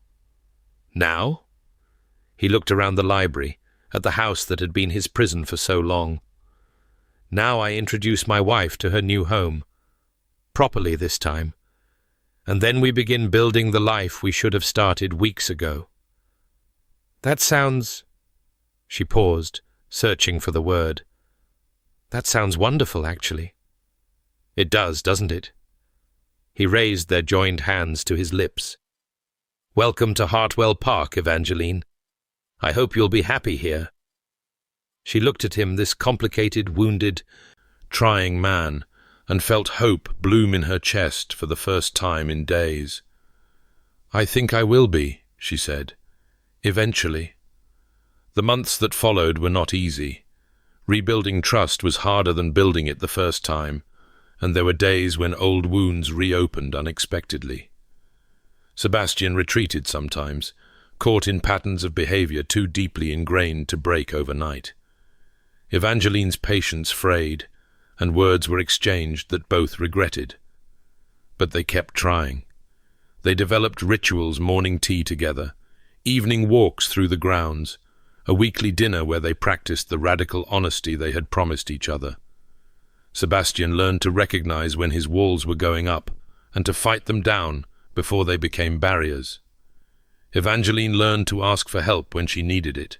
Now? He looked around the library, at the house that had been his prison for so long. Now I introduce my wife to her new home. Properly this time. And then we begin building the life we should have started weeks ago. That sounds... She paused, searching for the word. That sounds wonderful, actually. It does, doesn't it? He raised their joined hands to his lips. Welcome to Hartwell Park, Evangeline. I hope you'll be happy here. She looked at him, this complicated, wounded, trying man, and felt hope bloom in her chest for the first time in days. I think I will be, she said. Eventually. The months that followed were not easy. Rebuilding trust was harder than building it the first time, and there were days when old wounds reopened unexpectedly. Sebastian retreated sometimes, caught in patterns of behavior too deeply ingrained to break overnight. Evangeline's patience frayed, and words were exchanged that both regretted. But they kept trying. They developed rituals, morning tea together, evening walks through the grounds, a weekly dinner where they practiced the radical honesty they had promised each other. Sebastian learned to recognize when his walls were going up and to fight them down before they became barriers. Evangeline learned to ask for help when she needed it,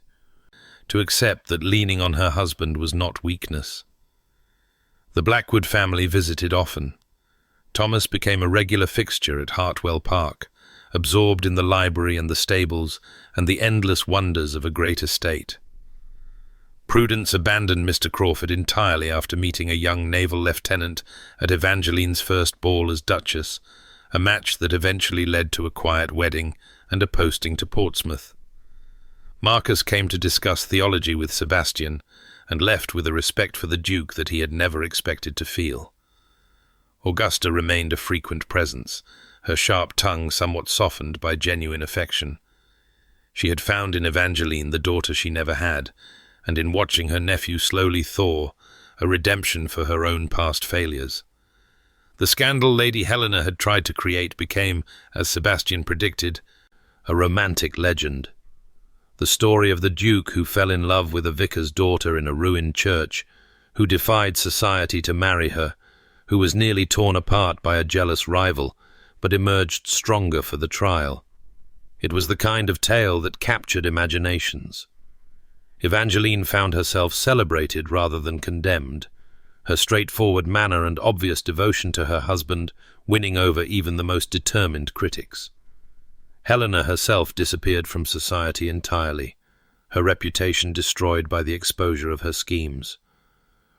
to accept that leaning on her husband was not weakness. The Blackwood family visited often. Thomas became a regular fixture at Hartwell Park, absorbed in the library and the stables and the endless wonders of a great estate. Prudence abandoned Mr. Crawford entirely after meeting a young naval lieutenant at Evangeline's first ball as Duchess, a match that eventually led to a quiet wedding and a posting to Portsmouth. Marcus came to discuss theology with Sebastian and left with a respect for the Duke that he had never expected to feel. Augusta remained a frequent presence, her sharp tongue somewhat softened by genuine affection. She had found in Evangeline the daughter she never had, and in watching her nephew slowly thaw, a redemption for her own past failures. The scandal Lady Helena had tried to create became, as Sebastian predicted, a romantic legend. The story of the Duke who fell in love with a vicar's daughter in a ruined church, who defied society to marry her, who was nearly torn apart by a jealous rival, but emerged stronger for the trial. It was the kind of tale that captured imaginations. Evangeline found herself celebrated rather than condemned, her straightforward manner and obvious devotion to her husband winning over even the most determined critics. Helena herself disappeared from society entirely, her reputation destroyed by the exposure of her schemes.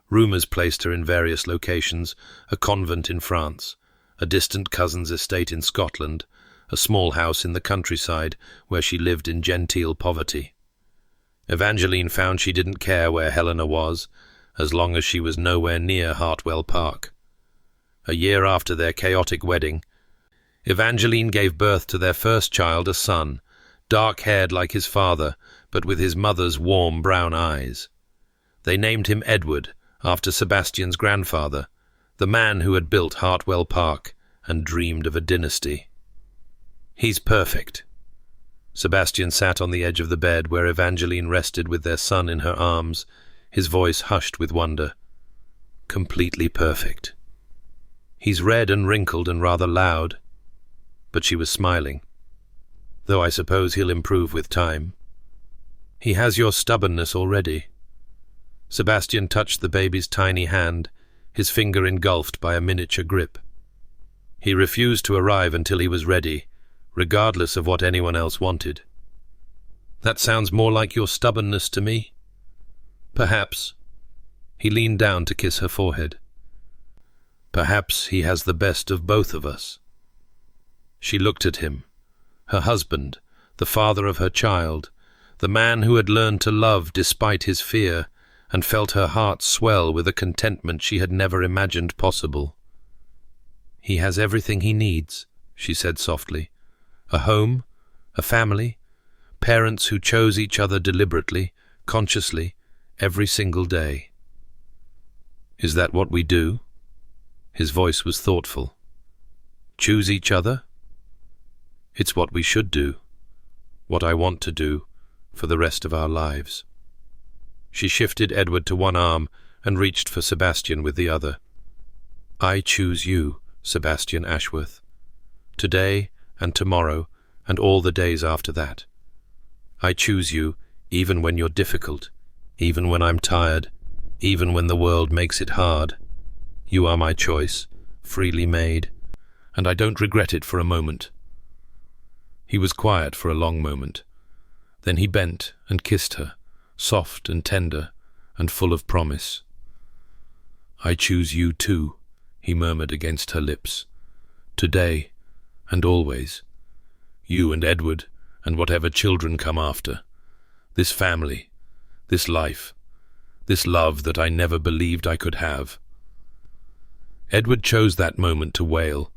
Rumours placed her in various locations, a convent in France, a distant cousin's estate in Scotland, a small house in the countryside where she lived in genteel poverty. Evangeline found she didn't care where Helena was, as long as she was nowhere near Hartwell Park. A year after their chaotic wedding, Evangeline gave birth to their first child, a son, dark-haired like his father, but with his mother's warm brown eyes. They named him Edward, after Sebastian's grandfather, the man who had built Hartwell Park and dreamed of a dynasty. He's perfect. Sebastian sat on the edge of the bed where Evangeline rested with their son in her arms, his voice hushed with wonder. Completely perfect. He's red and wrinkled and rather loud. But she was smiling. Though I suppose he'll improve with time. He has your stubbornness already. Sebastian touched the baby's tiny hand, his finger engulfed by a miniature grip. He refused to arrive until he was ready, regardless of what anyone else wanted. That sounds more like your stubbornness to me. Perhaps. He leaned down to kiss her forehead. Perhaps he has the best of both of us. She looked at him, her husband, the father of her child, the man who had learned to love despite his fear, and felt her heart swell with a contentment she had never imagined possible. He has everything he needs, she said softly, A home, a family, parents who chose each other deliberately, consciously, every single day. Is that what we do? His voice was thoughtful. Choose each other? It's what we should do, what I want to do, for the rest of our lives. She shifted Edward to one arm and reached for Sebastian with the other. I choose you, Sebastian Ashworth. Today and tomorrow and all the days after that. I choose you even when you're difficult, even when I'm tired, even when the world makes it hard. You are my choice, freely made, and I don't regret it for a moment. He was quiet for a long moment. Then he bent and kissed her, soft and tender and full of promise. I choose you too, he murmured against her lips. Today and always. You and Edward and whatever children come after. This family, this life, this love that I never believed I could have. Edward chose that moment to wail,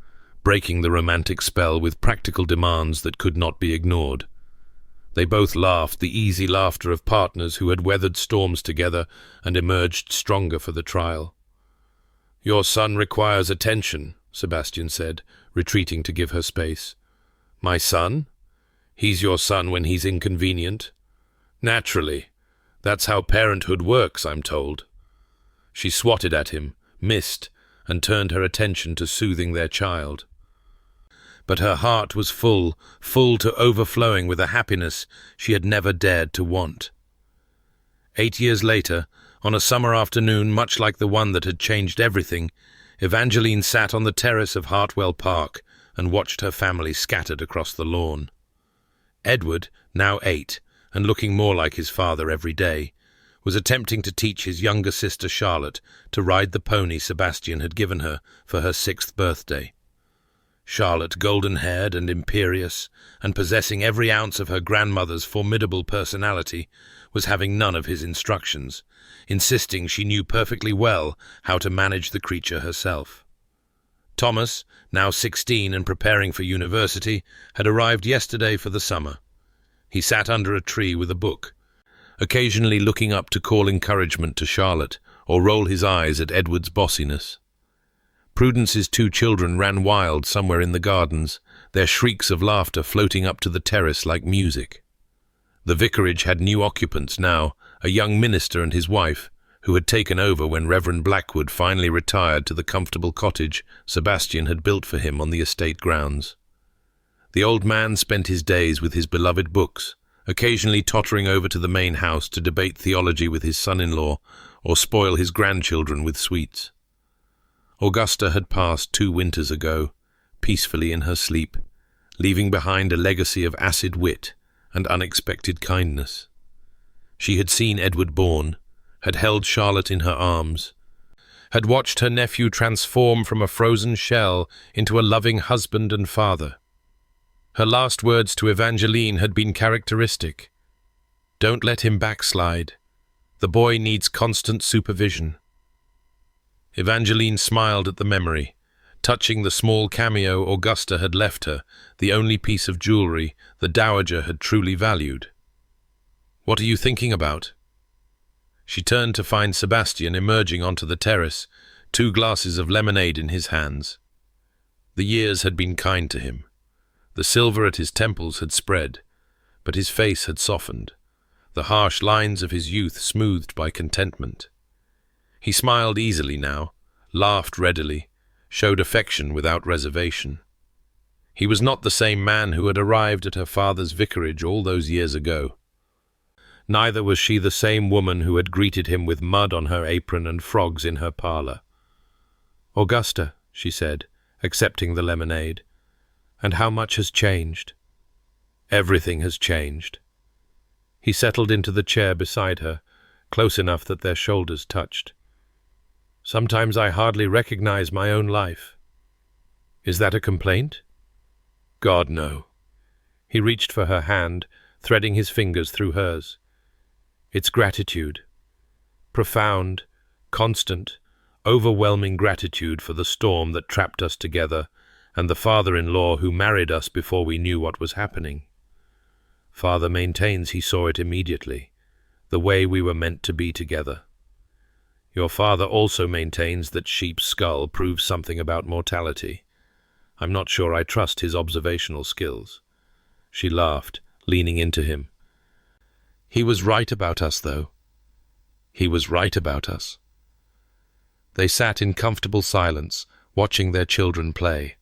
breaking the romantic spell with practical demands that could not be ignored. They both laughed, the easy laughter of partners who had weathered storms together and emerged stronger for the trial. Your son requires attention, Sebastian said, retreating to give her space. My son? He's your son when he's inconvenient. Naturally. That's how parenthood works, I'm told. She swatted at him, missed, and turned her attention to soothing their child. But her heart was full to overflowing with a happiness she had never dared to want. 8 years later, on a summer afternoon much like the one that had changed everything, Evangeline sat on the terrace of Hartwell Park and watched her family scattered across the lawn. Edward, now 8, and looking more like his father every day, was attempting to teach his younger sister Charlotte to ride the pony Sebastian had given her for her 6th birthday. Charlotte, golden-haired and imperious, and possessing every ounce of her grandmother's formidable personality, was having none of his instructions, insisting she knew perfectly well how to manage the creature herself. Thomas, now 16 and preparing for university, had arrived yesterday for the summer. He sat under a tree with a book, occasionally looking up to call encouragement to Charlotte or roll his eyes at Edward's bossiness. Prudence's 2 children ran wild somewhere in the gardens, their shrieks of laughter floating up to the terrace like music. The vicarage had new occupants now, a young minister and his wife, who had taken over when Reverend Blackwood finally retired to the comfortable cottage Sebastian had built for him on the estate grounds. The old man spent his days with his beloved books, occasionally tottering over to the main house to debate theology with his son-in-law or spoil his grandchildren with sweets. Augusta had passed 2 winters ago, peacefully in her sleep, leaving behind a legacy of acid wit and unexpected kindness. She had seen Edward born, had held Charlotte in her arms, had watched her nephew transform from a frozen shell into a loving husband and father. Her last words to Evangeline had been characteristic. Don't let him backslide. The boy needs constant supervision. Evangeline smiled at the memory, touching the small cameo Augusta had left her, the only piece of jewelry the dowager had truly valued. What are you thinking about? She turned to find Sebastian emerging onto the terrace, 2 glasses of lemonade in his hands. The years had been kind to him. The silver at his temples had spread, but his face had softened, the harsh lines of his youth smoothed by contentment. He smiled easily now, laughed readily, showed affection without reservation. He was not the same man who had arrived at her father's vicarage all those years ago. Neither was she the same woman who had greeted him with mud on her apron and frogs in her parlour. "Augusta," she said, accepting the lemonade, "and how much has changed?" "Everything has changed." He settled into the chair beside her, close enough that their shoulders touched. "Sometimes I hardly recognize my own life." "Is that a complaint?" "God, no." He reached for her hand, threading his fingers through hers. "It's gratitude. Profound, constant, overwhelming gratitude for the storm that trapped us together and the father-in-law who married us before we knew what was happening. Father maintains he saw it immediately, the way we were meant to be together. Your father also maintains that sheep's skull proves something about mortality. I'm not sure I trust his observational skills." She laughed, leaning into him. "He was right about us, though. He was right about us." They sat in comfortable silence, watching their children play.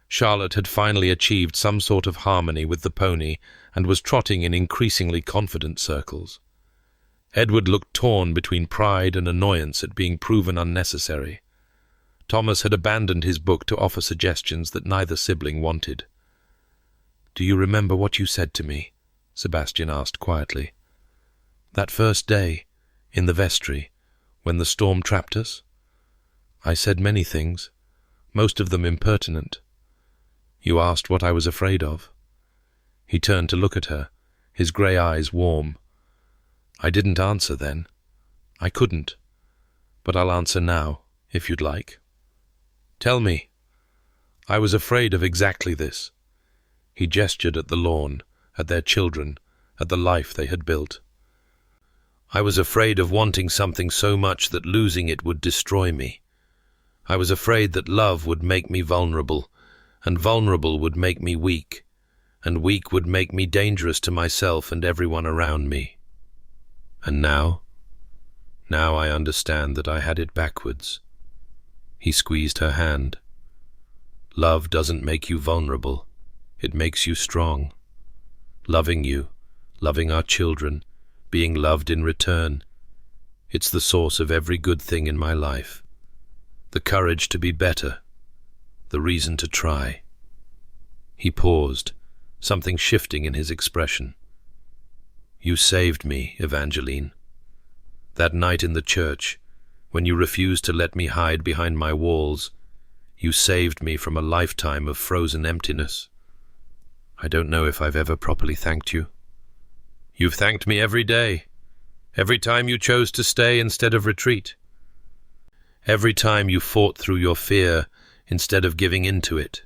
Charlotte had finally achieved some sort of harmony with the pony and was trotting in increasingly confident circles. Edward looked torn between pride and annoyance at being proven unnecessary. Thomas had abandoned his book to offer suggestions that neither sibling wanted. "Do you remember what you said to me?" Sebastian asked quietly. "That first day, in the vestry, when the storm trapped us? I said many things, most of them impertinent. You asked what I was afraid of." He turned to look at her, his grey eyes warm. "I didn't answer then. I couldn't. But I'll answer now, if you'd like." "Tell me." "I was afraid of exactly this." He gestured at the lawn, at their children, at the life they had built. "I was afraid of wanting something so much that losing it would destroy me. I was afraid that love would make me vulnerable, and vulnerable would make me weak, and weak would make me dangerous to myself and everyone around me. And now I understand that I had it backwards." He squeezed her hand. "Love doesn't make you vulnerable. It makes you strong. Loving you, loving our children, being loved in return. It's the source of every good thing in my life. The courage to be better. The reason to try." He paused, something shifting in his expression. "You saved me, Evangeline. That night in the church, when you refused to let me hide behind my walls, you saved me from a lifetime of frozen emptiness. I don't know if I've ever properly thanked you." "You've thanked me every day, every time you chose to stay instead of retreat. Every time you fought through your fear instead of giving in to it."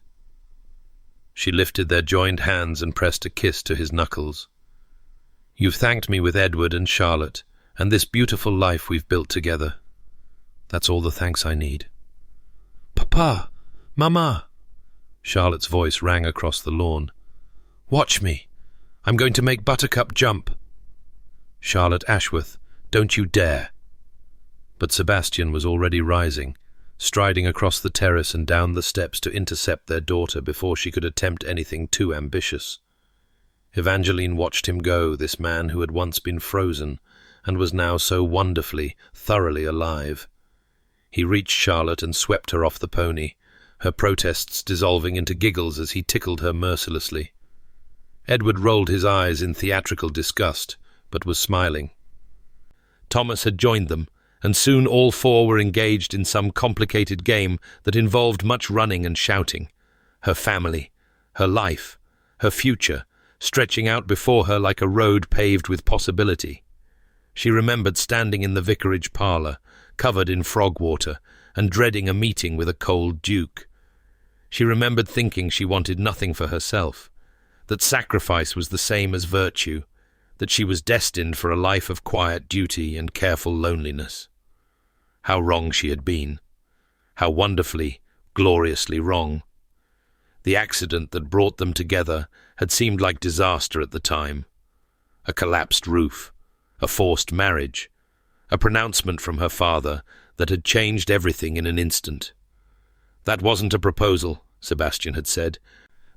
She lifted their joined hands and pressed a kiss to his knuckles. "You've thanked me with Edward and Charlotte, and this beautiful life we've built together. That's all the thanks I need." "Papa! Mama!" Charlotte's voice rang across the lawn. "Watch me. I'm going to make Buttercup jump." "Charlotte Ashworth, don't you dare." But Sebastian was already rising, striding across the terrace and down the steps to intercept their daughter before she could attempt anything too ambitious. Evangeline watched him go, this man who had once been frozen and was now so wonderfully, thoroughly alive. He reached Charlotte and swept her off the pony, her protests dissolving into giggles as he tickled her mercilessly. Edward rolled his eyes in theatrical disgust, but was smiling. Thomas had joined them, and soon all four were engaged in some complicated game that involved much running and shouting. Her family, her life, her future, stretching out before her like a road paved with possibility. She remembered standing in the vicarage parlour, covered in frog water, and dreading a meeting with a cold duke. She remembered thinking she wanted nothing for herself, that sacrifice was the same as virtue, that she was destined for a life of quiet duty and careful loneliness. How wrong she had been. How wonderfully, gloriously wrong. The accident that brought them together had seemed like disaster at the time. A collapsed roof, a forced marriage, a pronouncement from her father that had changed everything in an instant. "That wasn't a proposal," Sebastian had said,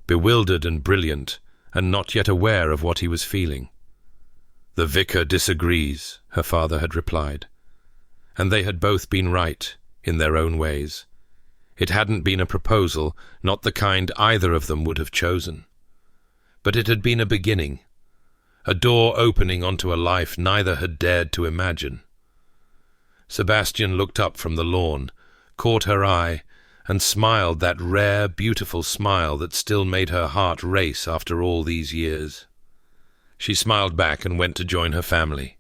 bewildered and brilliant, and not yet aware of what he was feeling. "The vicar disagrees," her father had replied. And they had both been right, in their own ways. It hadn't been a proposal, not the kind either of them would have chosen. But it had been a beginning, a door opening onto a life neither had dared to imagine. Sebastian looked up from the lawn, caught her eye, and smiled that rare, beautiful smile that still made her heart race after all these years. She smiled back and went to join her family.